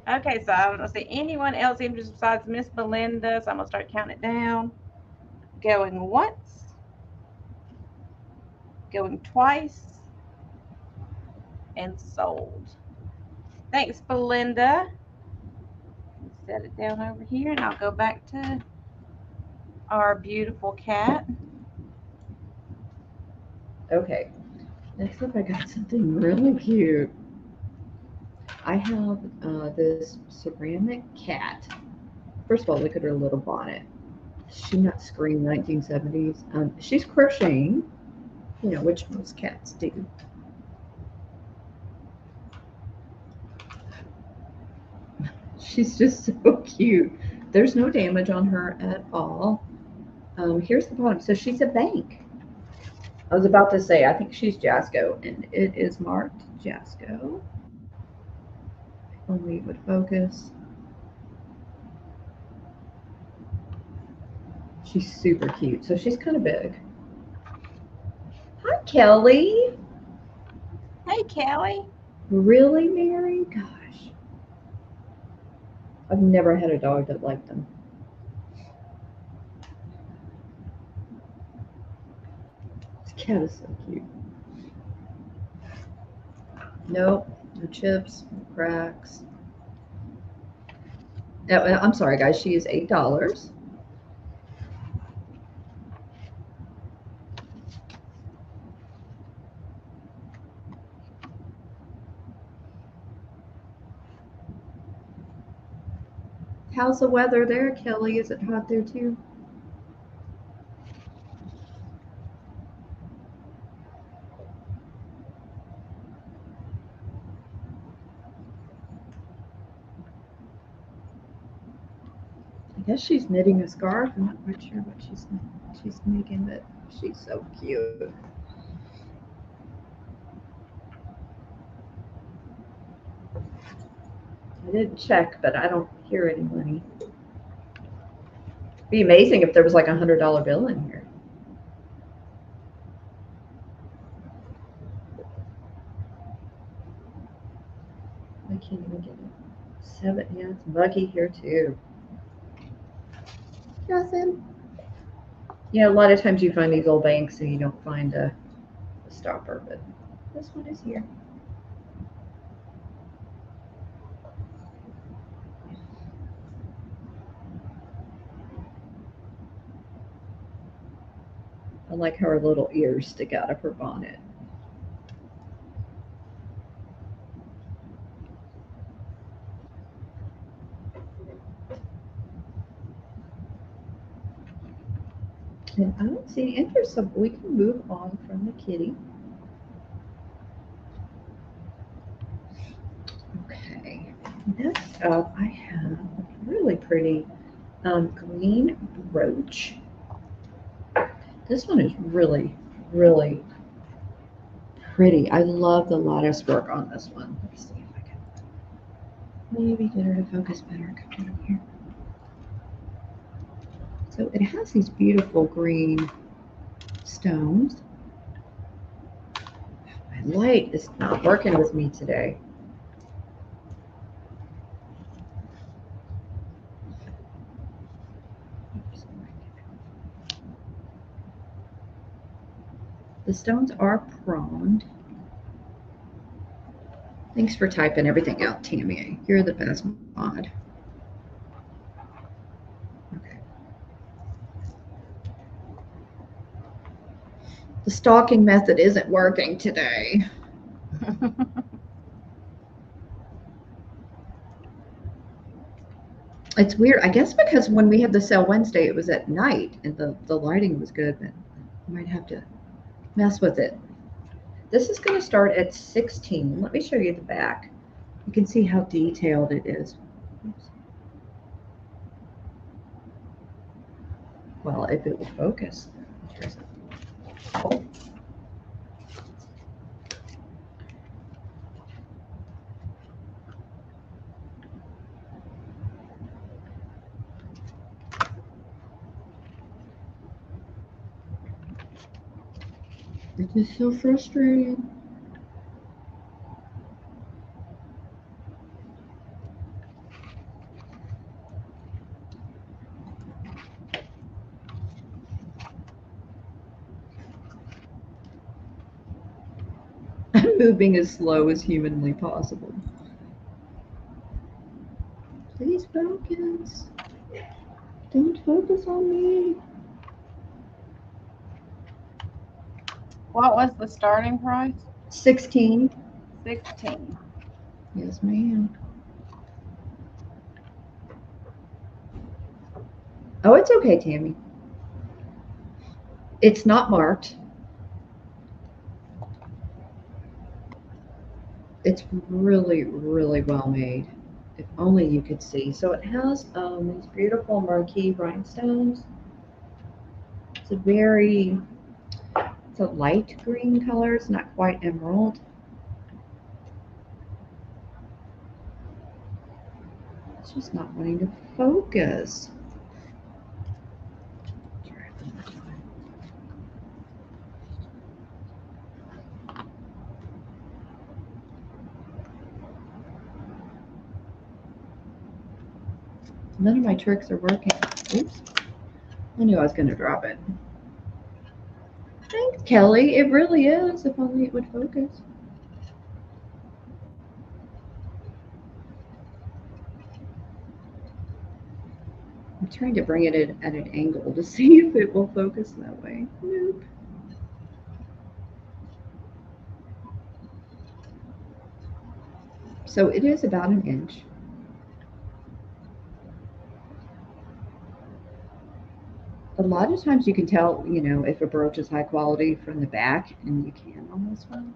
Okay, so I don't see anyone else interested besides Miss Belinda. So I'm going to start counting it down. Going once. Going twice. And sold. Thanks, Belinda. Set it down over here, and I'll go back to our beautiful cat. Okay. Next up, I got something really cute. I have this ceramic cat. First of all, look at her little bonnet. She not scream 1970s. She's crocheting, which most cats do. She's just so cute. There's no damage on her at all. Here's the bottom. So she's a bank. I was about to say, I think she's Jasco, and it is marked Jasco. If only it would focus. She's super cute. So she's kind of big. Hi, Kelly. Hey, Kelly. Really, Mary? Gosh. I've never had a dog that liked them. This cat is so cute. Nope, no chips, no cracks. Oh, I'm sorry, guys. She is $8. How's the weather there, Kelly? Is it hot there too? I guess she's knitting a scarf. I'm not quite sure what she's making, but she's so cute. I didn't check, but I don't hear any money. It'd be amazing if there was like $100 bill in here. I can't even get it. 7, yeah, it's muggy here too. Nothing. Yeah, a lot of times you find these old banks and you don't find a stopper, but this one is here. I like how her little ears stick out of her bonnet. And I don't see any interest, so we can move on from the kitty. Okay, next up I have a really pretty green brooch. This one is really, really pretty. I love the lattice work on this one. Let's see if I can maybe get her to focus better. Come down here. So it has these beautiful green stones. My light is not working with me today. The stones are pronged. Thanks for typing everything out, Tammy. You're the best mod. Okay. The stalking method isn't working today. It's weird. I guess because when we had the sale Wednesday, it was at night and the lighting was good, but I might have to mess with it. This is going to start at 16. Let me show you the back. You can see how detailed it is. Oops. Well, if it will focus. It is so frustrating. I'm moving as slow as humanly possible. Please focus. Don't focus on me. What was the starting price? 16. 16. Yes, ma'am. Oh, it's okay, Tammy. It's not marked. It's really, really well made. If only you could see. So it has these beautiful marquee rhinestones. It's a light green color. It's not quite emerald. It's just not wanting to focus. None of my tricks are working. Oops. I knew I was going to drop it. Thanks, Kelly. It really is, if only it would focus. I'm trying to bring it at an angle to see if it will focus that way. Nope. So it is about an inch. A lot of times you can tell, you know, if a brooch is high quality from the back, and you can on this one.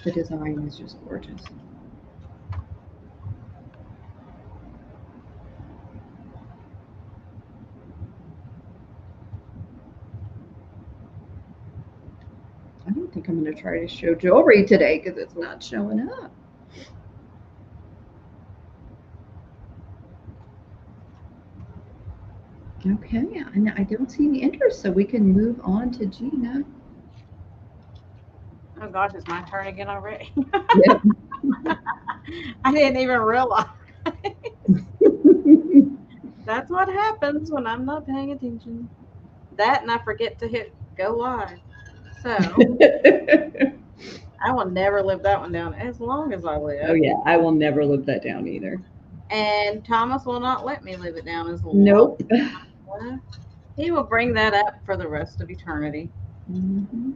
The design is just gorgeous. I don't think I'm going to try to show jewelry today because it's not showing up. Okay, and I don't see any interest, so we can move on to Gina. Oh gosh, it's my turn again already. Yep. I didn't even realize. That's what happens when I'm not paying attention. That and I forget to hit go live. So I will never live that one down as long as I live. Oh yeah, I will never live that down either. And Thomas will not let me live it down as long. Nope. He will bring that up for the rest of eternity. Mm-hmm.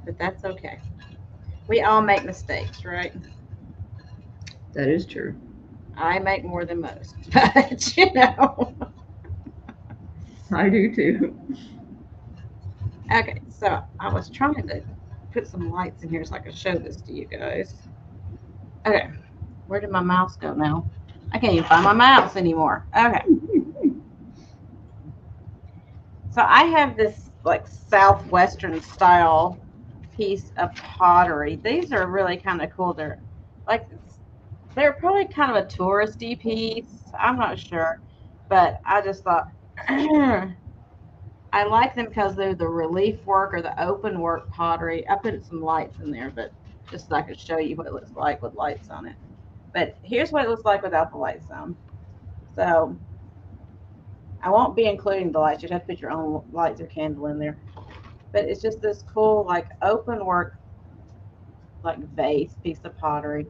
But that's okay. We all make mistakes, right? That is true. I make more than most, but you know. I do too. Okay, so I was trying to put some lights in here so I could show this to you guys. Okay, where did my mouse go now? I can't even find my mouse anymore. Okay. So I have this like southwestern style piece of pottery. These are really kind of cool. They're probably kind of a touristy piece. I'm not sure, but I just thought I like them because they're the relief work or the open work pottery. I put some lights in there, but just so I could show you what it looks like with lights on it. But here's what it looks like without the lights on. So I won't be including the lights. You'd have to put your own lights or candle in there. But it's just this cool, like open work, like vase piece of pottery.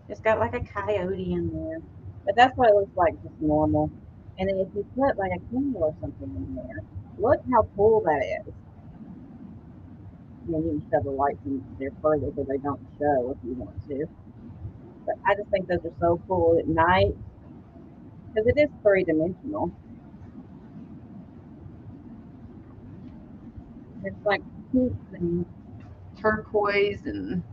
It's got like a coyote in there. But that's what it looks like just normal. And then if you put like a candle or something in there, look how cool that is. And then you can shove the lights in there further so they don't show if you want to. But I just think those are so cool at night because it is three-dimensional. It's like pink and turquoise and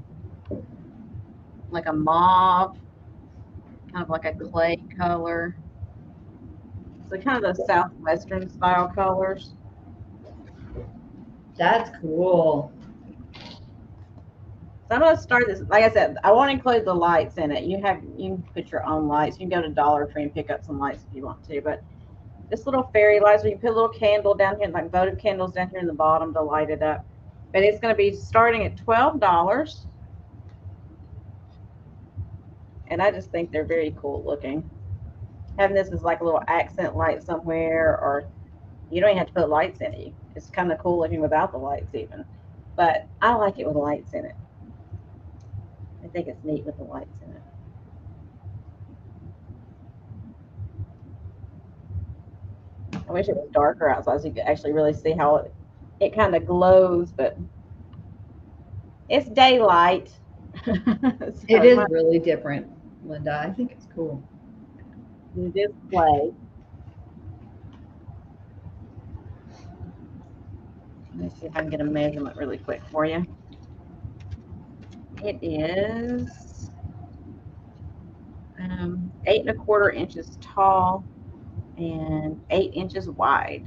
like a mauve, kind of like a clay color. So kind of the southwestern style colors. That's cool. So I'm gonna start this. Like I said, I won't include the lights in it. You can put your own lights. You can go to Dollar Tree and pick up some lights if you want to. But this little fairy lights, where you put a little candle down here, like votive candles down here in the bottom to light it up. But it's going to be starting at $12. And I just think they're very cool looking. Having this as like a little accent light somewhere, or you don't even have to put lights in it. It's kind of cool looking without the lights even. But I like it with lights in it. I think it's neat with the lights in it. I wish it was darker outside so you could actually really see how it kind of glows, but it's daylight. So It is really different, Linda. I think it's cool. It is clay. Let me see if I can get a measurement really quick for you. It is 8 1/4 inches tall and 8 inches wide.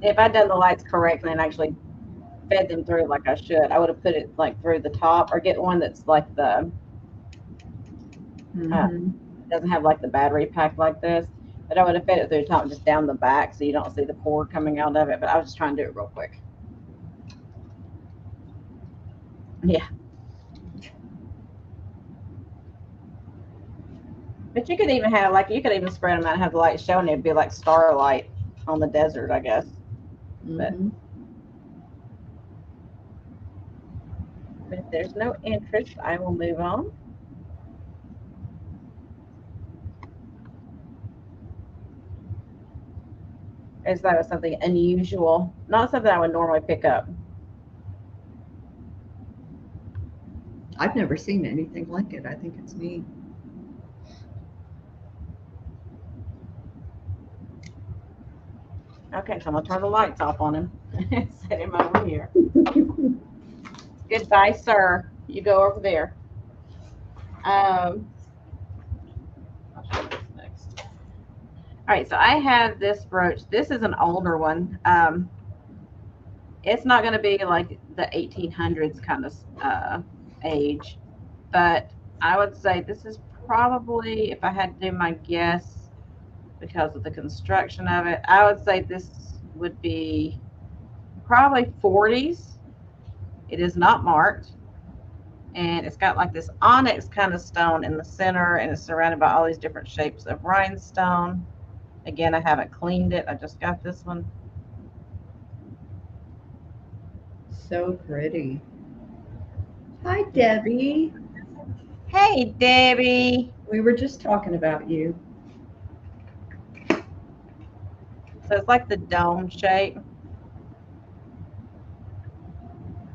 If I'd done the lights correctly and actually fed them through like I should, I would have put it like through the top, or get one that's like the doesn't have like the battery pack like this. But I would have fed it through the top, just down the back, so you don't see the cord coming out of it. But I was just trying to do it real quick. Yeah. But you could even have like, you could even spread them out and have the light showing. It'd be like starlight on the desert, I guess. But if there's no interest, I will move on. As that was something unusual, not something I would normally pick up. I've never seen anything like it. I think it's neat. Okay, so I'm gonna turn the lights off on him and set him over here. Goodbye, sir. You go over there. I'll show this next. All right, so I have this brooch. This is an older one. It's not going to be like the 1800s kind of age, but I would say this is probably, if I had to do my guess, because of the construction of it, I would say this would be probably 40s. It is not marked, and it's got like this onyx kind of stone in the center, and it's surrounded by all these different shapes of rhinestone. Again, I haven't cleaned it. I just got this one. So pretty. Hi, Debbie. Hey, Debbie. We were just talking about you. So it's like the dome shape.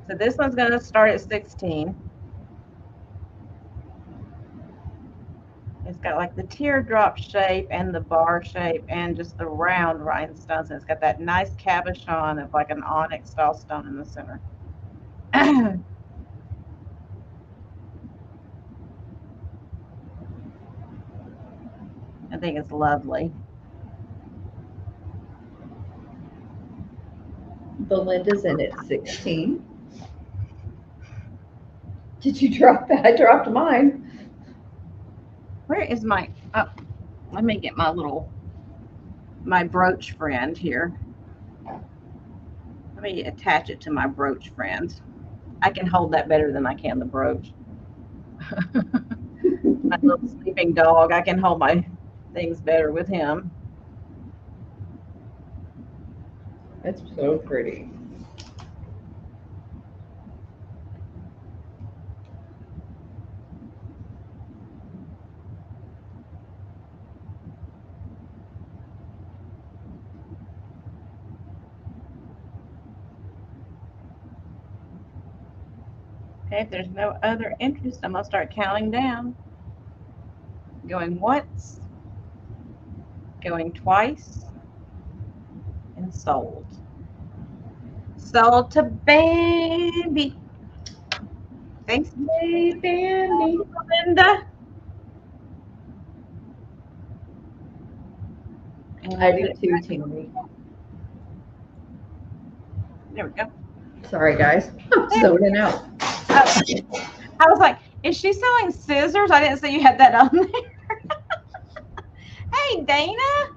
So this one's going to start at 16. It's got like the teardrop shape and the bar shape and just the round rhinestones. And it's got that nice cabochon of like an onyx style stone in the center. I think it's lovely. Belinda's in at 16. Did you drop that? I dropped mine. Where is my, oh, let me get my brooch friend here. Let me attach it to my brooch friend. I can hold that better than I can the brooch. My little sleeping dog, I can hold my things better with him. That's so pretty. Okay, if there's no other interest, I'm going to start counting down. Going once, going twice, and sold. Sold to baby. Thanks, baby, Linda. I do too, Tammy. There we go. Sorry, guys. I'm zoning out. I was like, is she selling scissors? I didn't see you had that on there. Hey, Dana.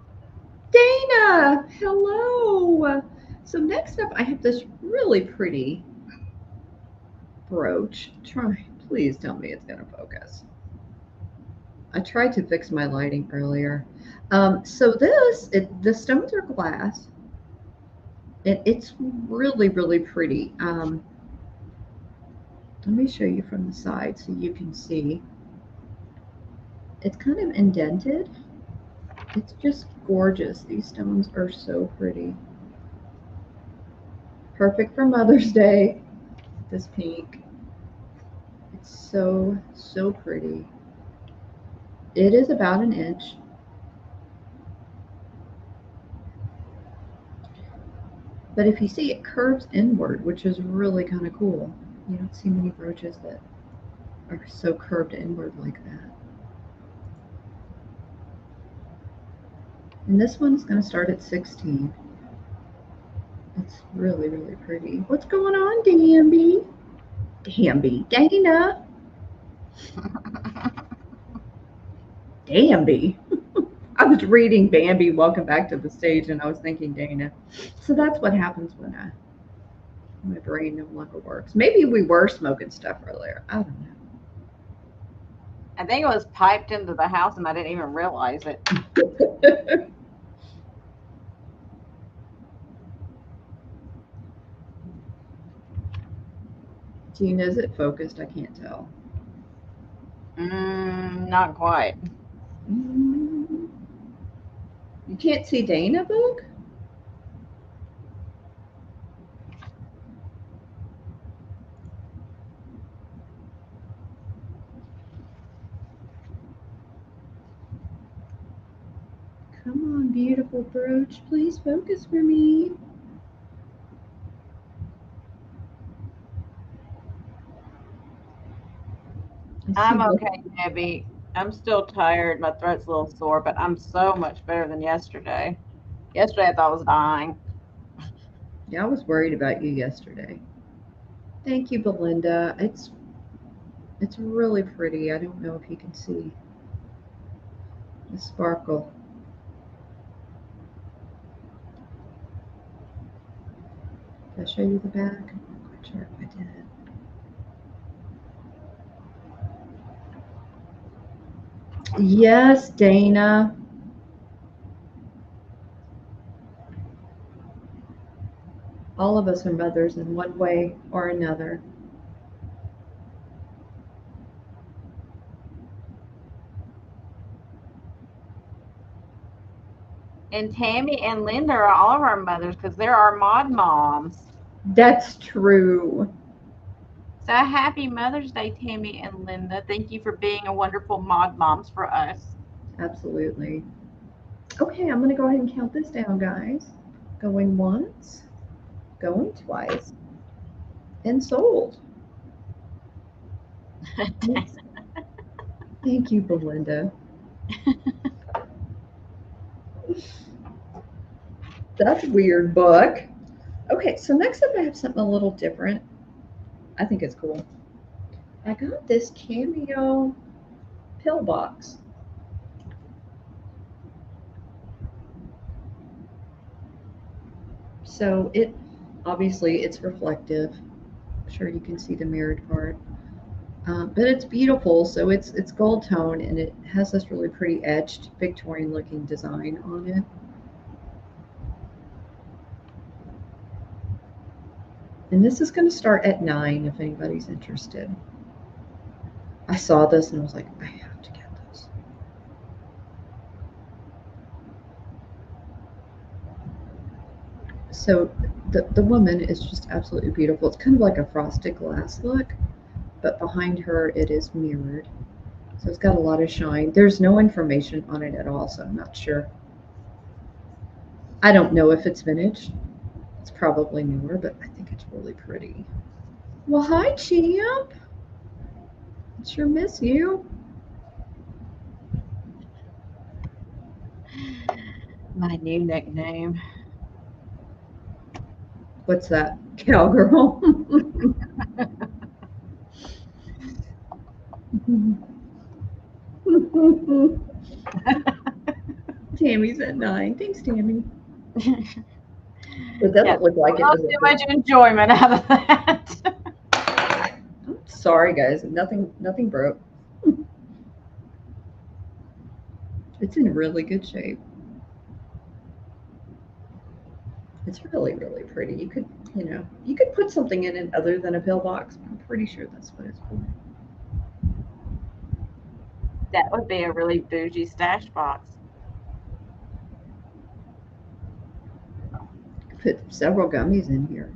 Dana, hello. So next up, I have this really pretty brooch. Please tell me it's going to focus. I tried to fix my lighting earlier. So the stones are glass. It's really, really pretty. Let me show you from the side so you can see. It's kind of indented. It's just gorgeous. These stones are so pretty. Perfect for Mother's Day. This pink. It's so, so pretty. It is about an inch. But if you see, it curves inward, which is really kind of cool. You don't see many brooches that are so curved inward like that. And this one's going to start at 16. It's really, really pretty. What's going on, Danby? Danby. Dana. Danby. I was reading Bambi, Welcome Back to the Stage, and I was thinking Dana. So that's what happens when my brain no longer works. Maybe we were smoking stuff earlier. I don't know. I think it was piped into the house and I didn't even realize it. Gina, is it focused? I can't tell. Not quite. You can't see Dana book? Come on, beautiful brooch. Please focus for me. I'm okay, Debbie. I'm still tired. My throat's a little sore, but I'm so much better than yesterday. Yesterday I thought I was dying. Yeah, I was worried about you yesterday. Thank you, Belinda. It's really pretty. I don't know if you can see the sparkle. Did I show you the back? I'm not quite sure if I did. Yes, Dana. All of us are mothers in one way or another. And Tammy and Linda are all of our mothers because they're our mod moms. That's true. So happy Mother's Day, Tammy and Linda. Thank you for being a wonderful mod moms for us. Absolutely. Okay, I'm going to go ahead and count this down, guys. Going once, going twice, and sold. Thank you, Belinda. That's a weird book. Okay, so next up I have something a little different. I think it's cool. I got this Cameo Pillbox. So it obviously it's reflective. I'm sure you can see the mirrored part. But it's beautiful. So it's gold tone and it has this really pretty etched Victorian looking design on it. And this is going to start at 9 if anybody's interested. I saw this and I was like, I have to get this. So the woman is just absolutely beautiful. It's kind of like a frosted glass look, but behind her it is mirrored. So it's got a lot of shine. There's no information on it at all, so I'm not sure. I don't know if it's vintage. It's probably newer, but I think it's really pretty. Well, hi, Champ. Sure miss you. My new nickname. What's that? Cowgirl. Tammy's at 9. Thanks, Tammy. It doesn't look like it. Not too much enjoyment out of that. I'm sorry, guys. Nothing broke. It's in really good shape. It's really, really pretty. You could put something in it other than a pillbox. I'm pretty sure that's what it's for. That would be a really bougie stash box. Put several gummies in here.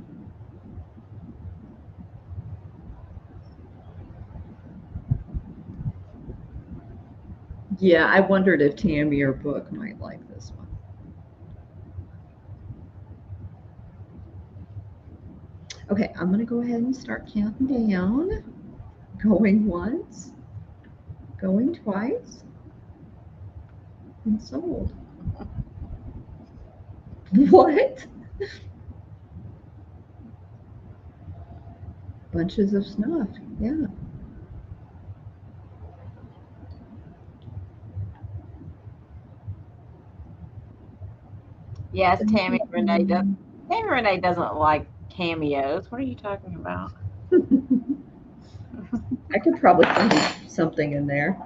Yeah, I wondered if Tammy or Book might like this one. Okay, I'm going to go ahead and start counting down. Going once, going twice, and sold. What? Bunches of snuff, yeah. Yes, Tammy Renee doesn't like cameos. What are you talking about? I could probably find something in there.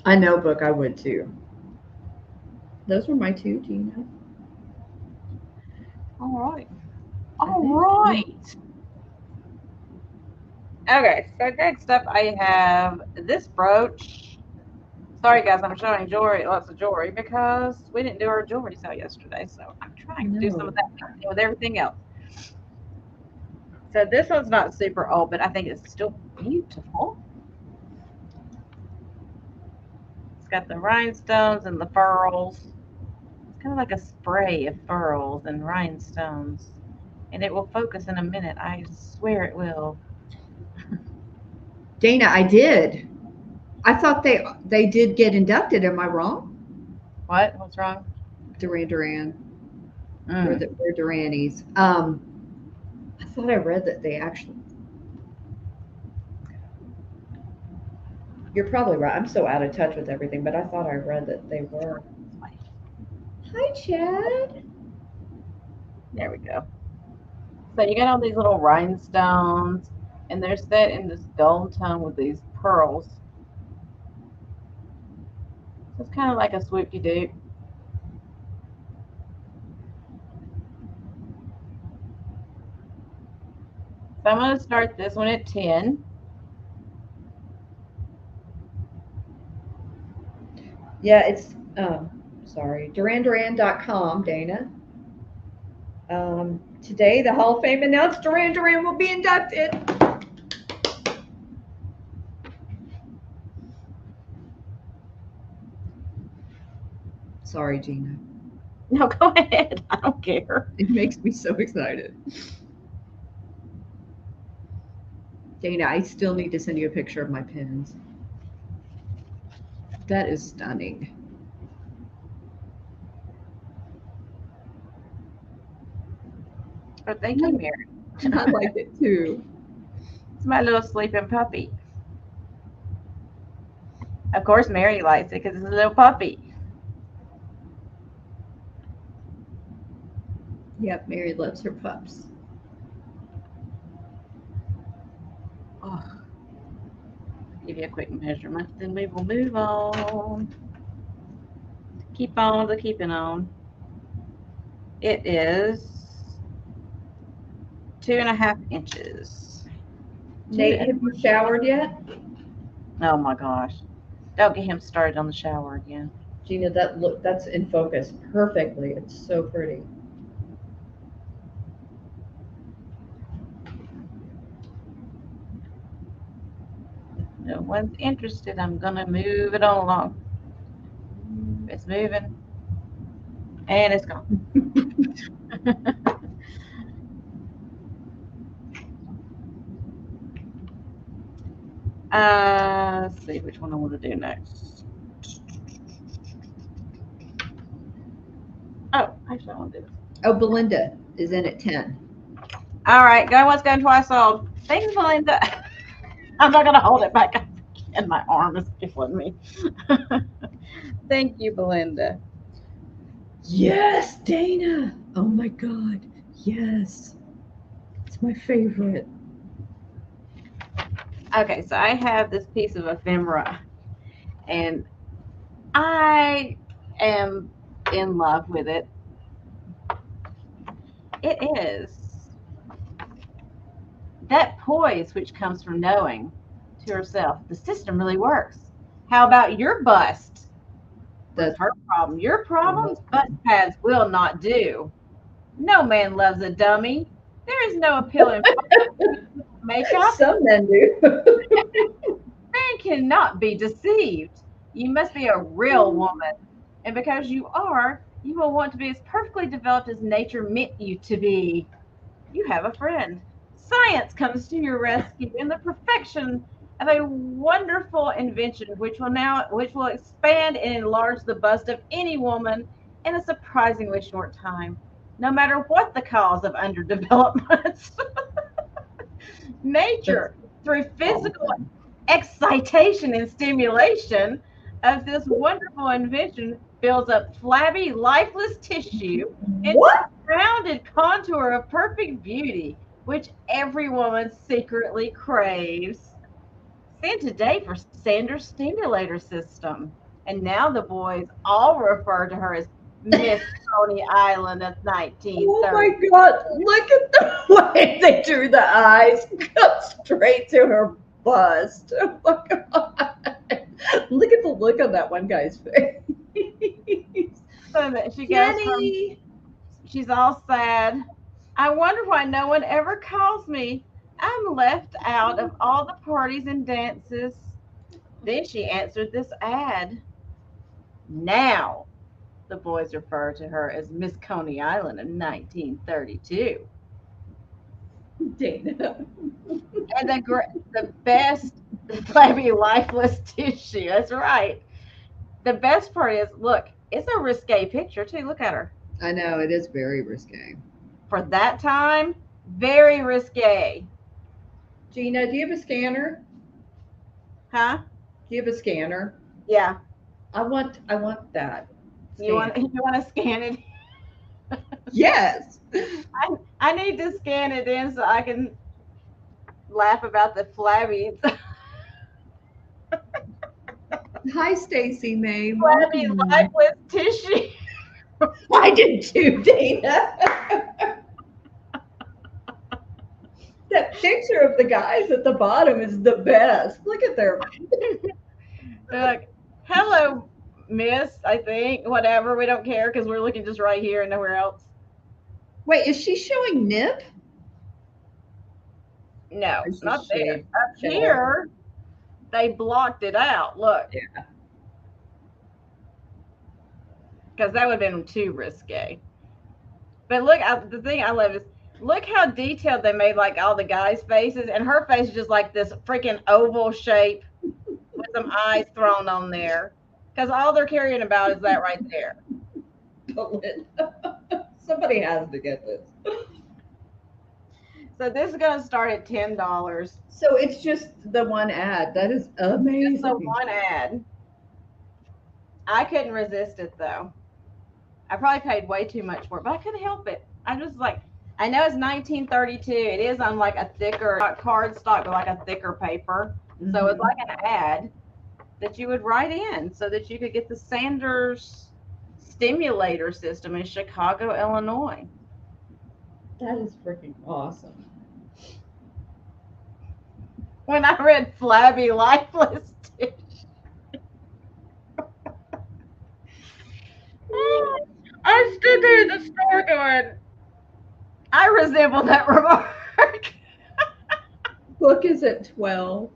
I know, Book, I would too. Those were my two, Gina. All right. All right. Okay, so next up I have this brooch. Sorry guys, I'm showing jewelry, lots of jewelry, because we didn't do our jewelry sale yesterday, so I'm trying to do some of that with everything else. So this one's not super old, but I think it's still beautiful. It's got the rhinestones and the pearls. It's kind of like a spray of pearls and rhinestones. And it will focus in a minute. I swear it will. Dana, I did. I thought they did get inducted. Am I wrong? What? What's wrong? Duran. We're Duranis. I thought I read that they actually. You're probably right. I'm so out of touch with everything, but I thought I read that they were. Hi, Chad. There we go. So you got all these little rhinestones, and they're set in this gold tone with these pearls. So it's kind of like a swoop-de-doop. So I'm going to start this one at 10. Yeah, it's, sorry, duranduran.com, Dana. Today, the Hall of Fame announced Duran Duran will be inducted. Sorry, Gina. No, go ahead. I don't care. It makes me so excited. Dana, I still need to send you a picture of my pins. That is stunning. Oh, thank you, Mary. I like it too. It's my little sleeping puppy. Of course, Mary likes it because it's a little puppy. Yep, Mary loves her pups. Oh. Give you a quick measurement, then we will move on. Keep on to keeping on. It is 2.5 inches. Nate, have you showered yet? Oh my gosh. Don't get him started on the shower again. Gina, that's in focus perfectly. It's so pretty. No one's interested. I'm gonna move it on along. It's moving. And it's gone. Let's see which one I want to do next. Oh, actually, I want to do this. Oh, Belinda is in at 10. All right, going once, going twice sold. Thanks, Belinda. I'm not going to hold it back up again. My arm is killing me. Thank you, Belinda. Yes, Dana. Oh my God. Yes. It's my favorite. Okay, so I have this piece of ephemera, and I am in love with it. It is that poise which comes from knowing to herself the system really works. How about your bust? That's her problem. Your problems, bust pads will not do. No man loves a dummy. There is no appeal in makeup. Some men do. Man cannot be deceived. You must be a real woman. And because you are, You will want to be as perfectly developed as nature meant you to be. You have a friend. Science comes to your rescue in the perfection of a wonderful invention which will expand and enlarge the bust of any woman in a surprisingly short time, no matter what the cause of underdevelopment. That's Nature, through physical awesome. excitation and stimulation of this wonderful invention, builds up flabby, lifeless tissue into What? a rounded contour of perfect beauty, which every woman secretly craves. Sent today for Sanders Stimulator System. And now the boys all refer to her as Miss Coney Island of Oh my 1930. God. Look at the way they drew the eyes. Cut straight to her bust. Oh my God. Look at the look on that one guy's face. So that she goes from, Jenny. she's all sad. I wonder why no one ever calls me. I'm left out of all the parties and dances. Then she answered this ad. Now the boys refer to her as Miss Coney Island in 1932. Dana. And the best flabby lifeless tissue. That's right. The best part is, look, it's a risque picture too. Look at her. I know, it is very risque. For that time, very risque. Gina, do you have a scanner? Huh? Do you have a scanner? Yeah. I want that. You want Scan. you want to scan it? Yes. I need to scan it in so I can laugh about the flabby Hi, Stacy May. flabby Welcome. lifeless tissue. I did too, Dana. That picture of the guys at the bottom is the best. Look at their. They're like, hello, miss, I think. Whatever. We don't care because we're looking just right here and nowhere else. Wait, is she showing nip? No, Or is she not there. shaved? Up here, they blocked it out. Look. Yeah. Because that would have been too risque. But look, the thing I love is look how detailed they made like all the guys' faces, and her face is just like this freaking oval shape with some eyes thrown on there. Because all they're caring about is that right there. Somebody has to get this. So this is going to start at $10. So it's just the one ad. That is amazing. Just the one ad. I couldn't resist it though. I probably paid way too much for it, but I couldn't help it. I just like, I know it's 1932. It is on like a thicker, not cardstock, but like a thicker paper. Mm-hmm. So it's like an ad that you would write in so that you could get the Sanders Stimulator System in Chicago, Illinois. That is freaking awesome. When I read flabby, lifeless tissue. I stood there at the store going, I resemble that remark. Book is at 12.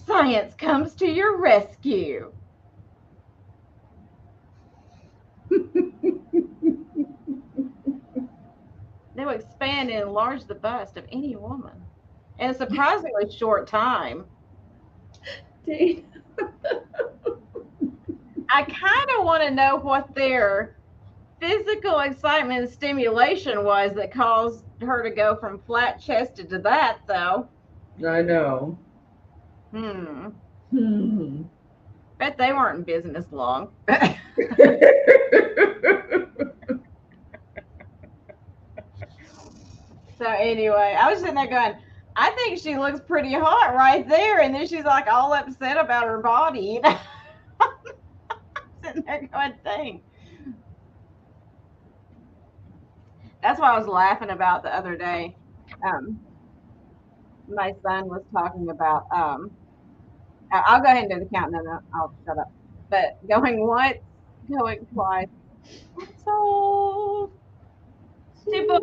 Science comes to your rescue. They will expand and enlarge the bust of any woman in a surprisingly short time. I kind of want to know what their physical excitement and stimulation was that caused her to go from flat chested to that, though. I know. Bet they weren't in business long. So anyway, I was sitting there going, I think she looks pretty hot right there. And then she's like all upset about her body. Sitting there going, dang. That's what I was laughing about the other day. My son was talking about, I'll go ahead and do the count. No, I'll shut up. But going once, going twice. So, book.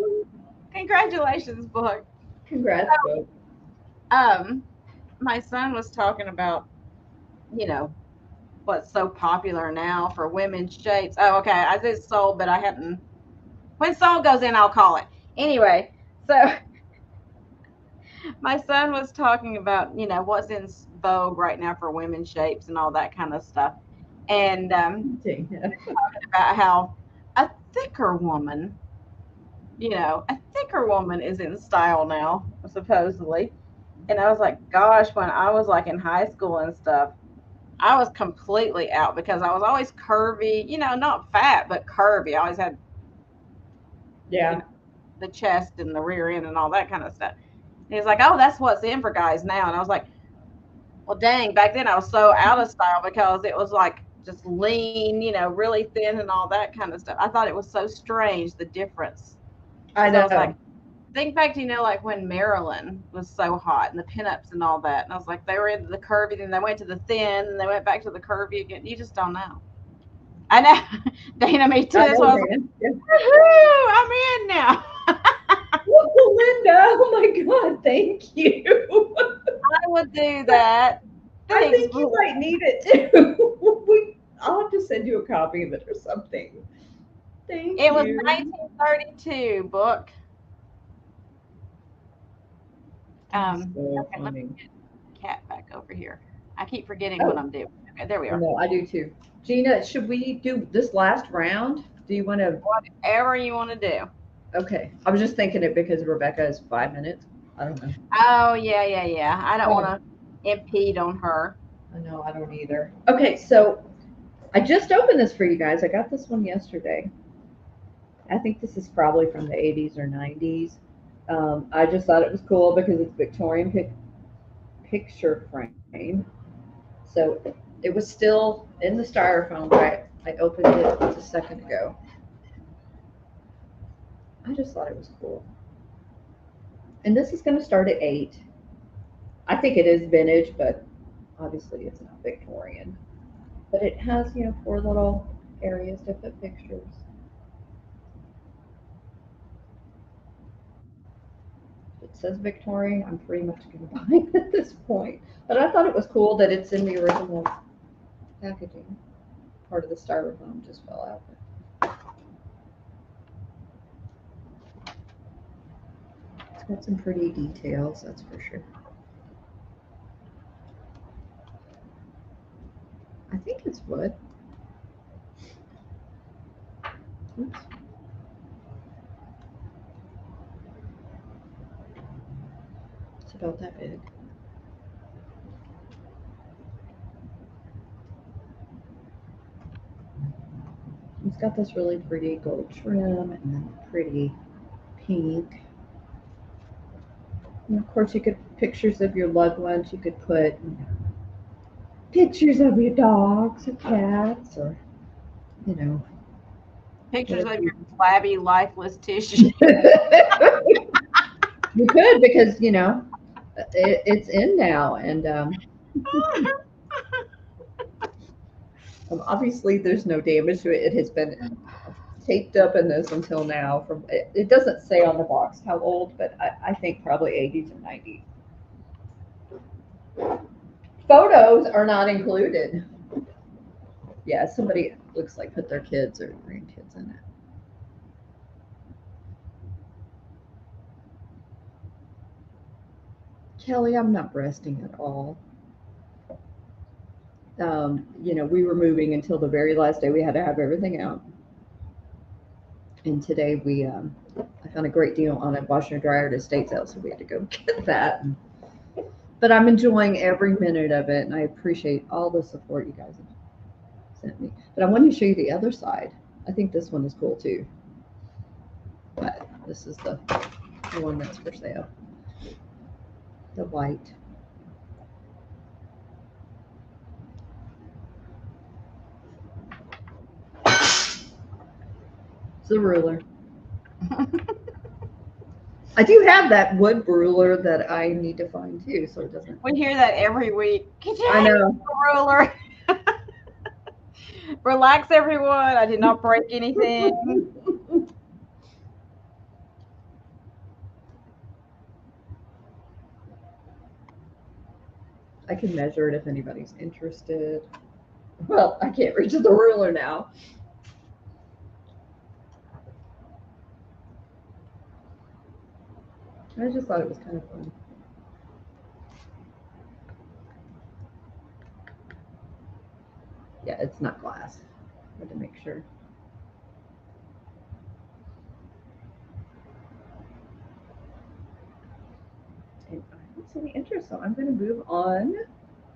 Congratulations, book. Congrats, book. My son was talking about, you know, what's so popular now for women's shapes. Oh, okay. I did sold, but I hadn't. When sold goes in, I'll call it. Anyway, so my son was talking about, what's in vogue right now for women's shapes and all that kind of stuff. And about how a thicker woman, a thicker woman is in style now, supposedly. And I was like, gosh, when I was like in high school and stuff, I was completely out because I was always curvy, not fat, but curvy. I always had the chest and the rear end and all that kind of stuff. And he's like, oh, that's what's in for guys now. And I was like, well, dang, back then I was so out of style because it was like just lean, really thin and all that kind of stuff. I thought it was so strange, the difference. I know. I was like, think back to, like when Marilyn was so hot and the pinups and all that. And I was like, they were into the curvy, then they went to the thin, and they went back to the curvy again. You just don't know. I know. Dana, me too. That's why I was like, woohoo, I'm in now. Well, Linda, oh my God, thank you. I would do that. I think you might need it too. I'll have to send you a copy of it or something. Thank you. It was 1932 book. Okay, let me get Cat back over here. I keep forgetting what I'm doing. Okay, there we are. No, I do too. Gina, should we do this last round? Do you want to? Whatever you want to do. Okay. I was just thinking it because Rebecca is 5 minutes. I don't know. Oh, yeah. I don't want to impede on her. No, I don't either. Okay, so I just opened this for you guys. I got this one yesterday. I think this is probably from the 80s or 90s. I just thought it was cool because it's Victorian picture frame. So it was still in the styrofoam, right? I opened it just a second ago. I just thought it was cool. And this is going to start at 8. I think it is vintage, but obviously it's not Victorian. But it has, 4 little areas to put pictures. If it says Victorian, I'm pretty much going to buy it at this point. But I thought it was cool that it's in the original packaging. Part of the styrofoam just fell out. It's got some pretty details, that's for sure. I think it's wood. Oops. It's about that big. It's got this really pretty gold trim and then pretty pink. And of course, you could pictures of your loved ones. You could put pictures of your dogs or cats, or pictures of your flabby, lifeless tissue. You could, because it's in now, and obviously there's no damage to it. It has been taped up in this until now. It doesn't say on the box how old, but I think probably 80s and 90s. Photos are not included. Yeah, somebody looks like put their kids or grandkids in it. Kelly, I'm not breasting at all. We were moving until the very last day. We had to have everything out. And today I found a great deal on a washer and dryer at estate sale, so we had to go get that. But I'm enjoying every minute of it, and I appreciate all the support you guys have sent me. But I wanted to show you the other side. I think this one is cool too. But this is the one that's for sale. The white. It's the ruler. I do have that wood ruler that I need to find too, so it doesn't. We hear that every week. I know. Ruler. Relax, everyone. I did not break anything. I can measure it if anybody's interested. Well, I can't reach the ruler now. I just thought it was kind of fun. Yeah, it's not glass. I had to make sure. And I don't see any interest, so I'm going to move on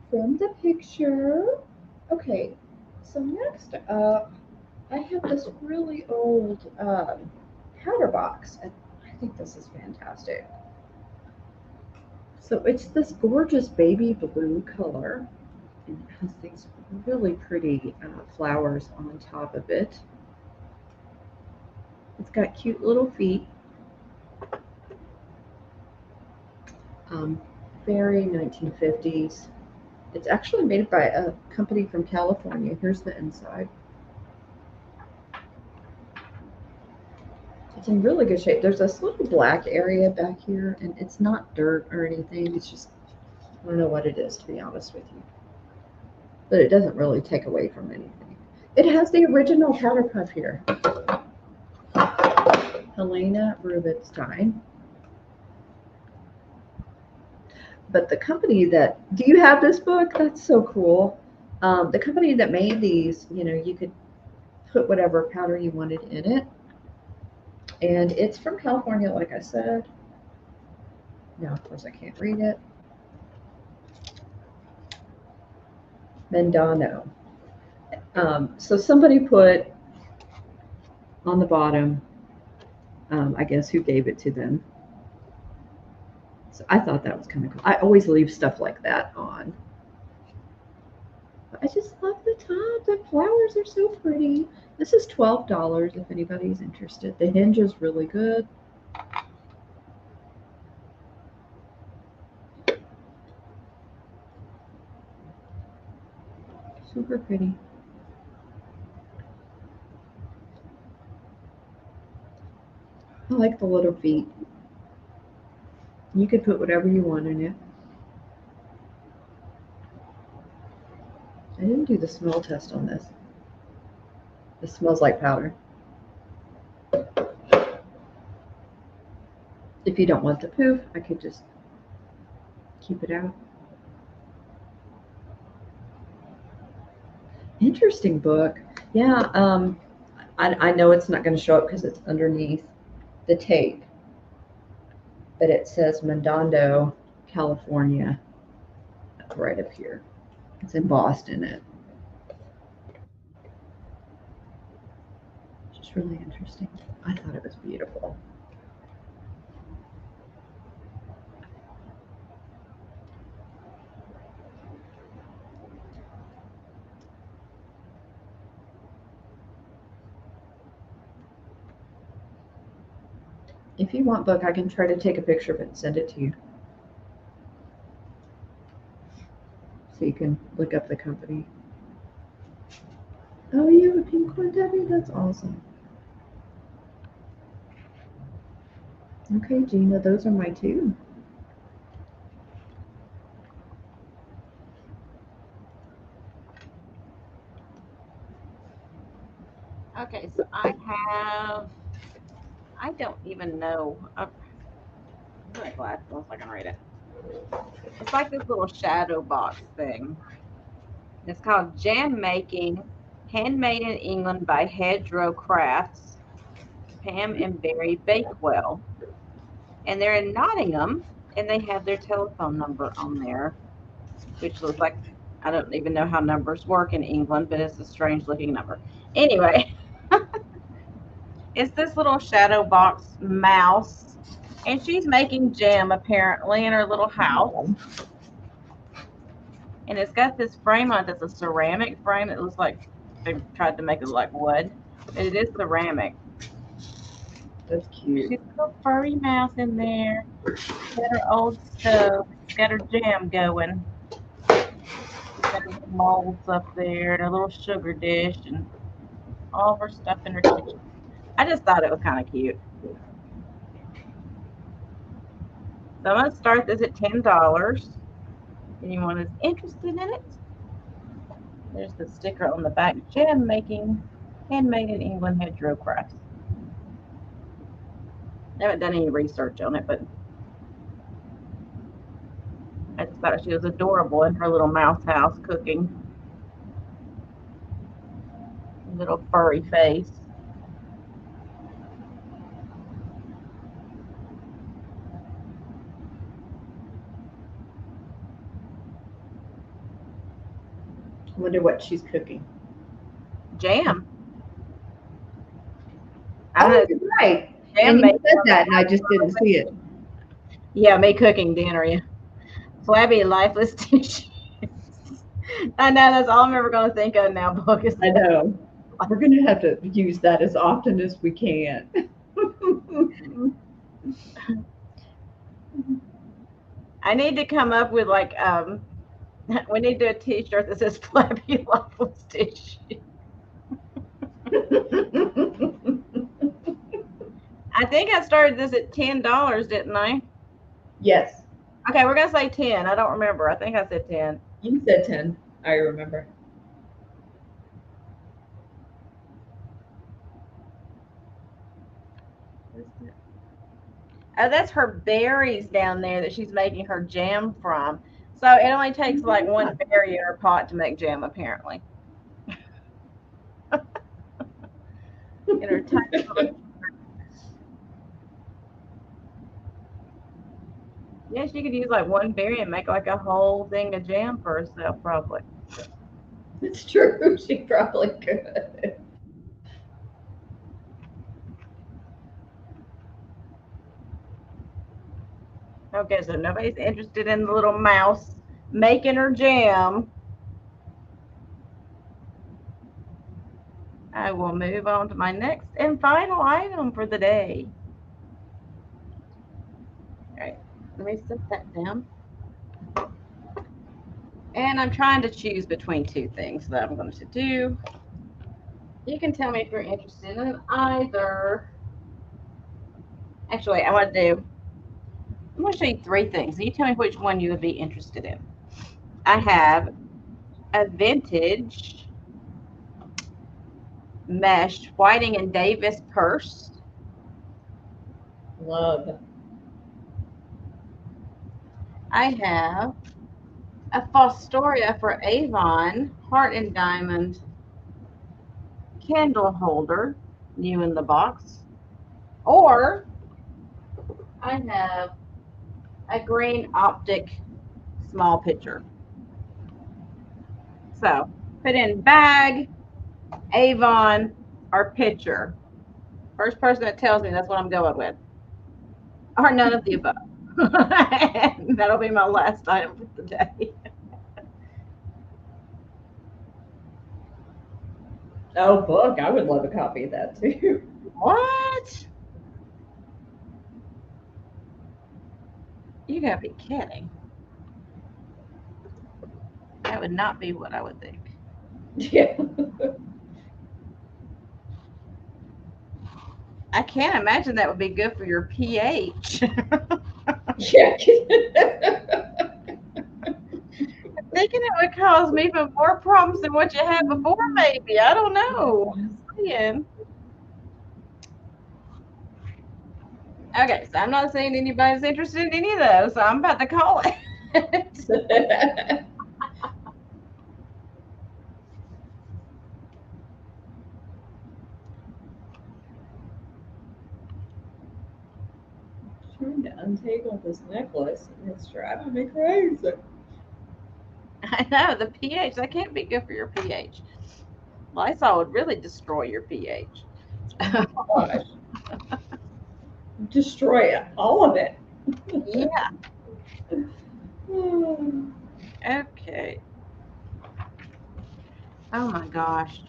from the picture. Okay, so next up, I have this really old powder box, and I think this is fantastic. So it's this gorgeous baby blue color, and it has these really pretty flowers on top of it. It's got cute little feet. Very 1950s. It's actually made by a company from California. Here's the inside. It's in really good shape. There's this little black area back here, and it's not dirt or anything. It's just, I don't know what it is, to be honest with you. But it doesn't really take away from anything. It has the original powder puff here. Helena Rubinstein. But the company that, do you have this book? That's so cool. The company that made these, you know, you could put whatever powder you wanted in it. And it's from California, like I said. Now, of course, I can't read it. Mendano. So somebody put on the bottom, I guess, who gave it to them. So I thought that was kind of cool. I always leave stuff like that on. But I just love the top. The flowers are so pretty. This is $12 if anybody's interested. The hinge is really good. Super pretty. I like the little feet. You could put whatever you want in it. I didn't do the smell test on this. This smells like powder. If you don't want the poof, I could just keep it out. Interesting book. Yeah, I know it's not going to show up because it's underneath the tape, but it says Mendando, California, right up here. It's embossed in it. Just really interesting. I thought it was beautiful. If you want book, I can try to take a picture of it and send it to you. So you can look up the company. Oh, you have a pink one, Debbie? That's awesome. Okay, Gina, those are my two. Okay, so I don't even know. My glasses, so I can read it. It's like this little shadow box thing. It's called Jam Making, handmade in England by Hedgerow Crafts, Pam and Barry Bakewell. And they're in Nottingham, and they have their telephone number on there, which looks like, I don't even know how numbers work in England, but it's a strange looking number. Anyway, it's this little shadow box mouse, and she's making jam apparently in her little house. And it's got this frame on it that's a ceramic frame. It looks like they tried to make it look like wood, but it is ceramic. That's cute. She's a little furry mouse in there. Got her old stove. Got her jam going. Got her molds up there and a little sugar dish and all of her stuff in her kitchen. I just thought it was kind of cute. So I'm going to start this at $10. Anyone is interested in it? There's the sticker on the back. Gem making, handmade in England, hedgerow crafts. I haven't done any research on it, but I just thought she was adorable in her little mouse house cooking. Little furry face. I wonder what she's cooking. Jam. Oh, you're right. And you said that, and I just didn't see it. Yeah, me cooking dinner. Yeah. Flabby, lifeless tissues. I know, that's all I'm ever going to think of now, book. I know. We're going to have to use that as often as we can. I need to come up with like, we need to do a t-shirt that says Flabby, lifeless tissue. I think I started this at $10, didn't I? Yes. Okay, we're going to say 10. I don't remember. I think I said 10. You said 10. I remember. Oh, that's her berries down there that she's making her jam from. So it only takes like one berry in her pot to make jam, apparently. In her tiny little... Yeah, she could use like one berry and make like a whole thing of jam for herself, probably. It's true. She probably could. Okay, so nobody's interested in the little mouse making her jam. I will move on to my next and final item for the day. All right, let me set that down. And I'm trying to choose between two things that I'm going to do. You can tell me if you're interested in either. Actually, I'm going to show you three things. You tell me which one you would be interested in. I have a vintage mesh Whiting and Davis purse. Love. I have a Fostoria for Avon Heart and Diamond candle holder, new in the box. Or I have a green optic small picture. So put in bag, Avon, or picture. First person that tells me, that's what I'm going with. Or none of the above. That'll be my last item for the day. Oh, book. I would love a copy of that too. What? You gotta be kidding. That would not be what I would think. Yeah. I can't imagine that would be good for your pH. Yeah. I'm thinking it would cause me even more problems than what you had before, maybe. I don't know. I'm saying. Okay, so I'm not saying anybody's interested in any of those, so I'm about to call it. Trying to untangle this necklace and it's driving me crazy. I know, the pH, that can't be good for your pH. Lysol would really destroy your pH. Oh my gosh. Destroy it, all of it. Yeah. Okay. Oh my gosh.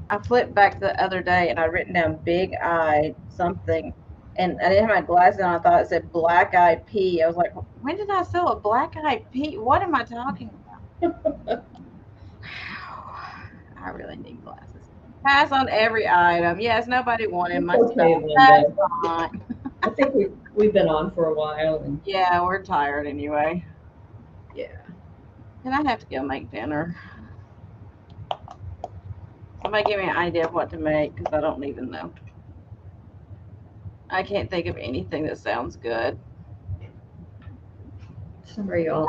I flipped back the other day and I written down big eye something, and I didn't have my glasses on. I thought it said black eyed pea. I was like, when did I sell a black eyed pea? What am I talking about? I really need glasses. Pass on every item. Yes, nobody wanted my Okay, stuff. Pass Linda. on. I think we've been on for a while. And Yeah, we're tired anyway. yeah. And I have to go make dinner. Somebody give me an idea of what to make because I don't even know. I can't think of anything that sounds good. Sorry, y'all.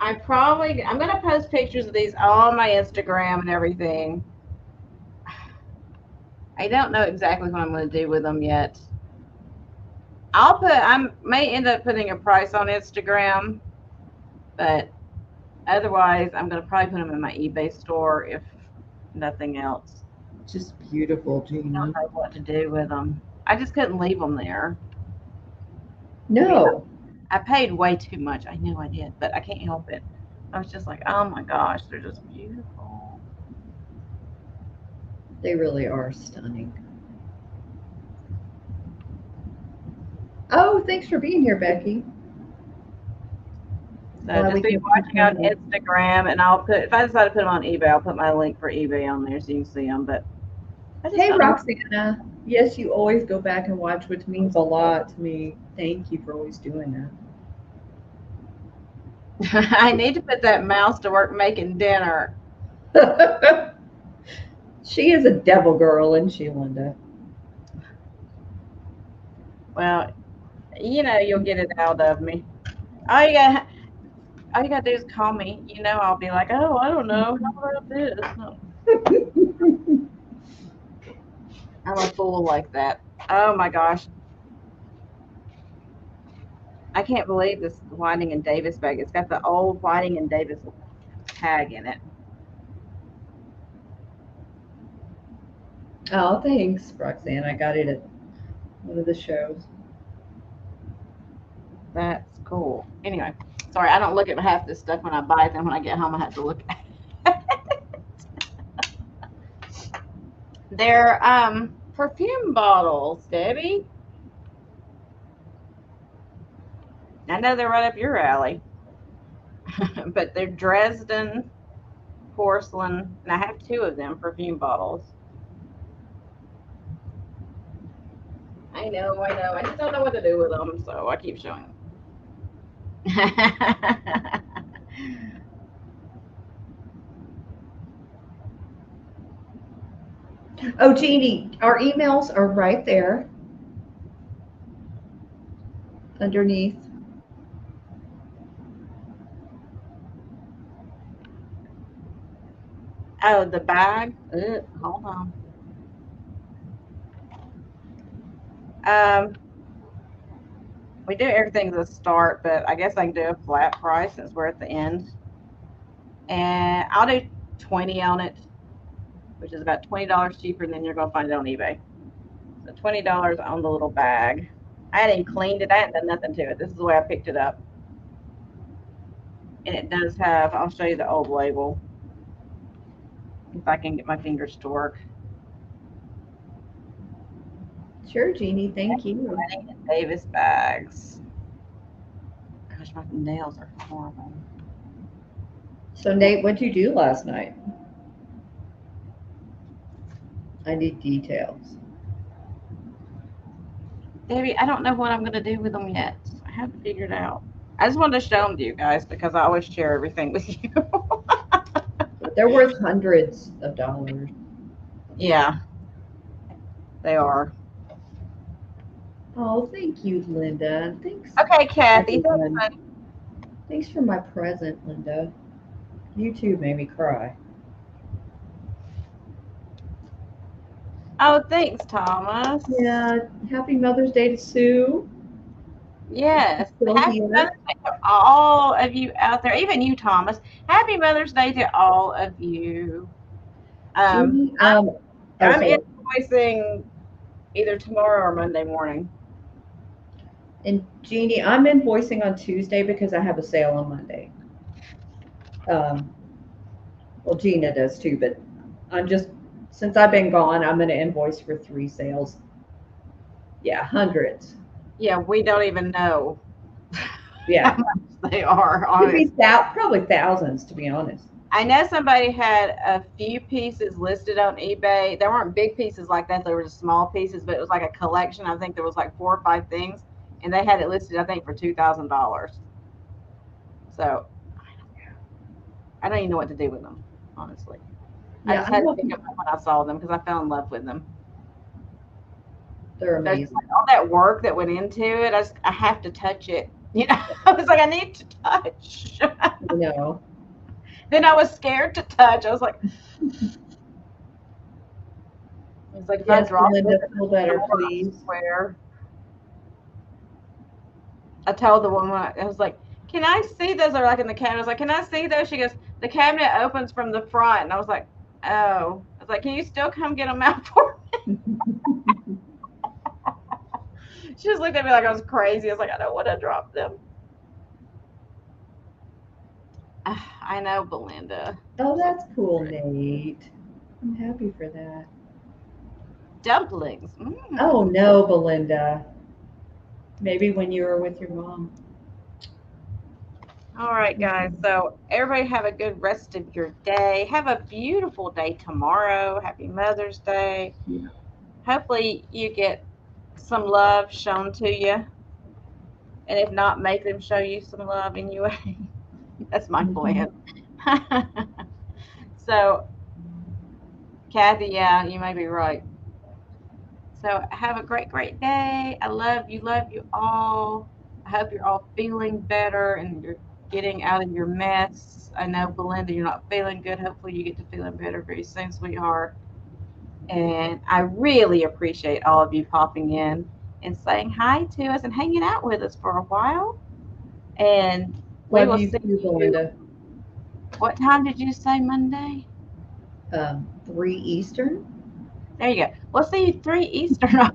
I'm gonna post pictures of these all on my Instagram and everything. I don't know exactly what I'm gonna do with them yet. I may end up putting a price on Instagram, but otherwise I'm gonna probably put them in my eBay store if nothing else. Just beautiful, I Gina. don't know what to do with them. I just couldn't leave them there. No. I paid way too much. I know I did, but I can't help it. I was just like, oh my gosh, they're just beautiful. They really are stunning. Oh, thanks for being here, Becky. So just be watching on Instagram, and if I decide to put them on eBay, I'll put my link for eBay on there so you can see them. But hey, Roxana. Yes, you always go back and watch, which means a lot to me. Thank you for always doing that. I need to put that mouse to work making dinner. She is a devil girl, isn't she, Linda? Well, you know, you'll get it out of me. All you gotta do is call me. You know, I'll be like, oh, I don't know. How about this? No. I'm a fool like that. Oh my gosh. I can't believe this Whiting and Davis bag. It's got the old Whiting and Davis tag in it. Oh, thanks, Roxanne. I got it at one of the shows. That's cool. Anyway, sorry, I don't look at half this stuff when I buy it. Then when I get home, I have to look at it. They're perfume bottles, Debbie. I know they're right up your alley. But they're Dresden porcelain, and I have 2 of them, perfume bottles. I know. I just don't know what to do with them, so I keep showing them. Oh, Jeannie, our emails are right there underneath. Oh, the bag? Hold on. We do everything at the start, but I guess I can do a flat price since we're at the end. And I'll do 20 on it, which is about $20 cheaper than you're going to find it on eBay. So $20 on the little bag. I hadn't even cleaned it. I hadn't done nothing to it. This is the way I picked it up. And it does have, I'll show you the old label. If I can get my fingers to work. Sure, Jeannie. Thank you. Davis bags. Gosh, my nails are horrible. So, Nate, what'd you do last night? I need details. Debbie, I don't know what I'm going to do with them yet. I haven't figured out. I just wanted to show them to you guys because I always share everything with you. They're worth hundreds of dollars. Yeah, they are. Oh, thank you, Linda. Thanks. Okay, Kathy. Thanks for my present, Linda. You too made me cry. Oh, thanks, Thomas. Yeah. Happy Mother's Day to Sue. Yes. Happy Mother's Day to all of you out there, even you, Thomas. Happy Mother's Day to all of you. I'm invoicing either tomorrow or Monday morning. And Jeannie, I'm invoicing on Tuesday because I have a sale on Monday. Well, Gina does too, but since I've been gone, I'm going to invoice for 3 sales. Yeah, hundreds. Yeah, we don't even know. Yeah, how much they are. Probably thousands, to be honest. I know somebody had a few pieces listed on eBay. There weren't big pieces like that. There were just small pieces, but it was like a collection. I think there was like 4 or 5 things, and they had it listed, I think, for $2,000. So I don't even know what to do with them, honestly. I Yeah, just had to pick them up when I saw them because I fell in love with them. they're There's amazing. like all that work that went into it. I have to touch it. You know, I was like, I need to touch. You know. Then I was scared to touch. I was like, if I Yes, drop Belinda, it, feel better, I please. swear. I told the woman, I was like, can I see those? They're like in the cabinet. I was like, can I see those? She goes, the cabinet opens from the front. And I was like, oh. I was like, can you still come get them out for me? She just looked at me like I was crazy. I was like, I don't want to drop them. I know, Belinda. Oh, that's cool, Nate. I'm happy for that. Dumplings. Oh, no, Belinda. Maybe when you were with your mom. All right, guys. So everybody have a good rest of your day. Have a beautiful day tomorrow. Happy Mother's Day. Yeah. Hopefully you get some love shown to you. And if not, make them show you some love anyway. That's my plan. So, Kathy, yeah, you may be right. So have a great, great day. I love you all. I hope you're all feeling better and you're getting out of your mess. I know, Belinda, you're not feeling good. Hopefully you get to feeling better very soon, sweetheart. And I really appreciate all of you popping in and saying hi to us and hanging out with us for a while. And we Love will you see too, you. Belinda. What time did you say Monday? 3 Eastern. There you go. We'll see you 3 Eastern.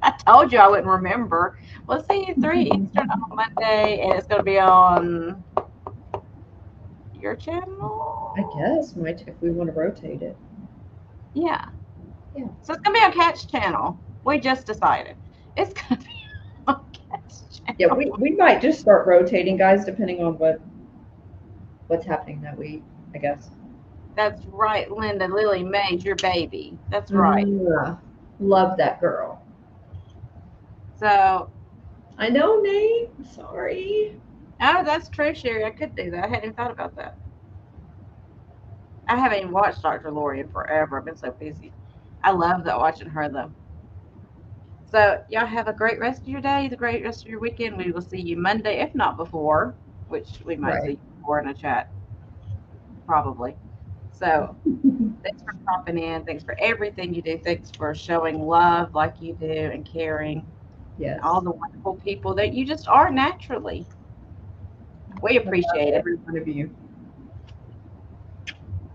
I told you I wouldn't remember. We'll see you 3 Eastern on Monday, and it's going to be on your channel. I guess if we want to rotate it. Yeah. Yeah. So it's going to be on Cat's channel. We just decided. It's going to be on Cat's channel. Yeah, we might just start rotating, guys, depending on what's happening that week, I guess. That's right, Linda. Lily Mae's your baby. That's right. Yeah. Love that girl. So. I know, Nate. Sorry. Oh, that's true, Sherry. I could do that. I hadn't even thought about that. I haven't even watched Dr. Lori in forever. I've been so busy. I love watching her, though. So, y'all have a great rest of your day, the great rest of your weekend. We will see you Monday, if not before, which we might see before in a chat. Probably. So, thanks for popping in. Thanks for everything you do. Thanks for showing love like you do and caring. Yes. And all the wonderful people that you just are naturally. We appreciate every one of you.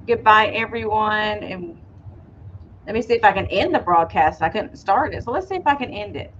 Goodbye, everyone. And let me see if I can end the broadcast. I couldn't start it. So let's see if I can end it.